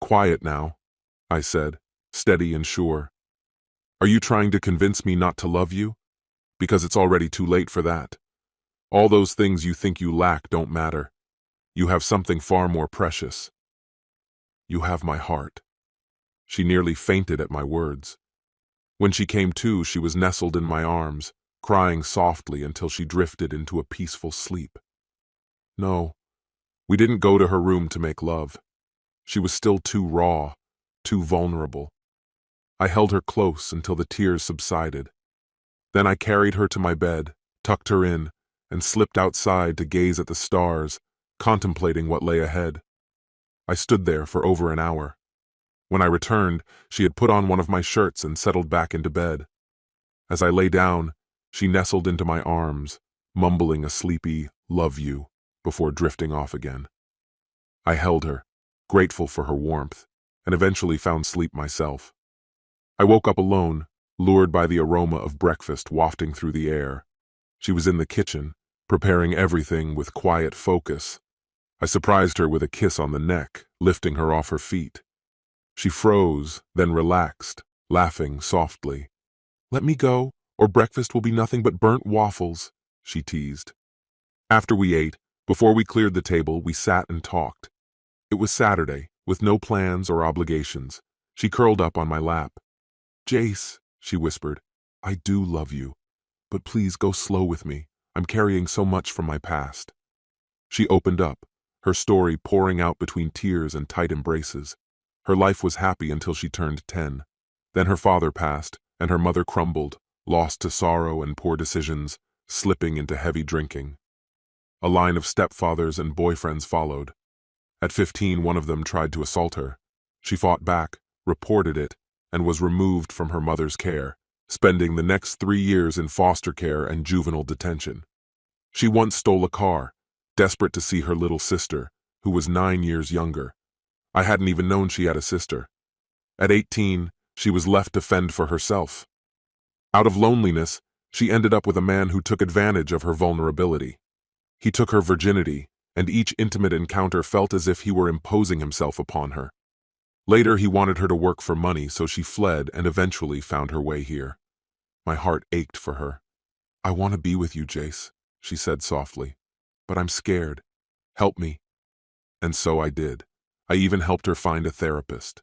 Quiet now, I said, steady and sure. Are you trying to convince me not to love you? Because it's already too late for that. All those things you think you lack don't matter. You have something far more precious. You have my heart. She nearly fainted at my words. When she came to, she was nestled in my arms, crying softly until she drifted into a peaceful sleep. No, we didn't go to her room to make love. She was still too raw, too vulnerable. I held her close until the tears subsided. Then I carried her to my bed, tucked her in, and slipped outside to gaze at the stars, contemplating what lay ahead. I stood there for over an hour. When I returned, she had put on one of my shirts and settled back into bed. As I lay down, she nestled into my arms, mumbling a sleepy, "Love you," before drifting off again. I held her, grateful for her warmth, and eventually found sleep myself. I woke up alone, lured by the aroma of breakfast wafting through the air. She was in the kitchen, preparing everything with quiet focus. I surprised her with a kiss on the neck, lifting her off her feet. She froze, then relaxed, laughing softly. "Let me go, or breakfast will be nothing but burnt waffles," she teased. After we ate, before we cleared the table, we sat and talked. It was Saturday, with no plans or obligations. She curled up on my lap. "Jace," she whispered, "I do love you, but please go slow with me. I'm carrying so much from my past." She opened up, her story pouring out between tears and tight embraces. Her life was happy until she turned 10. Then her father passed, and her mother crumbled, lost to sorrow and poor decisions, slipping into heavy drinking. A line of stepfathers and boyfriends followed. At 15, one of them tried to assault her. She fought back, reported it, and was removed from her mother's care, spending the next 3 years in foster care and juvenile detention. She once stole a car, desperate to see her little sister, who was 9 years younger. I hadn't even known she had a sister. At 18, she was left to fend for herself. Out of loneliness, she ended up with a man who took advantage of her vulnerability. He took her virginity, and each intimate encounter felt as if he were imposing himself upon her. Later, he wanted her to work for money, so she fled and eventually found her way here. My heart ached for her. "I want to be with you, Jace," she said softly, "but I'm scared. Help me." And so I did. I even helped her find a therapist.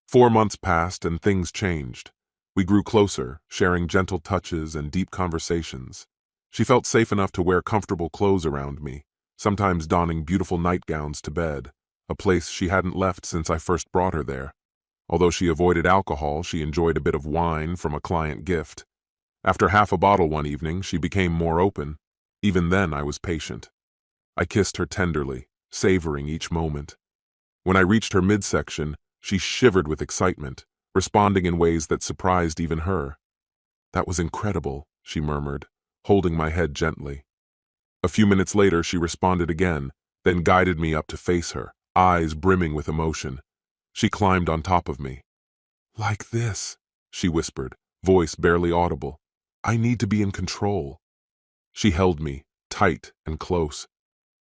4 months passed and things changed. We grew closer, sharing gentle touches and deep conversations. She felt safe enough to wear comfortable clothes around me, sometimes donning beautiful nightgowns to bed, a place she hadn't left since I first brought her there. Although she avoided alcohol, she enjoyed a bit of wine from a client gift. After half a bottle one evening, she became more open. Even then, I was patient. I kissed her tenderly, savoring each moment. When I reached her midsection, she shivered with excitement, responding in ways that surprised even her. "That was incredible," she murmured, holding my head gently. A few minutes later, she responded again, then guided me up to face her, eyes brimming with emotion. She climbed on top of me. "Like this," she whispered, voice barely audible. "I need to be in control." She held me, tight and close.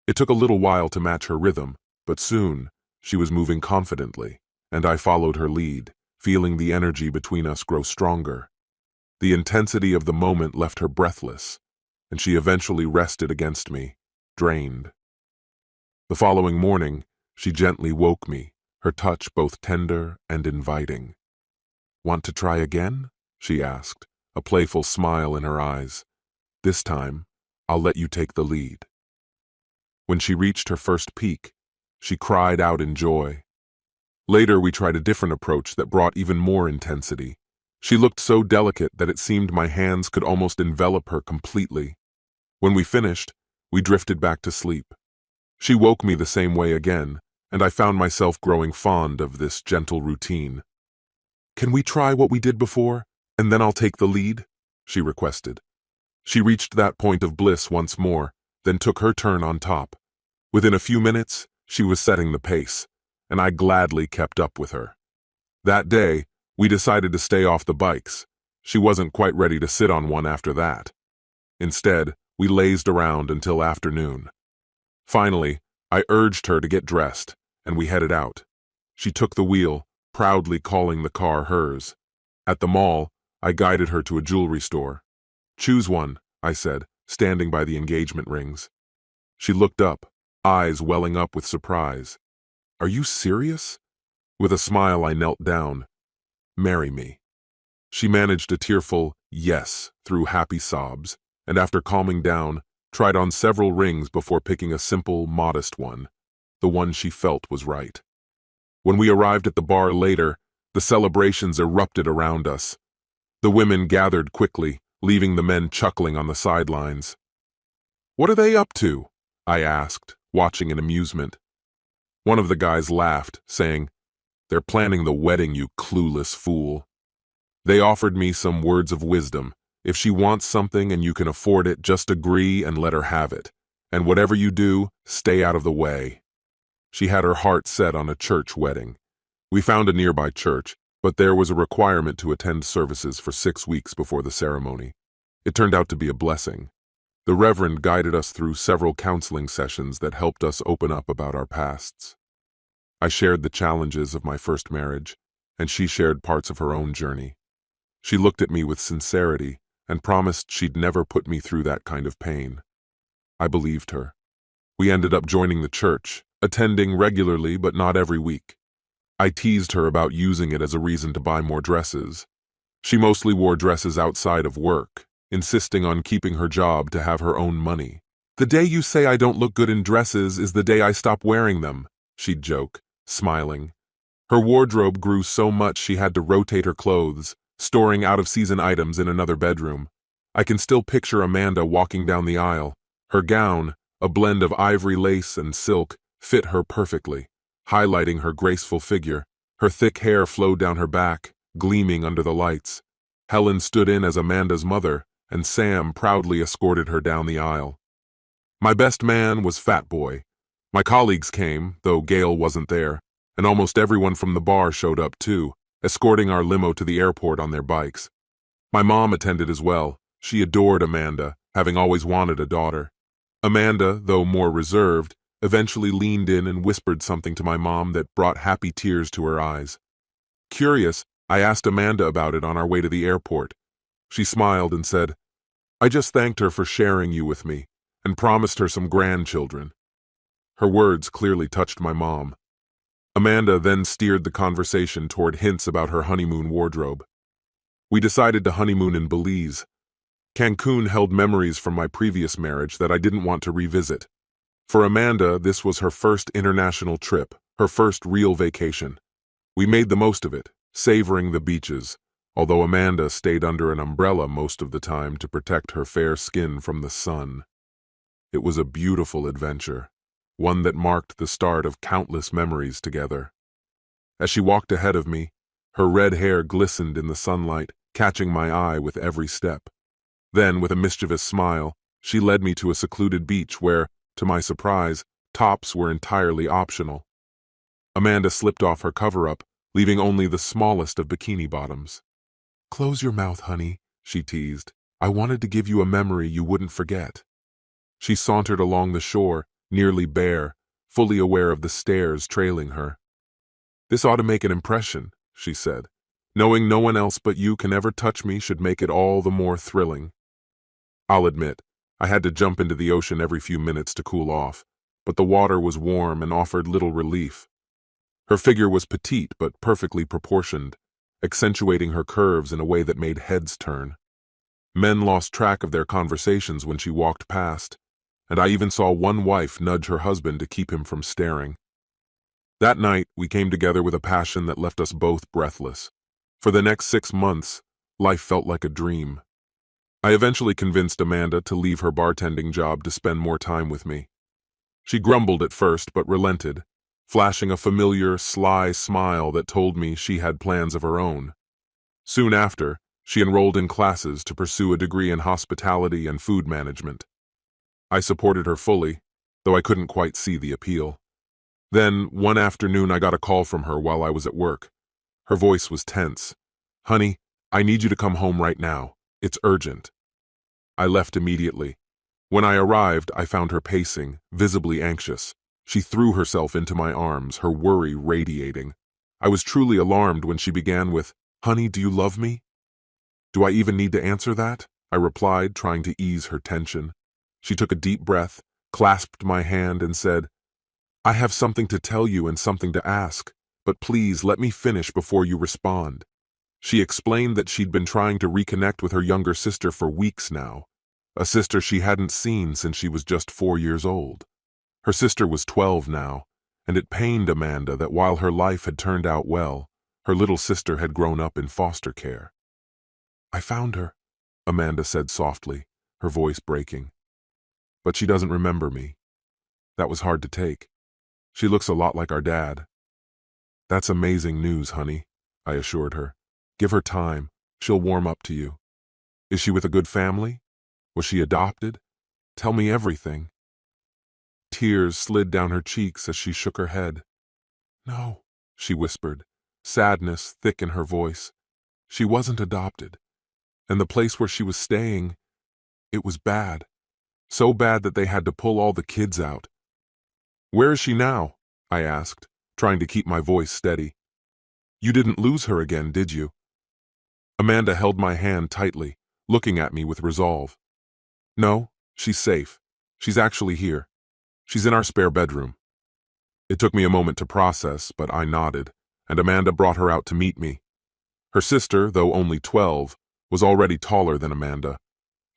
It took a little while to match her rhythm, but soon, she was moving confidently, and I followed her lead, feeling the energy between us grow stronger. The intensity of the moment left her breathless, and she eventually rested against me, drained. The following morning, she gently woke me, her touch both tender and inviting. "Want to try again?" she asked, a playful smile in her eyes. "This time, I'll let you take the lead." When she reached her first peak, she cried out in joy. Later, we tried a different approach that brought even more intensity. She looked so delicate that it seemed my hands could almost envelop her completely. When we finished, we drifted back to sleep. She woke me the same way again, and I found myself growing fond of this gentle routine. "Can we try what we did before, and then I'll take the lead?" she requested. She reached that point of bliss once more, then took her turn on top. Within a few minutes, she was setting the pace, and I gladly kept up with her. That day, we decided to stay off the bikes. She wasn't quite ready to sit on one after that. Instead, we lazed around until afternoon. Finally, I urged her to get dressed, and we headed out. She took the wheel, proudly calling the car hers. At the mall, I guided her to a jewelry store. "Choose one," I said, standing by the engagement rings. She looked up, eyes welling up with surprise. "Are you serious?" With a smile, I knelt down. "Marry me." She managed a tearful yes through happy sobs, and after calming down, tried on several rings before picking a simple, modest one, the one she felt was right. When we arrived at the bar later, the celebrations erupted around us. The women gathered quickly, leaving the men chuckling on the sidelines. "What are they up to?" I asked, watching in amusement. One of the guys laughed, saying, "They're planning the wedding, you clueless fool." They offered me some words of wisdom. If she wants something and you can afford it, just agree and let her have it. And whatever you do, stay out of the way. She had her heart set on a church wedding. We found a nearby church, but there was a requirement to attend services for 6 weeks before the ceremony. It turned out to be a blessing. The Reverend guided us through several counseling sessions that helped us open up about our pasts. I shared the challenges of my first marriage, and she shared parts of her own journey. She looked at me with sincerity and promised she'd never put me through that kind of pain. I believed her. We ended up joining the church, attending regularly but not every week. I teased her about using it as a reason to buy more dresses. She mostly wore dresses outside of work, insisting on keeping her job to have her own money. "The day you say I don't look good in dresses is the day I stop wearing them," she'd joke, smiling. Her wardrobe grew so much she had to rotate her clothes, storing out-of-season items in another bedroom. I can still picture Amanda walking down the aisle. Her gown, a blend of ivory lace and silk, fit her perfectly, highlighting her graceful figure. Her thick hair flowed down her back, gleaming under the lights. Helen stood in as Amanda's mother, and Sam proudly escorted her down the aisle. My best man was Fat Boy. My colleagues came, though Gail wasn't there, and almost everyone from the bar showed up too, escorting our limo to the airport on their bikes. My mom attended as well. She adored Amanda, having always wanted a daughter. Amanda, though more reserved, eventually leaned in and whispered something to my mom that brought happy tears to her eyes. Curious, I asked Amanda about it on our way to the airport. She smiled and said, "I just thanked her for sharing you with me, and promised her some grandchildren." Her words clearly touched my mom. Amanda then steered the conversation toward hints about her honeymoon wardrobe. We decided to honeymoon in Belize. Cancun held memories from my previous marriage that I didn't want to revisit. For Amanda, this was her first international trip, her first real vacation. We made the most of it, savoring the beaches, although Amanda stayed under an umbrella most of the time to protect her fair skin from the sun. It was a beautiful adventure, one that marked the start of countless memories together. As she walked ahead of me, her red hair glistened in the sunlight, catching my eye with every step. Then, with a mischievous smile, she led me to a secluded beach where, to my surprise, tops were entirely optional. Amanda slipped off her cover-up, leaving only the smallest of bikini bottoms. "Close your mouth, honey," she teased. "I wanted to give you a memory you wouldn't forget." She sauntered along the shore, nearly bare, fully aware of the stares trailing her. "This ought to make an impression," she said. "Knowing no one else but you can ever touch me should make it all the more thrilling." I'll admit, I had to jump into the ocean every few minutes to cool off, but the water was warm and offered little relief. Her figure was petite but perfectly proportioned, accentuating her curves in a way that made heads turn. Men lost track of their conversations when she walked past, and I even saw one wife nudge her husband to keep him from staring. That night, we came together with a passion that left us both breathless. For the next 6 months, life felt like a dream. I eventually convinced Amanda to leave her bartending job to spend more time with me. She grumbled at first but relented, flashing a familiar, sly smile that told me she had plans of her own. Soon after, she enrolled in classes to pursue a degree in hospitality and food management. I supported her fully, though I couldn't quite see the appeal. Then, one afternoon, I got a call from her while I was at work. Her voice was tense. "Honey, I need you to come home right now. It's urgent. I left immediately. When I arrived, I found her pacing, visibly anxious. She threw herself into my arms, her worry radiating. I was truly alarmed when she began with, "Honey, do you love me?" "Do I even need to answer that?" I replied, trying to ease her tension. She took a deep breath, clasped my hand, and said, "I have something to tell you and something to ask, but please let me finish before you respond." She explained that she'd been trying to reconnect with her younger sister for weeks now, a sister she hadn't seen since she was just 4 years old. Her sister was 12 now, and it pained Amanda that while her life had turned out well, her little sister had grown up in foster care. "I found her," Amanda said softly, her voice breaking. "But she doesn't remember me." That was hard to take. "She looks a lot like our dad." "That's amazing news, honey," I assured her. "Give her time. She'll warm up to you. Is she with a good family? Was she adopted? Tell me everything." Tears slid down her cheeks as she shook her head. "No," she whispered, sadness thick in her voice. "She wasn't adopted. And the place where she was staying, it was bad. So bad that they had to pull all the kids out." "Where is she now?" I asked, trying to keep my voice steady. "You didn't lose her again, did you?" Amanda held my hand tightly, looking at me with resolve. "No, she's safe. She's actually here. She's in our spare bedroom." It took me a moment to process, but I nodded, and Amanda brought her out to meet me. Her sister, though only 12, was already taller than Amanda.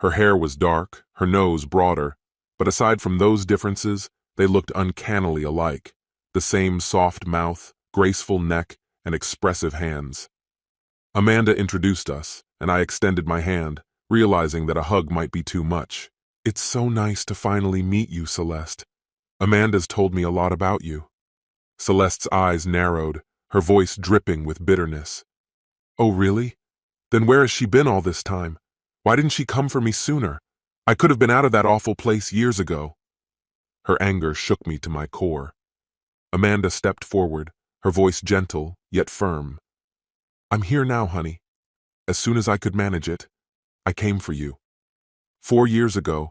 Her hair was dark, her nose broader, but aside from those differences, they looked uncannily alike. The same soft mouth, graceful neck, and expressive hands. Amanda introduced us, and I extended my hand, realizing that a hug might be too much. "It's so nice to finally meet you, Celeste. Amanda's told me a lot about you." Celeste's eyes narrowed, her voice dripping with bitterness. "Oh, really? Then where has she been all this time? Why didn't she come for me sooner? I could have been out of that awful place years ago." Her anger shook me to my core. Amanda stepped forward, her voice gentle, yet firm. "I'm here now, honey. As soon as I could manage it, I came for you. 4 years ago,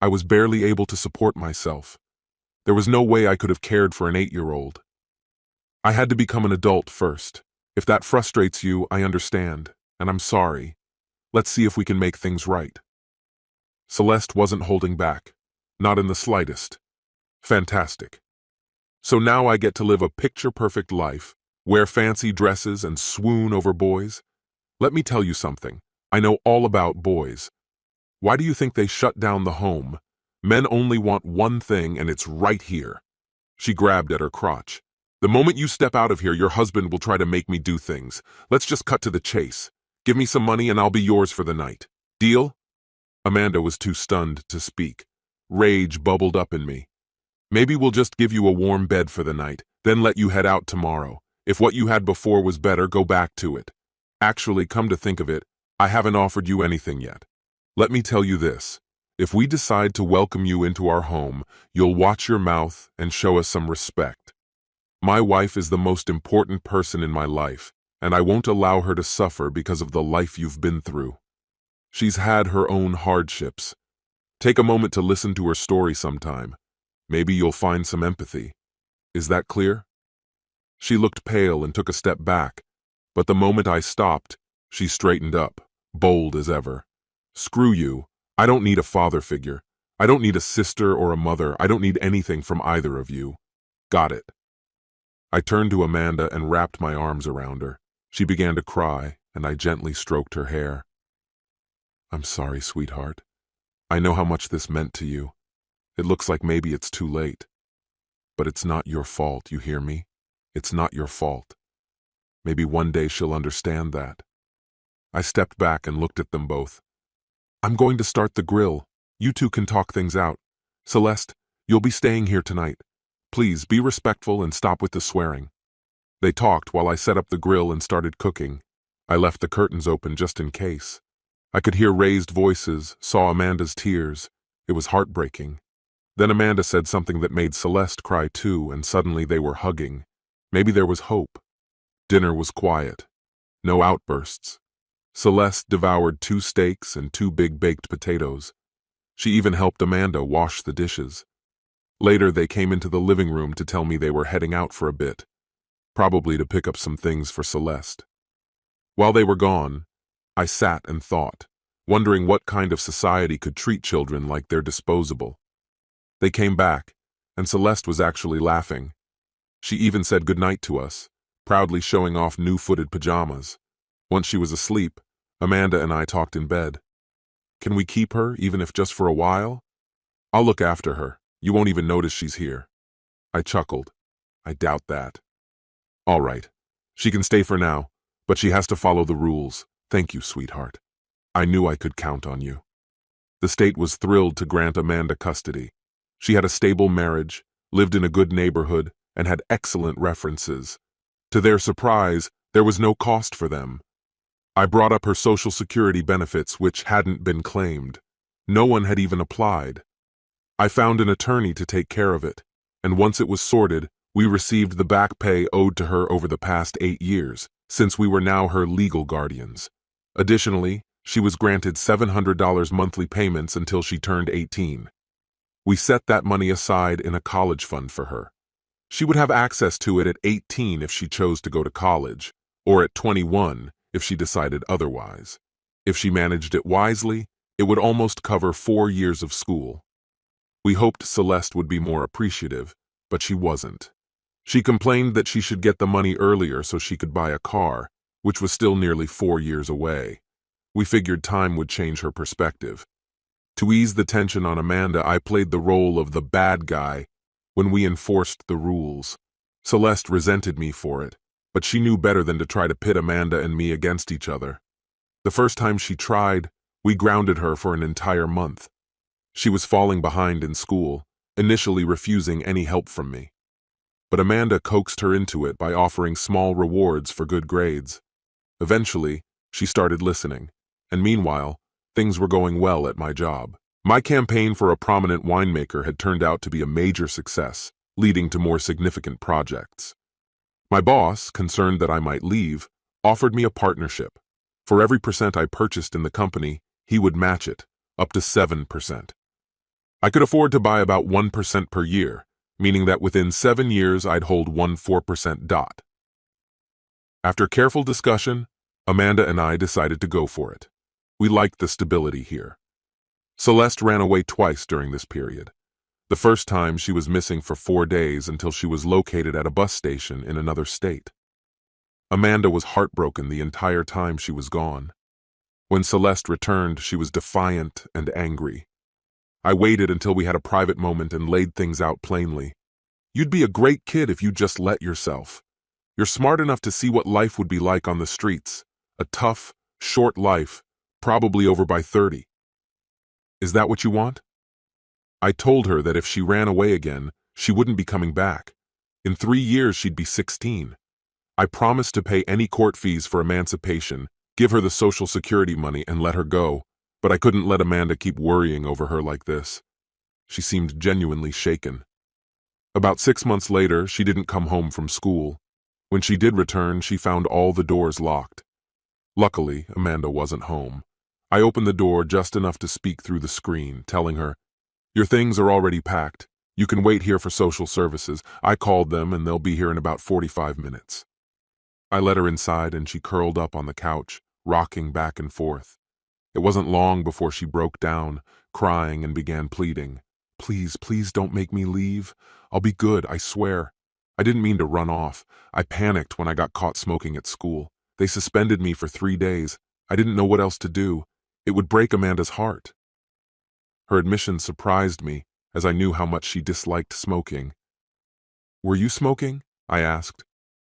I was barely able to support myself. There was no way I could have cared for an 8-year-old. I had to become an adult first. If that frustrates you, I understand, and I'm sorry. Let's see if we can make things right." Celeste wasn't holding back, not in the slightest. "Fantastic. So now I get to live a picture-perfect life, wear fancy dresses and swoon over boys? Let me tell you something. I know all about boys. Why do you think they shut down the home? Men only want one thing, and it's right here." She grabbed at her crotch. "The moment you step out of here, your husband will try to make me do things. Let's just cut to the chase. Give me some money and I'll be yours for the night. Deal?" Amanda was too stunned to speak. Rage bubbled up in me. "Maybe we'll just give you a warm bed for the night, then let you head out tomorrow. If what you had before was better, go back to it. Actually, come to think of it, I haven't offered you anything yet. Let me tell you this. If we decide to welcome you into our home, you'll watch your mouth and show us some respect. My wife is the most important person in my life, and I won't allow her to suffer because of the life you've been through. She's had her own hardships. Take a moment to listen to her story sometime. Maybe you'll find some empathy. Is that clear?" She looked pale and took a step back, but the moment I stopped, she straightened up, bold as ever. "Screw you. I don't need a father figure. I don't need a sister or a mother. I don't need anything from either of you. Got it." I turned to Amanda and wrapped my arms around her. She began to cry, and I gently stroked her hair. "I'm sorry, sweetheart. I know how much this meant to you. It looks like maybe it's too late. But it's not your fault, you hear me? It's not your fault. Maybe one day she'll understand that." I stepped back and looked at them both. "I'm going to start the grill. You two can talk things out. Celeste, you'll be staying here tonight. Please be respectful and stop with the swearing." They talked while I set up the grill and started cooking. I left the curtains open just in case. I could hear raised voices, saw Amanda's tears. It was heartbreaking. Then Amanda said something that made Celeste cry too, and suddenly they were hugging. Maybe there was hope. Dinner was quiet. No outbursts. Celeste devoured 2 steaks and 2 big baked potatoes. She even helped Amanda wash the dishes. Later, they came into the living room to tell me they were heading out for a bit, probably to pick up some things for Celeste. While they were gone, I sat and thought, wondering what kind of society could treat children like they're disposable. They came back, and Celeste was actually laughing. She even said goodnight to us, proudly showing off new footed pajamas. Once she was asleep, Amanda and I talked in bed. Can we keep her, even if just for a while? I'll look after her. You won't even notice she's here. I chuckled. I doubt that. All right. She can stay for now, but she has to follow the rules. Thank you, sweetheart. I knew I could count on you. The state was thrilled to grant Amanda custody. She had a stable marriage, lived in a good neighborhood, and had excellent references. To their surprise, there was no cost for them. I brought up her Social Security benefits, which hadn't been claimed. No one had even applied. I found an attorney to take care of it, and once it was sorted, we received the back pay owed to her over the past 8 years, since we were now her legal guardians. Additionally, she was granted $700 monthly payments until she turned 18. We set that money aside in a college fund for her. She would have access to it at 18 if she chose to go to college, or at 21 if she decided otherwise. If she managed it wisely, it would almost cover 4 years of school. We hoped Celeste would be more appreciative, but she wasn't. She complained that she should get the money earlier so she could buy a car, which was still nearly 4 years away. We figured time would change her perspective. To ease the tension on Amanda, I played the role of the bad guy when we enforced the rules. Celeste resented me for it, but she knew better than to try to pit Amanda and me against each other. The first time she tried, we grounded her for an entire month. She was falling behind in school, initially refusing any help from me. But Amanda coaxed her into it by offering small rewards for good grades. Eventually, she started listening, and meanwhile, things were going well at my job. My campaign for a prominent winemaker had turned out to be a major success, leading to more significant projects. My boss, concerned that I might leave, offered me a partnership. For every percent I purchased in the company, he would match it, up to 7%. I could afford to buy about 1% per year, meaning that within 7 years I'd hold 1 4% dot. After careful discussion, Amanda and I decided to go for it. We liked the stability here. Celeste ran away twice during this period. The first time she was missing for 4 days until she was located at a bus station in another state. Amanda was heartbroken the entire time she was gone. When Celeste returned, she was defiant and angry. I waited until we had a private moment and laid things out plainly. You'd be a great kid if you just let yourself. You're smart enough to see what life would be like on the streets. A tough, short life, probably over by 30. Is that what you want? I told her that if she ran away again, she wouldn't be coming back. In 3 years, she'd be 16. I promised to pay any court fees for emancipation, give her the Social Security money, and let her go. But I couldn't let Amanda keep worrying over her like this. She seemed genuinely shaken. About 6 months later, she didn't come home from school. When she did return, she found all the doors locked. Luckily, Amanda wasn't home. I opened the door just enough to speak through the screen, telling her, "Your things are already packed. You can wait here for social services. I called them and they'll be here in about 45 minutes. I let her inside and she curled up on the couch, rocking back and forth. It wasn't long before she broke down, crying, and began pleading. "Please, please don't make me leave. I'll be good, I swear. I didn't mean to run off. I panicked when I got caught smoking at school. They suspended me for 3 days. I didn't know what else to do. It would break Amanda's heart." Her admission surprised me, as I knew how much she disliked smoking. "Were you smoking?" I asked.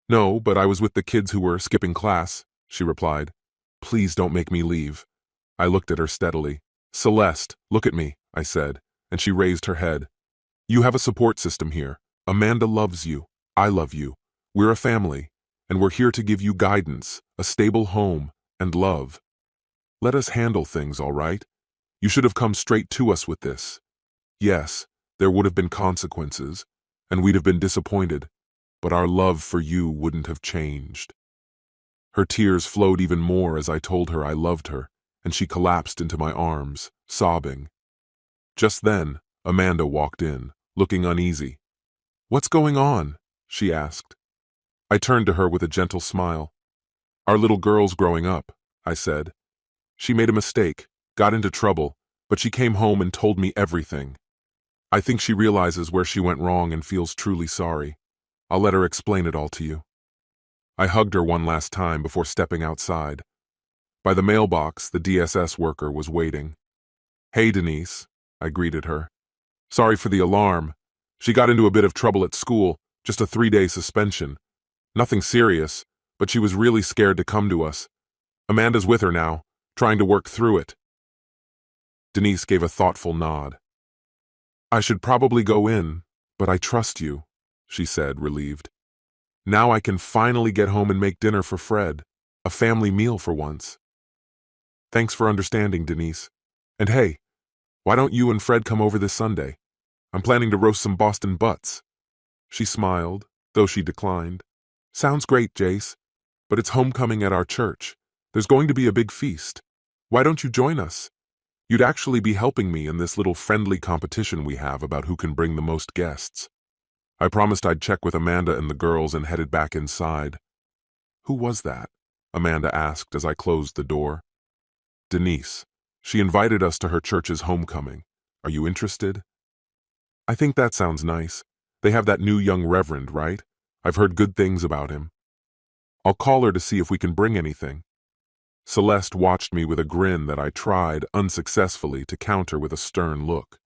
"No, but I was with the kids who were skipping class," she replied. "Please don't make me leave." I looked at her steadily. "Celeste, look at me," I said, and she raised her head. "You have a support system here. Amanda loves you. I love you. We're a family, and we're here to give you guidance, a stable home, and love. Let us handle things, all right? You should have come straight to us with this. Yes, there would have been consequences, and we'd have been disappointed, but our love for you wouldn't have changed." Her tears flowed even more as I told her I loved her, and she collapsed into my arms, sobbing. Just then, Amanda walked in, looking uneasy. "What's going on?" she asked. I turned to her with a gentle smile. "Our little girl's growing up," I said. "She made a mistake, got into trouble, but she came home and told me everything. I think she realizes where she went wrong and feels truly sorry. I'll let her explain it all to you." I hugged her one last time before stepping outside. By the mailbox, the DSS worker was waiting. "Hey, Denise," I greeted her. "Sorry for the alarm. She got into a bit of trouble at school, just a 3-day suspension. Nothing serious, but she was really scared to come to us. Amanda's with her now, trying to work through it." Denise gave a thoughtful nod. "I should probably go in, but I trust you," she said, relieved. "Now I can finally get home and make dinner for Fred, a family meal for once." "Thanks for understanding, Denise. And hey, why don't you and Fred come over this Sunday? I'm planning to roast some Boston butts." She smiled, though she declined. "Sounds great, Jace, but it's homecoming at our church. There's going to be a big feast. Why don't you join us? You'd actually be helping me in this little friendly competition we have about who can bring the most guests." I promised I'd check with Amanda and the girls and headed back inside. "Who was that?" Amanda asked as I closed the door. "Denise. She invited us to her church's homecoming. Are you interested?" "I think that sounds nice. They have that new young reverend, right? I've heard good things about him. I'll call her to see if we can bring anything." Celeste watched me with a grin that I tried, unsuccessfully, to counter with a stern look.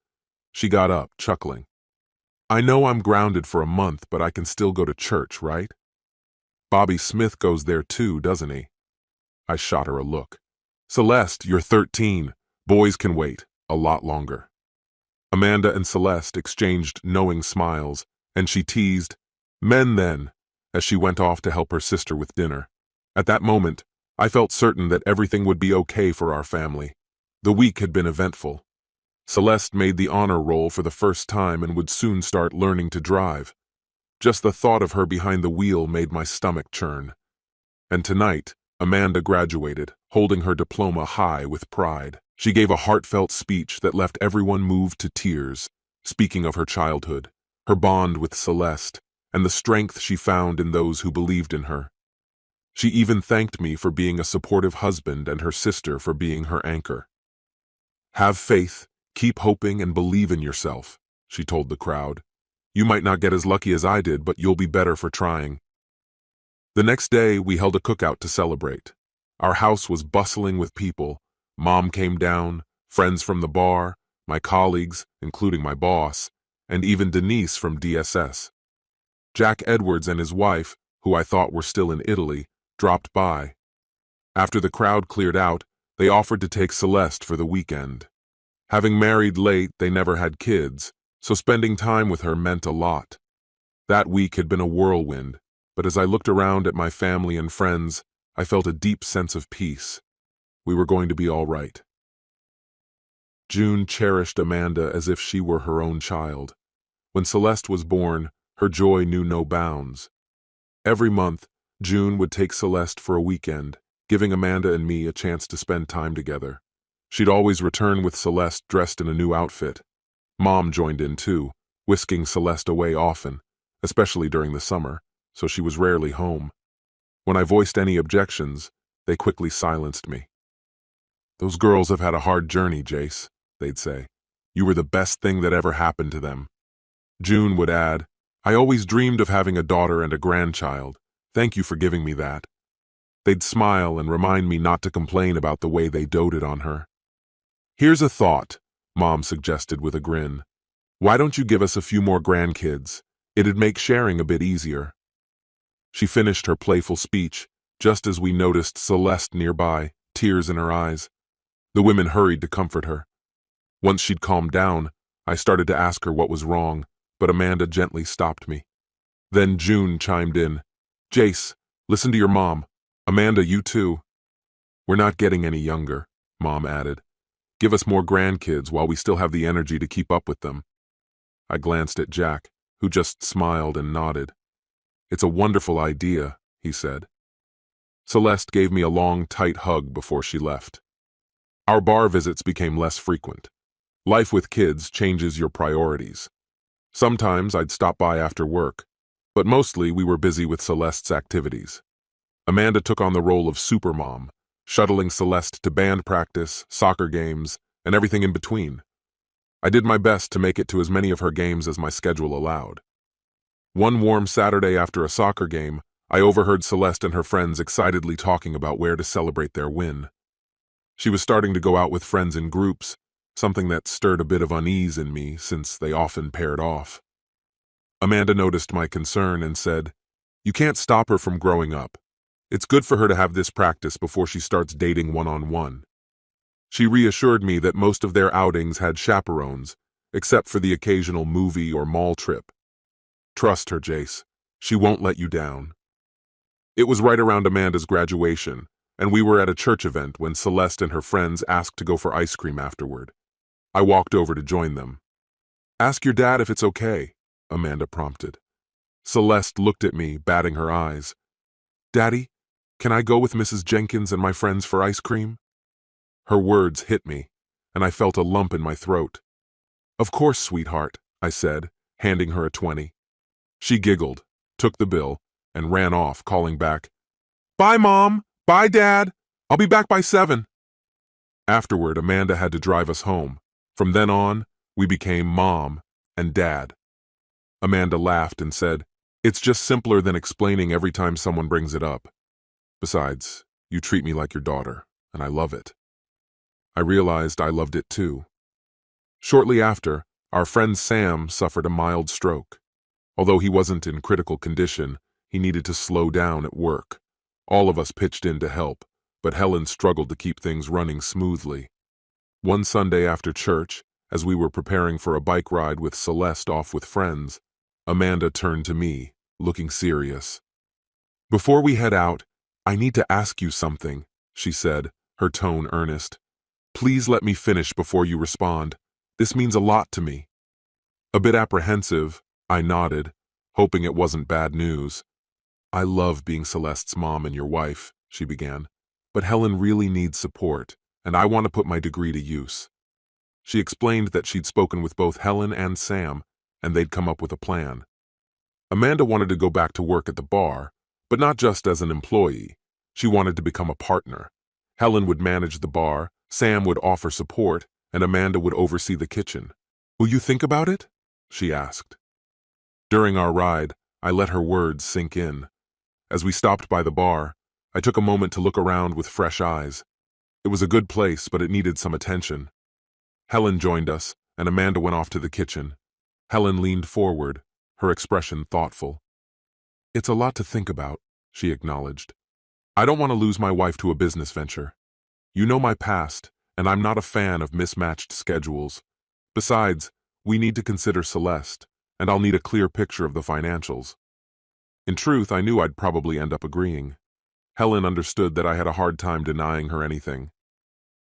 She got up, chuckling. "I know I'm grounded for a month, but I can still go to church, right? Bobby Smith goes there too, doesn't he?" I shot her a look. "Celeste, you're 13. Boys can wait a lot longer." Amanda and Celeste exchanged knowing smiles, and she teased, "Men then," as she went off to help her sister with dinner. At that moment, I felt certain that everything would be okay for our family. The week had been eventful. Celeste made the honor roll for the first time and would soon start learning to drive. Just the thought of her behind the wheel made my stomach churn. And tonight, Amanda graduated, holding her diploma high with pride. She gave a heartfelt speech that left everyone moved to tears, speaking of her childhood, her bond with Celeste, and the strength she found in those who believed in her. She even thanked me for being a supportive husband and her sister for being her anchor. "Have faith, keep hoping, and believe in yourself," she told the crowd. "You might not get as lucky as I did, but you'll be better for trying." The next day, we held a cookout to celebrate. Our house was bustling with people. Mom came down, friends from the bar, my colleagues, including my boss, and even Denise from DSS. Jack Edwards and his wife, who I thought were still in Italy, dropped by. After the crowd cleared out, they offered to take Celeste for the weekend. Having married late, they never had kids, so spending time with her meant a lot. That week had been a whirlwind, but as I looked around at my family and friends, I felt a deep sense of peace. We were going to be all right. June cherished Amanda as if she were her own child. When Celeste was born, her joy knew no bounds. Every month, June would take Celeste for a weekend, giving Amanda and me a chance to spend time together. She'd always return with Celeste dressed in a new outfit. Mom joined in too, whisking Celeste away often, especially during the summer, so she was rarely home. When I voiced any objections, they quickly silenced me. "Those girls have had a hard journey, Jace," they'd say. "You were the best thing that ever happened to them." June would add, "I always dreamed of having a daughter and a grandchild. Thank you for giving me that." They'd smile and remind me not to complain about the way they doted on her. "Here's a thought," Mom suggested with a grin. "Why don't you give us a few more grandkids? It'd make sharing a bit easier." She finished her playful speech, just as we noticed Celeste nearby, tears in her eyes. The women hurried to comfort her. Once she'd calmed down, I started to ask her what was wrong, but Amanda gently stopped me. Then June chimed in. "Jace, listen to your mom. Amanda, you too." "We're not getting any younger," Mom added. "Give us more grandkids while we still have the energy to keep up with them." I glanced at Jack, who just smiled and nodded. "It's a wonderful idea," he said. Celeste gave me a long, tight hug before she left. Our bar visits became less frequent. Life with kids changes your priorities. Sometimes I'd stop by after work, but mostly we were busy with Celeste's activities. Amanda took on the role of supermom, shuttling Celeste to band practice, soccer games, and everything in between. I did my best to make it to as many of her games as my schedule allowed. One warm Saturday after a soccer game, I overheard Celeste and her friends excitedly talking about where to celebrate their win. She was starting to go out with friends in groups, something that stirred a bit of unease in me since they often paired off. Amanda noticed my concern and said, "You can't stop her from growing up. It's good for her to have this practice before she starts dating one-on-one." She reassured me that most of their outings had chaperones, except for the occasional movie or mall trip. "Trust her, Jace. She won't let you down." It was right around Amanda's graduation, and we were at a church event when Celeste and her friends asked to go for ice cream afterward. I walked over to join them. "Ask your dad if it's okay," Amanda prompted. Celeste looked at me, batting her eyes. "Daddy, can I go with Mrs. Jenkins and my friends for ice cream?" Her words hit me, and I felt a lump in my throat. "Of course, sweetheart," I said, handing her a 20. She giggled, took the bill, and ran off, calling back, "Bye, Mom! Bye, Dad! I'll be back by 7. Afterward, Amanda had to drive us home. From then on, we became Mom and Dad. Amanda laughed and said, "It's just simpler than explaining every time someone brings it up. Besides, you treat me like your daughter, and I love it." I realized I loved it too. Shortly after, our friend Sam suffered a mild stroke. Although he wasn't in critical condition, he needed to slow down at work. All of us pitched in to help, but Helen struggled to keep things running smoothly. One Sunday after church, as we were preparing for a bike ride with Celeste off with friends, Amanda turned to me, looking serious. "Before we head out, I need to ask you something," she said, her tone earnest. "Please let me finish before you respond. This means a lot to me." A bit apprehensive, I nodded, hoping it wasn't bad news. "I love being Celeste's mom and your wife," she began, "but Helen really needs support, and I want to put my degree to use." She explained that she'd spoken with both Helen and Sam, and they'd come up with a plan. Amanda wanted to go back to work at the bar, but not just as an employee. She wanted to become a partner. Helen would manage the bar, Sam would offer support, and Amanda would oversee the kitchen. "Will you think about it?" she asked. During our ride, I let her words sink in. As we stopped by the bar, I took a moment to look around with fresh eyes. It was a good place, but it needed some attention. Helen joined us, and Amanda went off to the kitchen. Helen leaned forward, her expression thoughtful. "It's a lot to think about," she acknowledged. "I don't want to lose my wife to a business venture. You know my past, and I'm not a fan of mismatched schedules. Besides, we need to consider Celeste, and I'll need a clear picture of the financials." In truth, I knew I'd probably end up agreeing. Helen understood that I had a hard time denying her anything.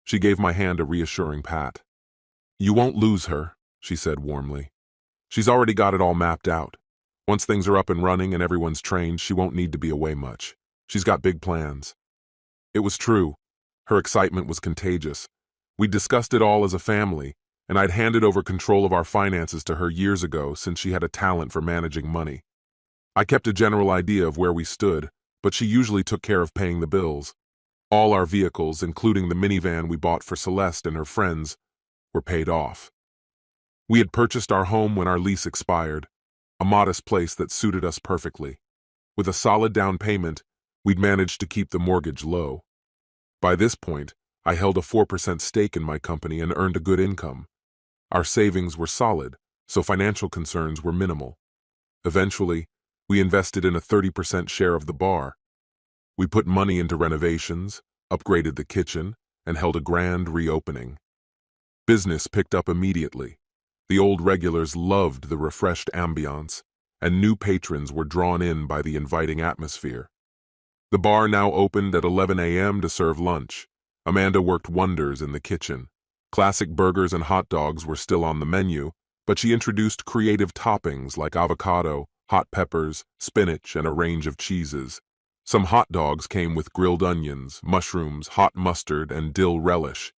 She gave my hand a reassuring pat. "You won't lose her," she said warmly. "She's already got it all mapped out. Once things are up and running and everyone's trained, she won't need to be away much. She's got big plans." It was true. Her excitement was contagious. We discussed it all as a family, and I'd handed over control of our finances to her years ago since she had a talent for managing money. I kept a general idea of where we stood, but she usually took care of paying the bills. All our vehicles, including the minivan we bought for Celeste and her friends, were paid off. We had purchased our home when our lease expired, a modest place that suited us perfectly. With a solid down payment, we'd managed to keep the mortgage low. By this point, I held a 4% stake in my company and earned a good income. Our savings were solid, so financial concerns were minimal. Eventually, we invested in a 30% share of the bar. We put money into renovations, upgraded the kitchen, and held a grand reopening. Business picked up immediately. The old regulars loved the refreshed ambiance, and new patrons were drawn in by the inviting atmosphere. The bar now opened at 11 a.m. to serve lunch. Amanda worked wonders in the kitchen. Classic burgers and hot dogs were still on the menu, but she introduced creative toppings like avocado, hot peppers, spinach, and a range of cheeses. Some hot dogs came with grilled onions, mushrooms, hot mustard, and dill relish.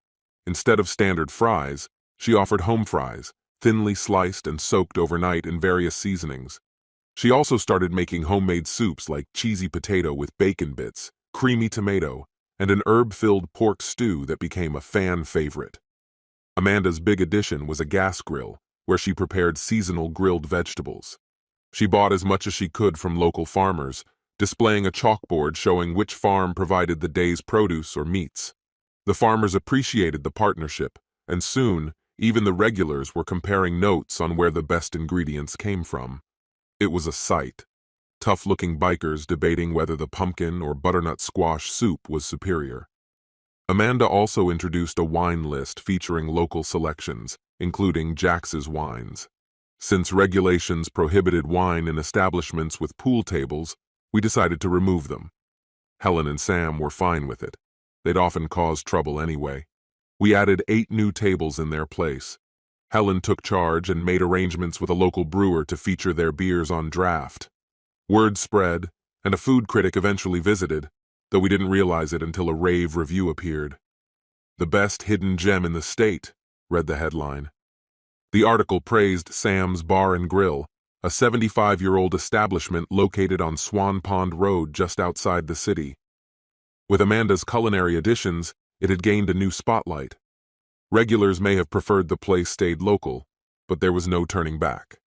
Instead of standard fries, she offered home fries, thinly sliced and soaked overnight in various seasonings. She also started making homemade soups like cheesy potato with bacon bits, creamy tomato, and an herb-filled pork stew that became a fan favorite. Amanda's big addition was a gas grill, where she prepared seasonal grilled vegetables. She bought as much as she could from local farmers, displaying a chalkboard showing which farm provided the day's produce or meats. The farmers appreciated the partnership, and soon, even the regulars were comparing notes on where the best ingredients came from. It was a sight. Tough-looking bikers debating whether the pumpkin or butternut squash soup was superior. Amanda also introduced a wine list featuring local selections, including Jax's wines. Since regulations prohibited wine in establishments with pool tables, we decided to remove them. Helen and Sam were fine with it. They'd often cause trouble anyway. We added 8 new tables in their place. Helen took charge and made arrangements with a local brewer to feature their beers on draft. Word spread, and a food critic eventually visited, though we didn't realize it until a rave review appeared. "The best hidden gem in the state," read the headline. The article praised Sam's Bar and Grill, a 75-year-old establishment located on Swan Pond Road just outside the city. With Amanda's culinary additions, it had gained a new spotlight. Regulars may have preferred the place stayed local, but there was no turning back.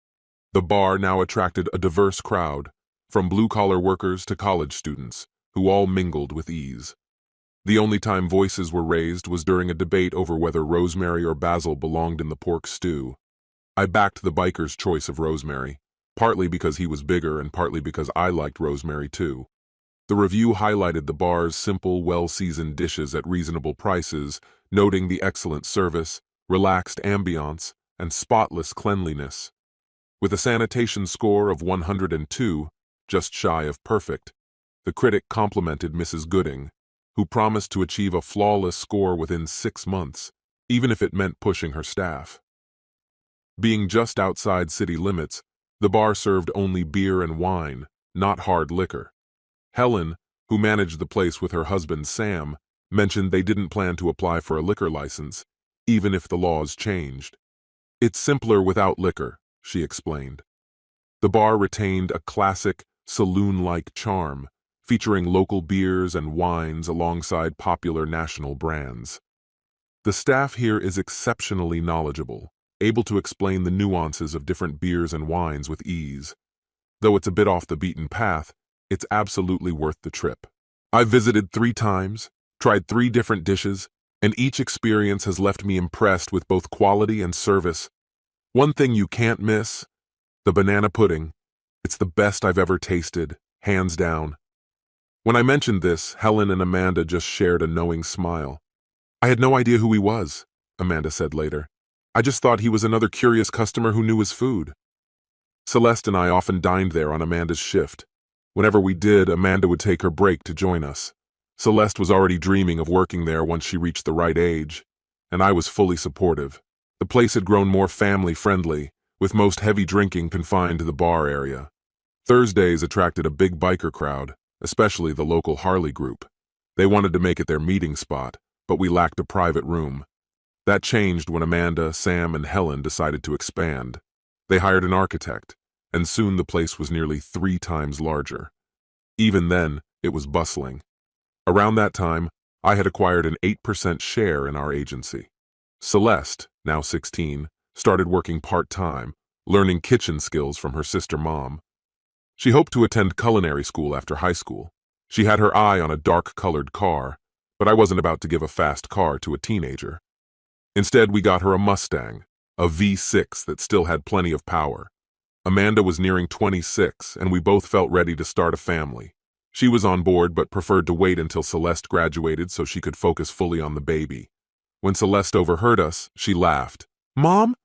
The bar now attracted a diverse crowd, from blue-collar workers to college students, who all mingled with ease. The only time voices were raised was during a debate over whether rosemary or basil belonged in the pork stew. I backed the biker's choice of rosemary, partly because he was bigger and partly because I liked rosemary too. The review highlighted the bar's simple, well-seasoned dishes at reasonable prices, noting the excellent service, relaxed ambiance, and spotless cleanliness. With a sanitation score of 102, just shy of perfect, the critic complimented Mrs. Gooding, who promised to achieve a flawless score within 6 months, even if it meant pushing her staff. Being just outside city limits, the bar served only beer and wine, not hard liquor. Helen, who managed the place with her husband Sam, mentioned they didn't plan to apply for a liquor license, even if the laws changed. "It's simpler without liquor," she explained. The bar retained a classic, saloon-like charm, featuring local beers and wines alongside popular national brands. The staff here is exceptionally knowledgeable, able to explain the nuances of different beers and wines with ease. Though it's a bit off the beaten path, it's absolutely worth the trip. I've visited 3 times, tried 3 different dishes, and each experience has left me impressed with both quality and service. One thing you can't miss: the banana pudding. It's the best I've ever tasted, hands down. When I mentioned this, Helen and Amanda just shared a knowing smile. "I had no idea who he was," Amanda said later. "I just thought he was another curious customer who knew his food." Celeste and I often dined there on Amanda's shift. Whenever we did, Amanda would take her break to join us. Celeste was already dreaming of working there once she reached the right age, and I was fully supportive. The place had grown more family-friendly, with most heavy drinking confined to the bar area. Thursdays attracted a big biker crowd, especially the local Harley group. They wanted to make it their meeting spot, but we lacked a private room. That changed when Amanda, Sam, and Helen decided to expand. They hired an architect, and soon the place was nearly 3 times larger. Even then, it was bustling. Around that time, I had acquired an 8% share in our agency. Celeste, now 16, started working part-time, learning kitchen skills from her sister mom. She hoped to attend culinary school after high school. She had her eye on a dark-colored car, but I wasn't about to give a fast car to a teenager. Instead, we got her a Mustang, a V6 that still had plenty of power. Amanda was nearing 26, and we both felt ready to start a family. She was on board but preferred to wait until Celeste graduated so she could focus fully on the baby. When Celeste overheard us, she laughed. "Mom,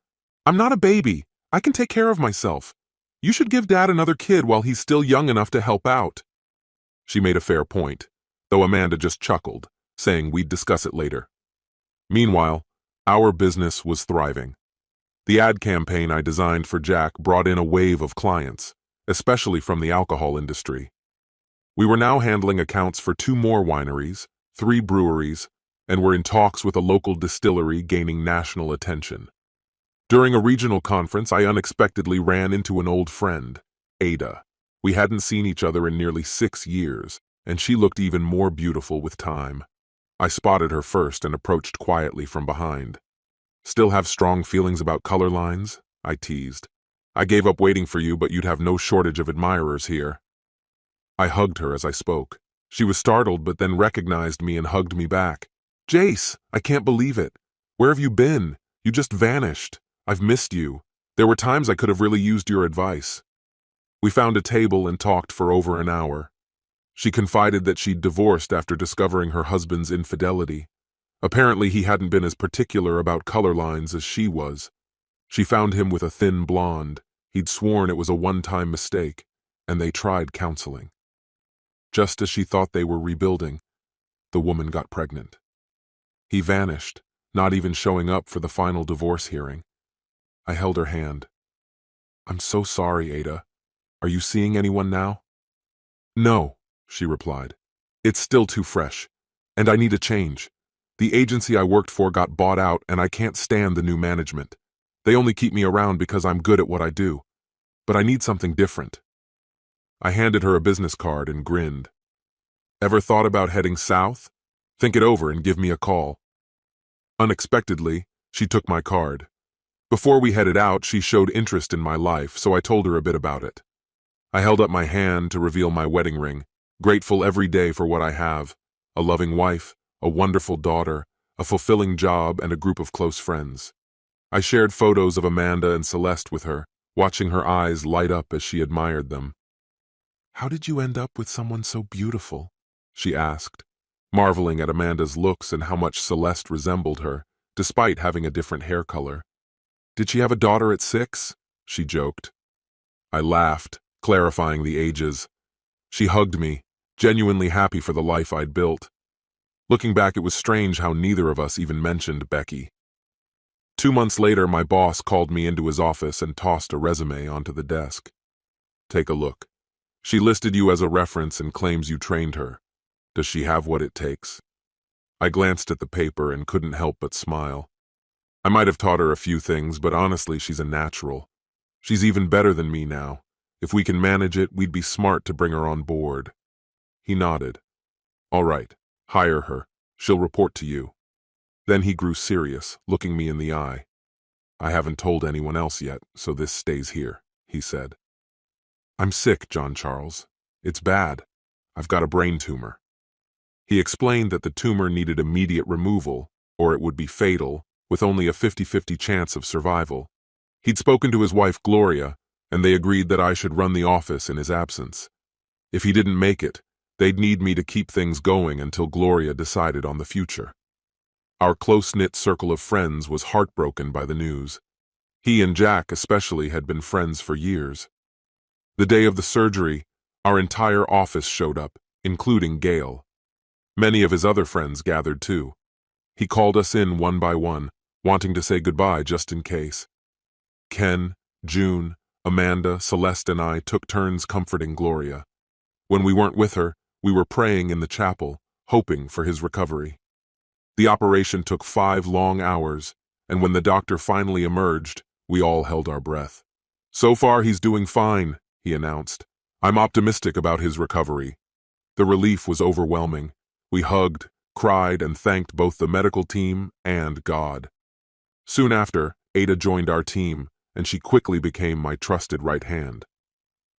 I'm not a baby. I can take care of myself. You should give Dad another kid while he's still young enough to help out." She made a fair point, though Amanda just chuckled, saying we'd discuss it later. Meanwhile, our business was thriving. The ad campaign I designed for Jack brought in a wave of clients, especially from the alcohol industry. We were now handling accounts for 2 more wineries, 3 breweries, and were in talks with a local distillery gaining national attention. During a regional conference, I unexpectedly ran into an old friend, Ada. We hadn't seen each other in nearly 6 years, and she looked even more beautiful with time. I spotted her first and approached quietly from behind. "Still have strong feelings about color lines?" I teased. "I gave up waiting for you, but you'd have no shortage of admirers here." I hugged her as I spoke. She was startled, but then recognized me and hugged me back. "Jace, I can't believe it. Where have you been? You just vanished. I've missed you. There were times I could have really used your advice." We found a table and talked for over an hour. She confided that she'd divorced after discovering her husband's infidelity. Apparently, he hadn't been as particular about color lines as she was. She found him with a thin blonde. He'd sworn it was a one-time mistake, and they tried counseling. Just as she thought they were rebuilding, the woman got pregnant. He vanished, not even showing up for the final divorce hearing. I held her hand. "I'm so sorry, Ada. Are you seeing anyone now?" "No," she replied. "It's still too fresh, and I need a change. The agency I worked for got bought out, and I can't stand the new management. They only keep me around because I'm good at what I do. But I need something different." I handed her a business card and grinned. "Ever thought about heading south? Think it over and give me a call." Unexpectedly, she took my card. Before we headed out, she showed interest in my life, so I told her a bit about it. I held up my hand to reveal my wedding ring, grateful every day for what I have: a loving wife, a wonderful daughter, a fulfilling job, and a group of close friends. I shared photos of Amanda and Celeste with her, watching her eyes light up as she admired them. "How did you end up with someone so beautiful?" she asked, marveling at Amanda's looks and how much Celeste resembled her, despite having a different hair color. "Did she have a daughter at 6? She joked. I laughed, clarifying the ages. She hugged me, genuinely happy for the life I'd built. Looking back, it was strange how neither of us even mentioned Becky. 2 months later, my boss called me into his office and tossed a resume onto the desk. "Take a look. She listed you as a reference and claims you trained her. Does she have what it takes?" I glanced at the paper and couldn't help but smile. I might have taught her a few things, but honestly, she's a natural. She's even better than me now. If we can manage it, we'd be smart to bring her on board. He nodded. "All right, hire her. She'll report to you." Then he grew serious, looking me in the eye. "I haven't told anyone else yet, so this stays here," he said. "I'm sick, John Charles. It's bad. I've got a brain tumor." He explained that the tumor needed immediate removal, or it would be fatal, with only a 50-50 chance of survival. He'd spoken to his wife, Gloria, and they agreed that I should run the office in his absence. If he didn't make it, they'd need me to keep things going until Gloria decided on the future. Our close-knit circle of friends was heartbroken by the news. He and Jack especially had been friends for years. The day of the surgery, our entire office showed up, including Gail. Many of his other friends gathered too. He called us in one by one, wanting to say goodbye just in case. Ken, June, Amanda, Celeste, and I took turns comforting Gloria. When we weren't with her, we were praying in the chapel, hoping for his recovery. The operation took 5 long hours, and when the doctor finally emerged, we all held our breath. "So far, he's doing fine," he announced. "I'm optimistic about his recovery." The relief was overwhelming. We hugged, cried, and thanked both the medical team and God. Soon after, Ada joined our team, and she quickly became my trusted right hand.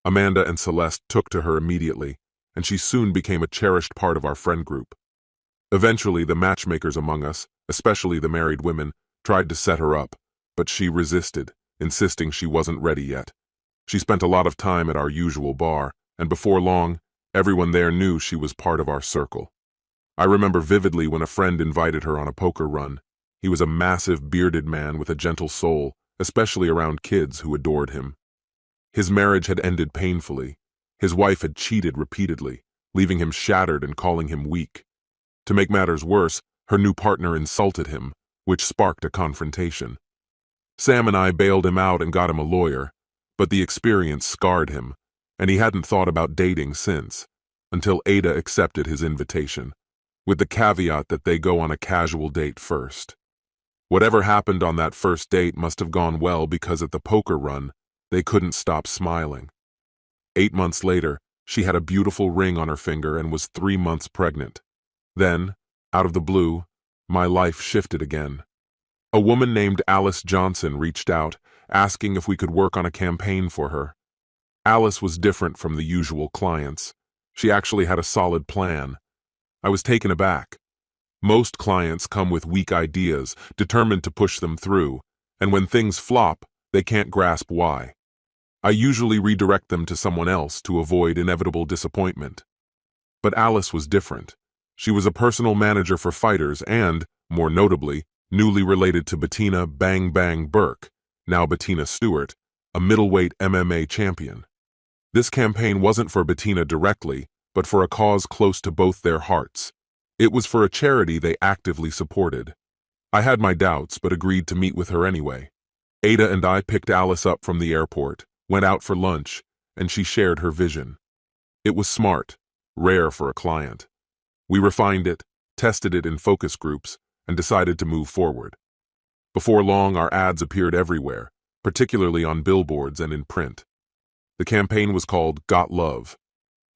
Amanda and Celeste took to her immediately, and she soon became a cherished part of our friend group. Eventually, the matchmakers among us, especially the married women, tried to set her up, but she resisted, insisting she wasn't ready yet. She spent a lot of time at our usual bar, and before long, everyone there knew she was part of our circle. I remember vividly when a friend invited her on a poker run. He was a massive, bearded man with a gentle soul, especially around kids who adored him. His marriage had ended painfully. His wife had cheated repeatedly, leaving him shattered and calling him weak. To make matters worse, her new partner insulted him, which sparked a confrontation. Sam and I bailed him out and got him a lawyer, but the experience scarred him, and he hadn't thought about dating since. until Ada accepted his invitation, with the caveat that they go on a casual date first. Whatever happened on that first date must have gone well because at the poker run, they couldn't stop smiling. 8 months later, she had a beautiful ring on her finger and was 3 months pregnant. Then, out of the blue, my life shifted again. A woman named Alice Johnson reached out, asking if we could work on a campaign for her. Alice was different from the usual clients. She actually had a solid plan. I was taken aback. Most clients come with weak ideas, determined to push them through, and when things flop, they can't grasp why. I usually redirect them to someone else to avoid inevitable disappointment. But Alice was different. She was a personal manager for fighters and, more notably, newly related to Bettina Bang Bang Burke, now Bettina Stewart, a middleweight MMA champion. This campaign wasn't for Bettina directly, but for a cause close to both their hearts. It was for a charity they actively supported. I had my doubts, but agreed to meet with her anyway. Ada and I picked Alice up from the airport, went out for lunch, and she shared her vision. It was smart, rare for a client. We refined it, tested it in focus groups, and decided to move forward. Before long, our ads appeared everywhere, particularly on billboards and in print. The campaign was called Got Love.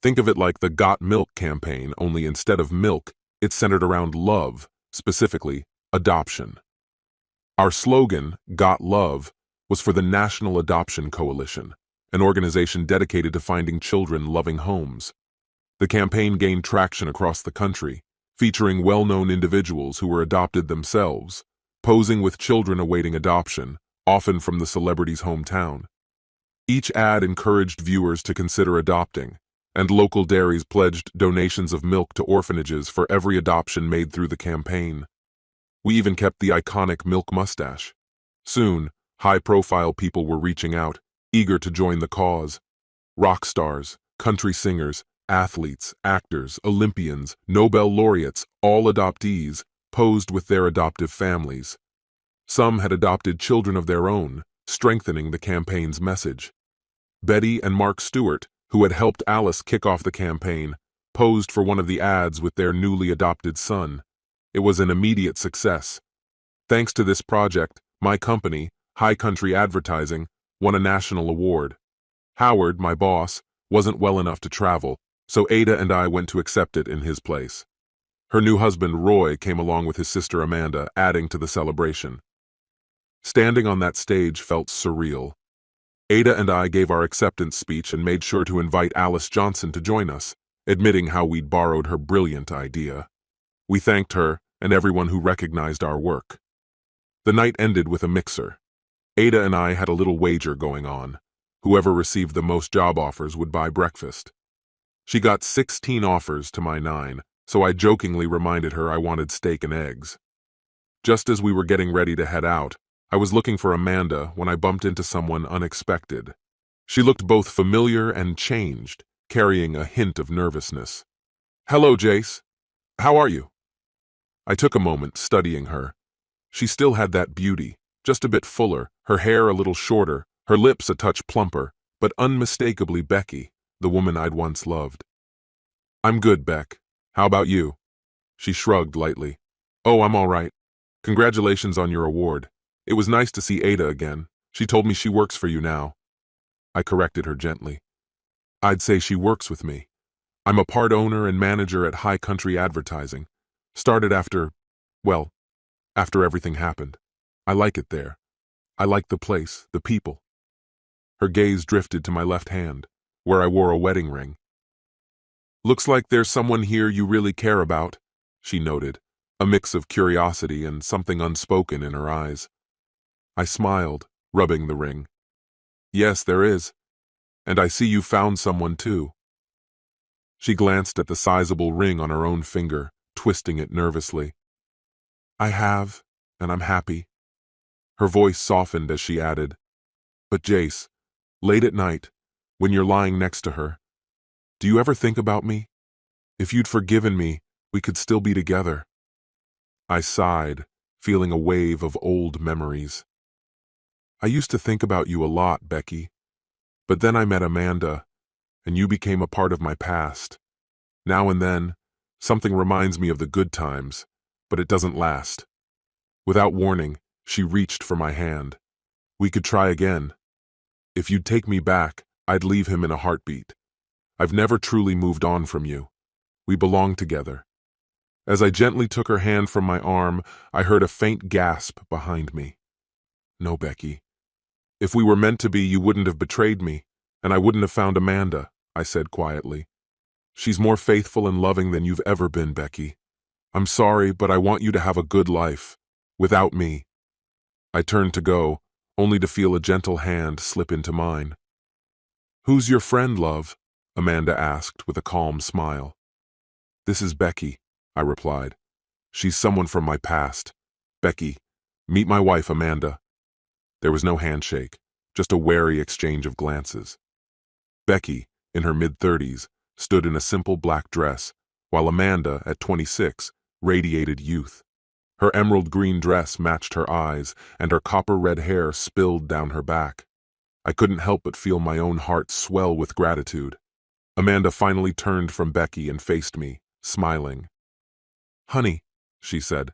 Think of it like the Got Milk campaign, only instead of milk, it's centered around love, specifically adoption. Our slogan, Got Love, was for the National Adoption Coalition, an organization dedicated to finding children loving homes. The campaign gained traction across the country, featuring well-known individuals who were adopted themselves, posing with children awaiting adoption, often from the celebrity's hometown. Each ad encouraged viewers to consider adopting, and local dairies pledged donations of milk to orphanages for every adoption made through the campaign. We even kept the iconic milk mustache. Soon, high-profile people were reaching out, eager to join the cause. Rock stars, country singers, athletes, actors, Olympians, Nobel laureates, all adoptees, posed with their adoptive families. Some had adopted children of their own, strengthening the campaign's message. Betty and Mark Stewart, who had helped Alice kick off the campaign, posed for one of the ads with their newly adopted son. It was an immediate success. Thanks to this project, my company, High Country Advertising, won a national award. Howard, my boss, wasn't well enough to travel, so Ada and I went to accept it in his place. Her new husband, Roy, came along with his sister Amanda, adding to the celebration. Standing on that stage felt surreal. Ada and I gave our acceptance speech and made sure to invite Alice Johnson to join us, admitting how we'd borrowed her brilliant idea. We thanked her and everyone who recognized our work. The night ended with a mixer. Ada and I had a little wager going on. Whoever received the most job offers would buy breakfast. She got 16 offers to my 9, so I jokingly reminded her I wanted steak and eggs. Just as we were getting ready to head out, I was looking for Amanda when I bumped into someone unexpected. She looked both familiar and changed, carrying a hint of nervousness. "Hello, Jace. How are you?" I took a moment, studying her. She still had that beauty, just a bit fuller, her hair a little shorter, her lips a touch plumper, but unmistakably Becky, the woman I'd once loved. "I'm good, Beck. How about you?" She shrugged lightly. "Oh, I'm all right. Congratulations on your award. It was nice to see Ada again. She told me she works for you now." I corrected her gently. "I'd say she works with me. I'm a part owner and manager at High Country Advertising. Started after everything happened. I like it there. I like the place, the people." Her gaze drifted to my left hand, where I wore a wedding ring. "Looks like there's someone here you really care about," she noted, a mix of curiosity and something unspoken in her eyes. I smiled, rubbing the ring. "Yes, there is. And I see you found someone too." She glanced at the sizable ring on her own finger, twisting it nervously. "I have, and I'm happy." Her voice softened as she added, "But Jace, late at night, when you're lying next to her, do you ever think about me? If you'd forgiven me, we could still be together." I sighed, feeling a wave of old memories. "I used to think about you a lot, Becky. But then I met Amanda, and you became a part of my past. Now and then, something reminds me of the good times, but it doesn't last. Without warning, she reached for my hand. We could try again. If you'd take me back, I'd leave him in a heartbeat. I've never truly moved on from you. We belong together. As I gently took her hand from my arm, I heard a faint gasp behind me. No, Becky. If we were meant to be, you wouldn't have betrayed me, and I wouldn't have found Amanda, I said quietly. She's more faithful and loving than you've ever been, Becky. I'm sorry, but I want you to have a good life. Without me. I turned to go, only to feel a gentle hand slip into mine. Who's your friend, love? Amanda asked with a calm smile. This is Becky, I replied. She's someone from my past. Becky, meet my wife, Amanda. There was no handshake, just a wary exchange of glances. Becky, in her mid-30s, stood in a simple black dress, while Amanda, at 26, radiated youth. Her emerald green dress matched her eyes, and her copper-red hair spilled down her back. I couldn't help but feel my own heart swell with gratitude. Amanda finally turned from Becky and faced me, smiling. Honey, she said,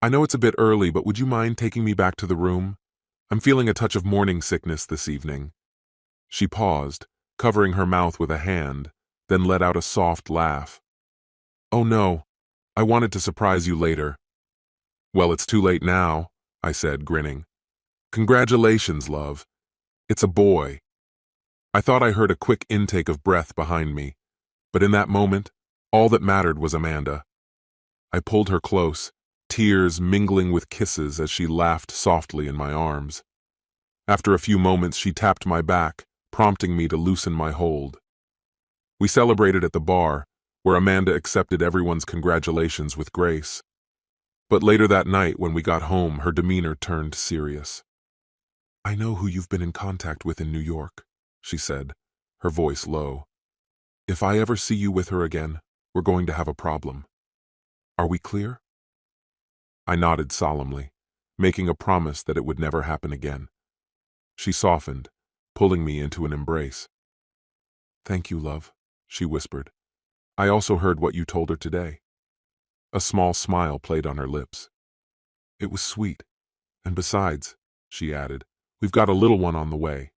I know it's a bit early, but would you mind taking me back to the room? I'm feeling a touch of morning sickness this evening. She paused, covering her mouth with a hand, then let out a soft laugh. Oh no, I wanted to surprise you later. Well, it's too late now, I said, grinning. Congratulations, love. It's a boy. I thought I heard a quick intake of breath behind me, but in that moment, all that mattered was Amanda. I pulled her close, tears mingling with kisses as she laughed softly in my arms. After a few moments, she tapped my back, prompting me to loosen my hold. We celebrated at the bar, where Amanda accepted everyone's congratulations with grace. But later that night, when we got home, her demeanor turned serious. I know who you've been in contact with in New York, she said, her voice low. If I ever see you with her again, we're going to have a problem. Are we clear? I nodded solemnly, making a promise that it would never happen again. She softened, pulling me into an embrace. Thank you, love, she whispered. I also heard what you told her today. A small smile played on her lips. It was sweet. And besides, she added, we've got a little one on the way.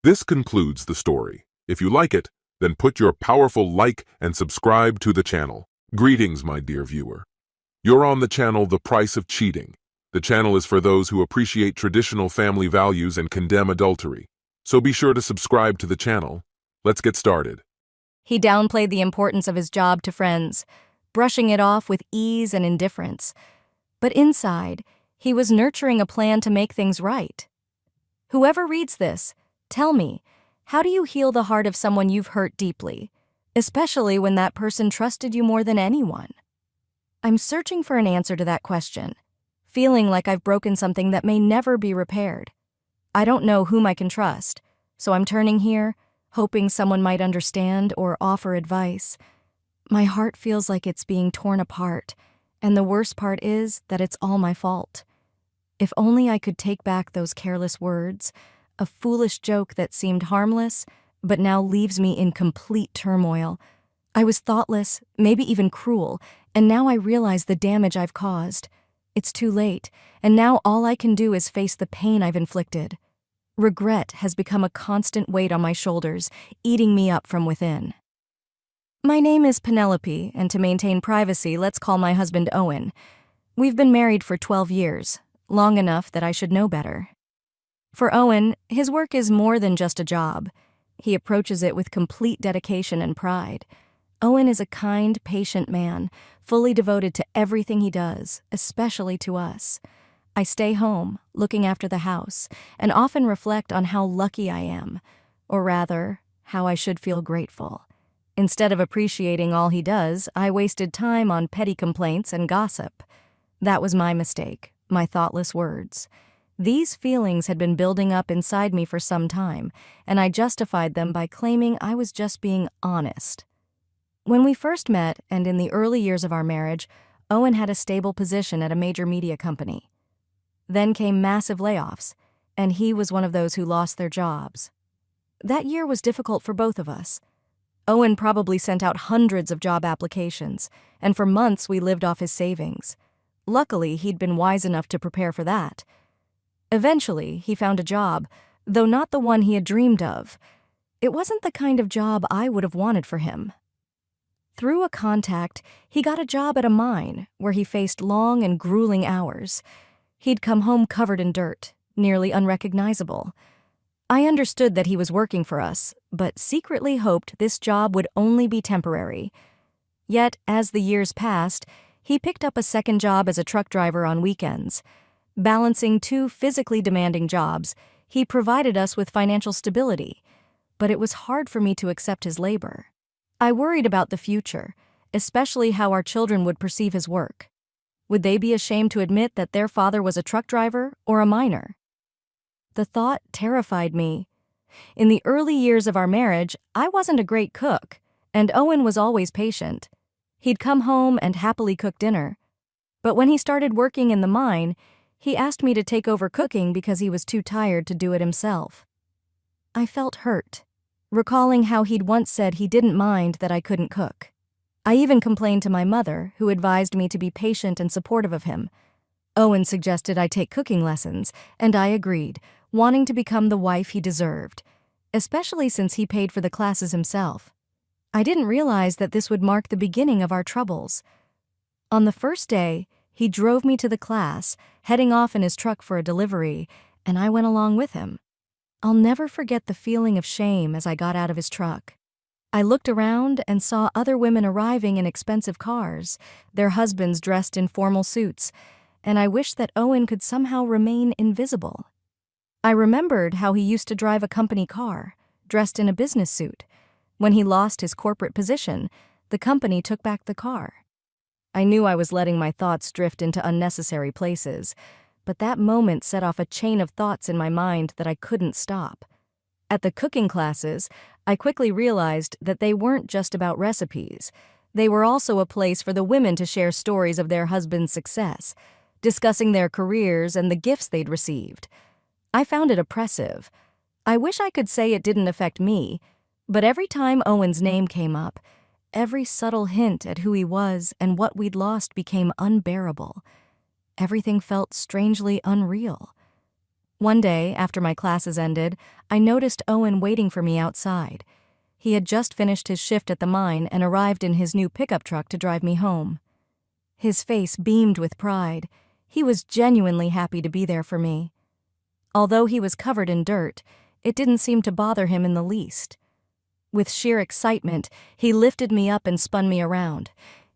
This concludes the story. If you like it, then put your powerful like and subscribe to the channel. Greetings, my dear viewer. You're on the channel The Price of Cheating. The channel is for those who appreciate traditional family values and condemn adultery. So be sure to subscribe to the channel. Let's get started. He downplayed the importance of his job to friends, brushing it off with ease and indifference. But inside, he was nurturing a plan to make things right. Whoever reads this, tell me, how do you heal the heart of someone you've hurt deeply, especially when that person trusted you more than anyone? I'm searching for an answer to that question, feeling like I've broken something that may never be repaired. I don't know whom I can trust, so I'm turning here, hoping someone might understand or offer advice. My heart feels like it's being torn apart, and the worst part is that it's all my fault. If only I could take back those careless words, a foolish joke that seemed harmless, but now leaves me in complete turmoil. I was thoughtless, maybe even cruel, and now I realize the damage I've caused. It's too late, and now all I can do is face the pain I've inflicted. Regret has become a constant weight on my shoulders, eating me up from within. My name is Penelope, and to maintain privacy, let's call my husband Owen. We've been married for 12 years, long enough that I should know better. For Owen, his work is more than just a job. He approaches it with complete dedication and pride. Owen is a kind, patient man, fully devoted to everything he does, especially to us. I stay home, looking after the house, and often reflect on how lucky I am, or rather, how I should feel grateful. Instead of appreciating all he does, I wasted time on petty complaints and gossip. That was my mistake, my thoughtless words. These feelings had been building up inside me for some time, and I justified them by claiming I was just being honest. When we first met, and in the early years of our marriage, Owen had a stable position at a major media company. Then came massive layoffs, and he was one of those who lost their jobs. That year was difficult for both of us. Owen probably sent out hundreds of job applications, and for months we lived off his savings. Luckily, he'd been wise enough to prepare for that. Eventually, he found a job, though not the one he had dreamed of. It wasn't the kind of job I would have wanted for him. Through a contact, he got a job at a mine where he faced long and grueling hours. He'd come home covered in dirt, nearly unrecognizable. I understood that he was working for us, but secretly hoped this job would only be temporary. Yet, as the years passed, he picked up a second job as a truck driver on weekends. Balancing two physically demanding jobs, he provided us with financial stability, but it was hard for me to accept his labor. I worried about the future, especially how our children would perceive his work. Would they be ashamed to admit that their father was a truck driver or a miner? The thought terrified me. In the early years of our marriage, I wasn't a great cook, and Owen was always patient. He'd come home and happily cook dinner. But when he started working in the mine, he asked me to take over cooking because he was too tired to do it himself. I felt hurt, recalling how he'd once said he didn't mind that I couldn't cook. I even complained to my mother, who advised me to be patient and supportive of him. Owen suggested I take cooking lessons, and I agreed, wanting to become the wife he deserved, especially since he paid for the classes himself. I didn't realize that this would mark the beginning of our troubles. On the first day, he drove me to the class, heading off in his truck for a delivery, and I went along with him. I'll never forget the feeling of shame as I got out of his truck. I looked around and saw other women arriving in expensive cars, their husbands dressed in formal suits, and I wished that Owen could somehow remain invisible. I remembered how he used to drive a company car, dressed in a business suit. When he lost his corporate position, the company took back the car. I knew I was letting my thoughts drift into unnecessary places, but that moment set off a chain of thoughts in my mind that I couldn't stop. At the cooking classes, I quickly realized that they weren't just about recipes. They were also a place for the women to share stories of their husband's success, discussing their careers and the gifts they'd received. I found it oppressive. I wish I could say it didn't affect me, but every time Owen's name came up, every subtle hint at who he was and what we'd lost became unbearable. Everything felt strangely unreal. One day, after my classes ended, I noticed Owen waiting for me outside. He had just finished his shift at the mine and arrived in his new pickup truck to drive me home. His face beamed with pride. He was genuinely happy to be there for me. Although he was covered in dirt, it didn't seem to bother him in the least. With sheer excitement, he lifted me up and spun me around.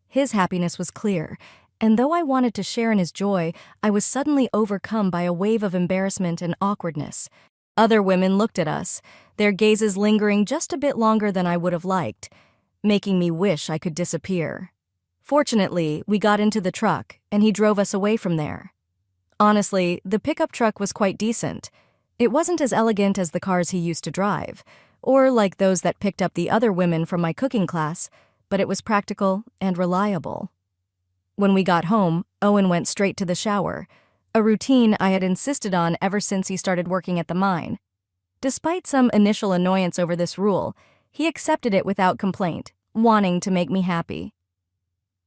His happiness was clear, and though I wanted to share in his joy, I was suddenly overcome by a wave of embarrassment and awkwardness. Other women looked at us, their gazes lingering just a bit longer than I would have liked, making me wish I could disappear. Fortunately, we got into the truck, and he drove us away from there. Honestly, the pickup truck was quite decent. It wasn't as elegant as the cars he used to drive, or like those that picked up the other women from my cooking class, but it was practical and reliable. When we got home, Owen went straight to the shower, a routine I had insisted on ever since he started working at the mine. Despite some initial annoyance over this rule, he accepted it without complaint, wanting to make me happy.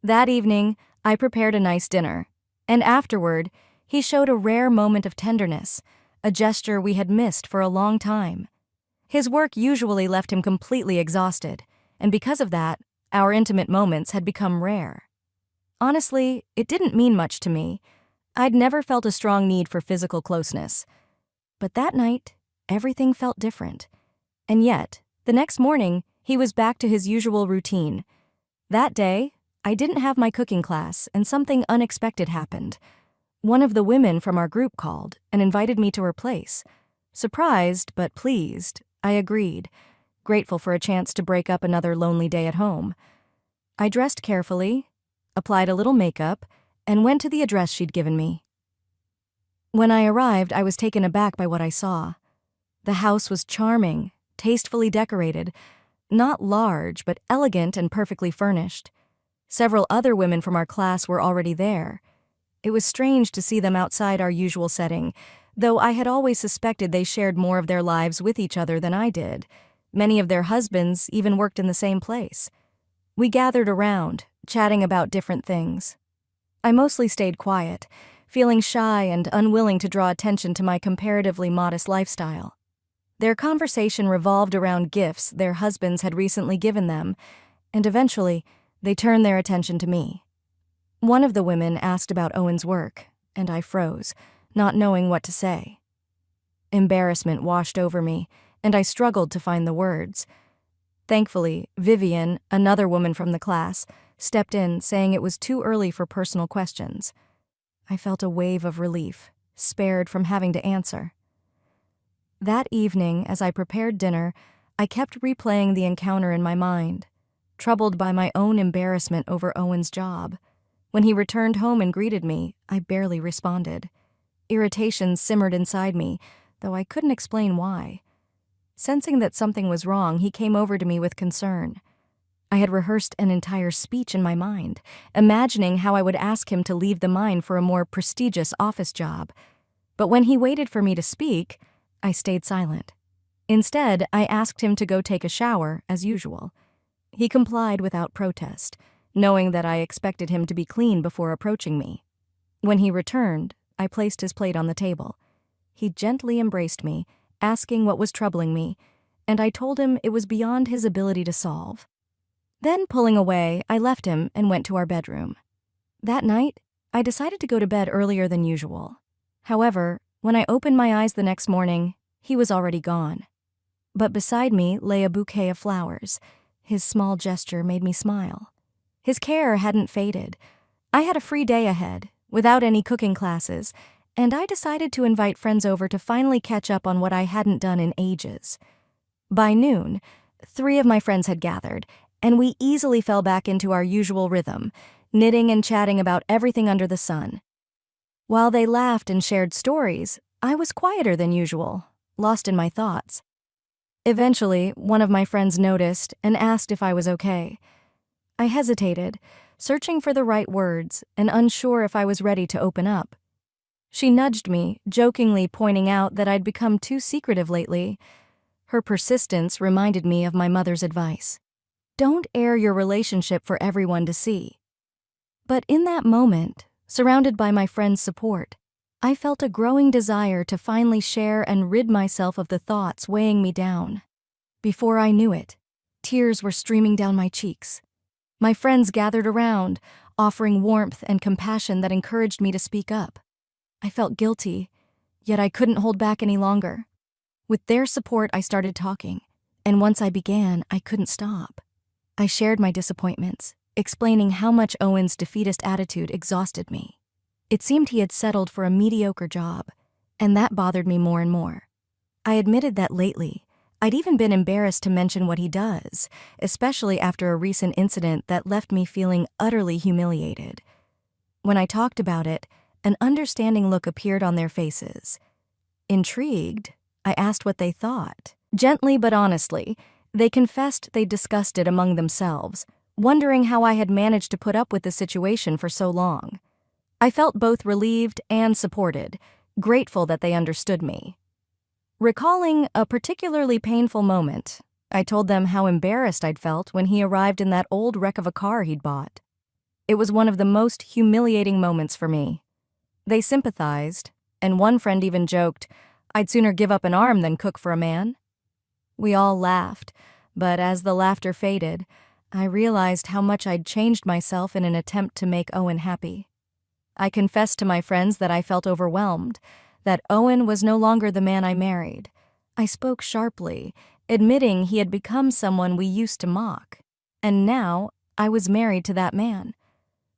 That evening, I prepared a nice dinner, and afterward, he showed a rare moment of tenderness, a gesture we had missed for a long time. His work usually left him completely exhausted, and because of that, our intimate moments had become rare. Honestly, it didn't mean much to me. I'd never felt a strong need for physical closeness. But that night, everything felt different. And yet, the next morning, he was back to his usual routine. That day, I didn't have my cooking class, and something unexpected happened. One of the women from our group called and invited me to her place. Surprised, but pleased, I agreed, grateful for a chance to break up another lonely day at home. I dressed carefully, applied a little makeup, and went to the address she'd given me. When I arrived, I was taken aback by what I saw. The house was charming, tastefully decorated, not large, but elegant and perfectly furnished. Several other women from our class were already there. It was strange to see them outside our usual setting, though I had always suspected they shared more of their lives with each other than I did. Many of their husbands even worked in the same place. We gathered around, chatting about different things. I mostly stayed quiet, feeling shy and unwilling to draw attention to my comparatively modest lifestyle. Their conversation revolved around gifts their husbands had recently given them, and eventually, they turned their attention to me. One of the women asked about Owen's work, and I froze, not knowing what to say. Embarrassment washed over me, and I struggled to find the words. Thankfully, Vivian, another woman from the class, stepped in, saying it was too early for personal questions. I felt a wave of relief, spared from having to answer. That evening, as I prepared dinner, I kept replaying the encounter in my mind, troubled by my own embarrassment over Owen's job. When he returned home and greeted me, I barely responded. Irritation simmered inside me, though I couldn't explain why. Sensing that something was wrong, he came over to me with concern. I had rehearsed an entire speech in my mind, imagining how I would ask him to leave the mine for a more prestigious office job. But when he waited for me to speak, I stayed silent. Instead, I asked him to go take a shower, as usual. He complied without protest, knowing that I expected him to be clean before approaching me. When he returned, I placed his plate on the table. He gently embraced me, asking what was troubling me, and I told him it was beyond his ability to solve. Then, pulling away, I left him and went to our bedroom. That night, I decided to go to bed earlier than usual. However, when I opened my eyes the next morning, he was already gone. But beside me lay a bouquet of flowers. His small gesture made me smile. His care hadn't faded. I had a free day ahead, without any cooking classes, and I decided to invite friends over to finally catch up on what I hadn't done in ages. By noon, 3 of my friends had gathered, and we easily fell back into our usual rhythm, knitting and chatting about everything under the sun. While they laughed and shared stories, I was quieter than usual, lost in my thoughts. Eventually, one of my friends noticed and asked if I was okay. I hesitated, searching for the right words and unsure if I was ready to open up. She nudged me, jokingly pointing out that I'd become too secretive lately. Her persistence reminded me of my mother's advice. Don't air your relationship for everyone to see. But in that moment, surrounded by my friends' support, I felt a growing desire to finally share and rid myself of the thoughts weighing me down. Before I knew it, tears were streaming down my cheeks. My friends gathered around, offering warmth and compassion that encouraged me to speak up. I felt guilty, yet I couldn't hold back any longer. With their support, I started talking, and once I began, I couldn't stop. I shared my disappointments, explaining how much Owen's defeatist attitude exhausted me. It seemed he had settled for a mediocre job, and that bothered me more and more. I admitted that lately, I'd even been embarrassed to mention what he does, especially after a recent incident that left me feeling utterly humiliated. When I talked about it, an understanding look appeared on their faces. Intrigued, I asked what they thought. Gently but honestly, they confessed they'd discussed it among themselves, wondering how I had managed to put up with the situation for so long. I felt both relieved and supported, grateful that they understood me. Recalling a particularly painful moment, I told them how embarrassed I'd felt when he arrived in that old wreck of a car he'd bought. It was one of the most humiliating moments for me. They sympathized, and one friend even joked, "I'd sooner give up an arm than cook for a man." We all laughed, but as the laughter faded, I realized how much I'd changed myself in an attempt to make Owen happy. I confessed to my friends that I felt overwhelmed, that Owen was no longer the man I married. I spoke sharply, admitting he had become someone we used to mock, and now I was married to that man.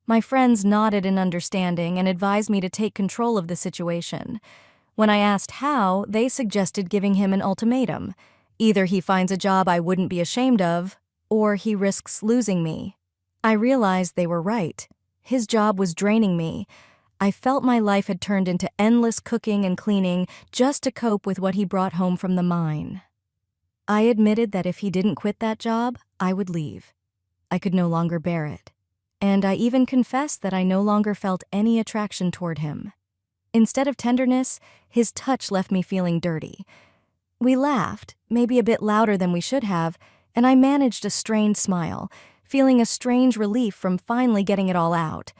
My friends nodded in understanding and advised me to take control of the situation. When I asked how, they suggested giving him an ultimatum. Either he finds a job I wouldn't be ashamed of, or he risks losing me. I realized they were right. His job was draining me. I felt my life had turned into endless cooking and cleaning just to cope with what he brought home from the mine. I admitted that if he didn't quit that job, I would leave. I could no longer bear it. And I even confessed that I no longer felt any attraction toward him. Instead of tenderness, his touch left me feeling dirty. We laughed, maybe a bit louder than we should have, and I managed a strained smile, feeling a strange relief from finally getting it all out.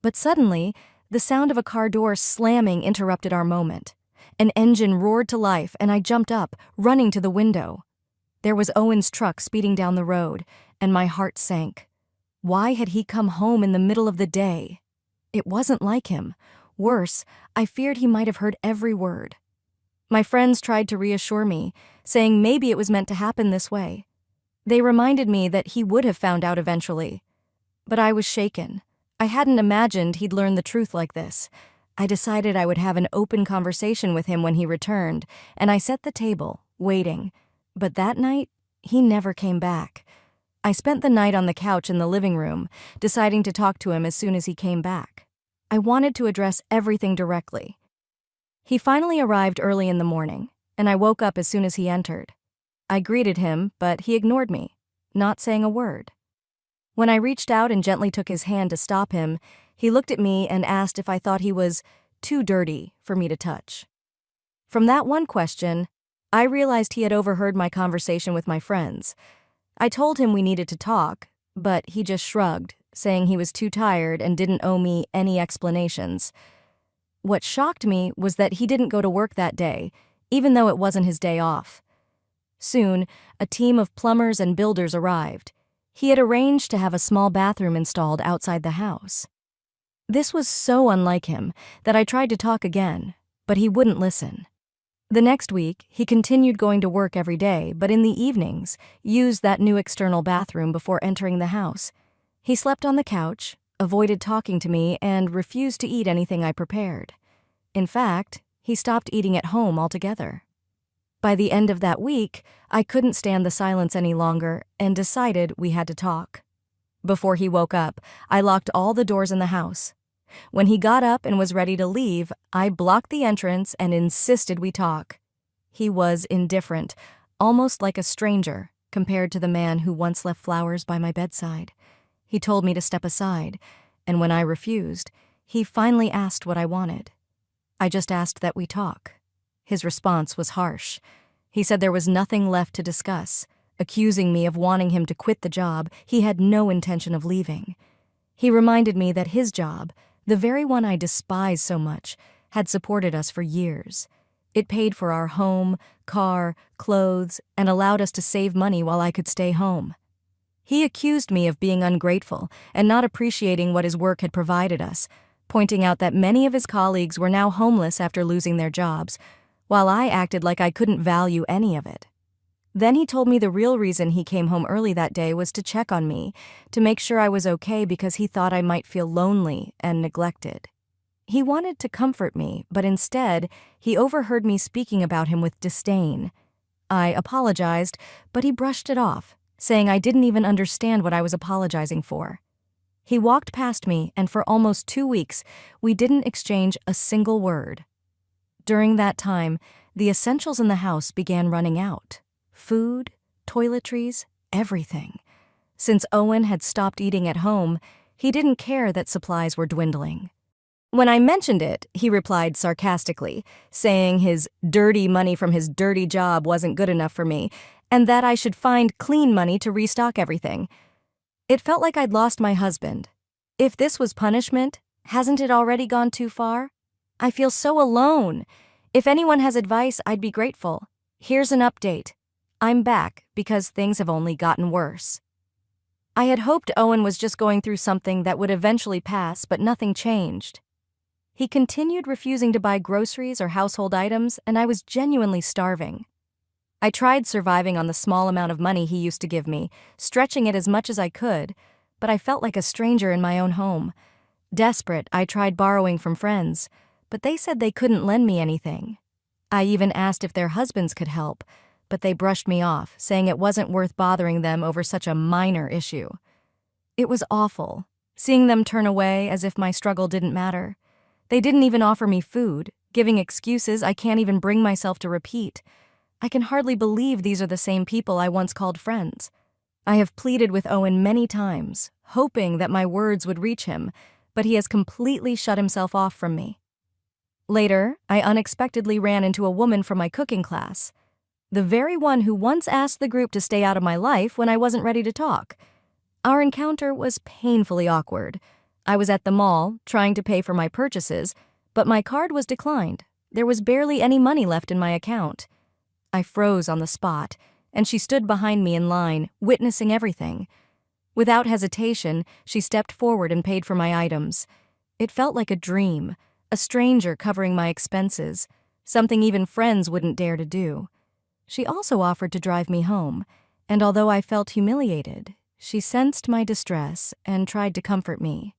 But suddenly, the sound of a car door slamming interrupted our moment. An engine roared to life, and I jumped up, running to the window. There was Owen's truck speeding down the road, and my heart sank. Why had he come home in the middle of the day? It wasn't like him. Worse, I feared he might have heard every word. My friends tried to reassure me, saying maybe it was meant to happen this way. They reminded me that he would have found out eventually. But I was shaken. I hadn't imagined he'd learn the truth like this. I decided I would have an open conversation with him when he returned, and I set the table, waiting. But that night, he never came back. I spent the night on the couch in the living room, deciding to talk to him as soon as he came back. I wanted to address everything directly. He finally arrived early in the morning, and I woke up as soon as he entered. I greeted him, but he ignored me, not saying a word. When I reached out and gently took his hand to stop him, he looked at me and asked if I thought he was too dirty for me to touch. From that one question, I realized he had overheard my conversation with my friends. I told him we needed to talk, but he just shrugged, saying he was too tired and didn't owe me any explanations. What shocked me was that he didn't go to work that day, even though it wasn't his day off. Soon, a team of plumbers and builders arrived. He had arranged to have a small bathroom installed outside the house. This was so unlike him that I tried to talk again, but he wouldn't listen. The next week, he continued going to work every day, but in the evenings, used that new external bathroom before entering the house. He slept on the couch, avoided talking to me, and refused to eat anything I prepared. In fact, he stopped eating at home altogether. By the end of that week, I couldn't stand the silence any longer and decided we had to talk. Before he woke up, I locked all the doors in the house. When he got up and was ready to leave, I blocked the entrance and insisted we talk. He was indifferent, almost like a stranger, compared to the man who once left flowers by my bedside. He told me to step aside, and when I refused, he finally asked what I wanted. I just asked that we talk. His response was harsh. He said there was nothing left to discuss, accusing me of wanting him to quit the job he had no intention of leaving. He reminded me that his job, the very one I despise so much, had supported us for years. It paid for our home, car, clothes, and allowed us to save money while I could stay home. He accused me of being ungrateful and not appreciating what his work had provided us, pointing out that many of his colleagues were now homeless after losing their jobs, while I acted like I couldn't value any of it. Then he told me the real reason he came home early that day was to check on me, to make sure I was okay because he thought I might feel lonely and neglected. He wanted to comfort me, but instead, he overheard me speaking about him with disdain. I apologized, but he brushed it off, saying I didn't even understand what I was apologizing for. He walked past me, and for almost 2 weeks, we didn't exchange a single word. During that time, the essentials in the house began running out. Food, toiletries, everything. Since Owen had stopped eating at home, he didn't care that supplies were dwindling. When I mentioned it, he replied sarcastically, saying his dirty money from his dirty job wasn't good enough for me, and that I should find clean money to restock everything. It felt like I'd lost my husband. If this was punishment, hasn't it already gone too far? I feel so alone. If anyone has advice, I'd be grateful. Here's an update. I'm back because things have only gotten worse. I had hoped Owen was just going through something that would eventually pass, but nothing changed. He continued refusing to buy groceries or household items, and I was genuinely starving. I tried surviving on the small amount of money he used to give me, stretching it as much as I could, but I felt like a stranger in my own home. Desperate, I tried borrowing from friends, but they said they couldn't lend me anything. I even asked if their husbands could help, but they brushed me off, saying it wasn't worth bothering them over such a minor issue. It was awful, seeing them turn away as if my struggle didn't matter. They didn't even offer me food, giving excuses I can't even bring myself to repeat. I can hardly believe these are the same people I once called friends. I have pleaded with Owen many times, hoping that my words would reach him, but he has completely shut himself off from me. Later, I unexpectedly ran into a woman from my cooking class. the very one who once asked the group to stay out of my life when I wasn't ready to talk. Our encounter was painfully awkward. I was at the mall, trying to pay for my purchases, but my card was declined. There was barely any money left in my account. I froze on the spot, and she stood behind me in line, witnessing everything. Without hesitation, she stepped forward and paid for my items. It felt like a dream, a stranger covering my expenses, something even friends wouldn't dare to do. She also offered to drive me home, and although I felt humiliated, she sensed my distress and tried to comfort me.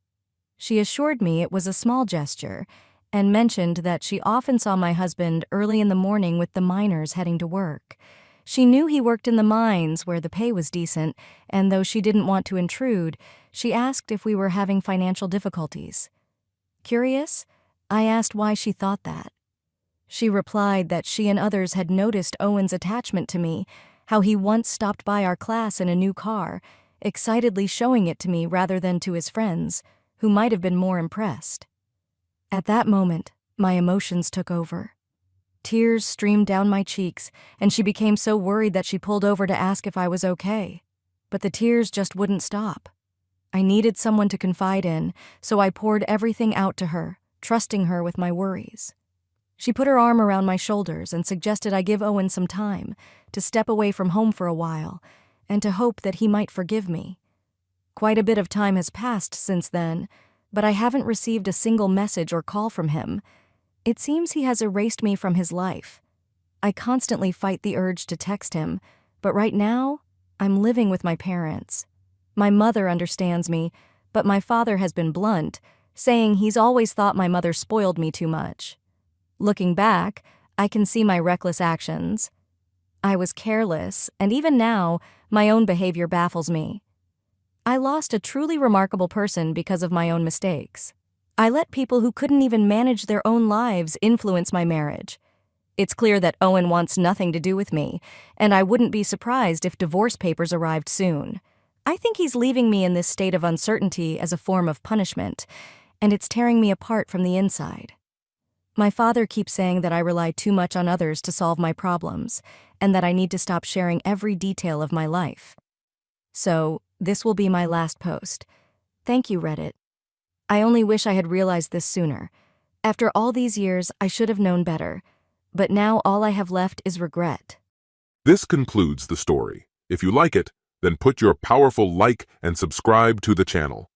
She assured me it was a small gesture and mentioned that she often saw my husband early in the morning with the miners heading to work. She knew he worked in the mines where the pay was decent, and though she didn't want to intrude, she asked if we were having financial difficulties. Curious, I asked why she thought that. She replied that she and others had noticed Owen's attachment to me, how he once stopped by our class in a new car, excitedly showing it to me rather than to his friends, who might have been more impressed. At that moment, my emotions took over. Tears streamed down my cheeks, and she became so worried that she pulled over to ask if I was okay. But the tears just wouldn't stop. I needed someone to confide in, so I poured everything out to her, trusting her with my worries. She put her arm around my shoulders and suggested I give Owen some time, to step away from home for a while, and to hope that he might forgive me. Quite a bit of time has passed since then, but I haven't received a single message or call from him. It seems he has erased me from his life. I constantly fight the urge to text him, but right now, I'm living with my parents. My mother understands me, but my father has been blunt, saying he's always thought my mother spoiled me too much. Looking back, I can see my reckless actions. I was careless, and even now, my own behavior baffles me. I lost a truly remarkable person because of my own mistakes. I let people who couldn't even manage their own lives influence my marriage. It's clear that Owen wants nothing to do with me, and I wouldn't be surprised if divorce papers arrived soon. I think he's leaving me in this state of uncertainty as a form of punishment, and it's tearing me apart from the inside. My father keeps saying that I rely too much on others to solve my problems, and that I need to stop sharing every detail of my life. So, this will be my last post. Thank you, Reddit. I only wish I had realized this sooner. After all these years, I should have known better. But now all I have left is regret. This concludes the story. If you like it, then put your powerful like and subscribe to the channel.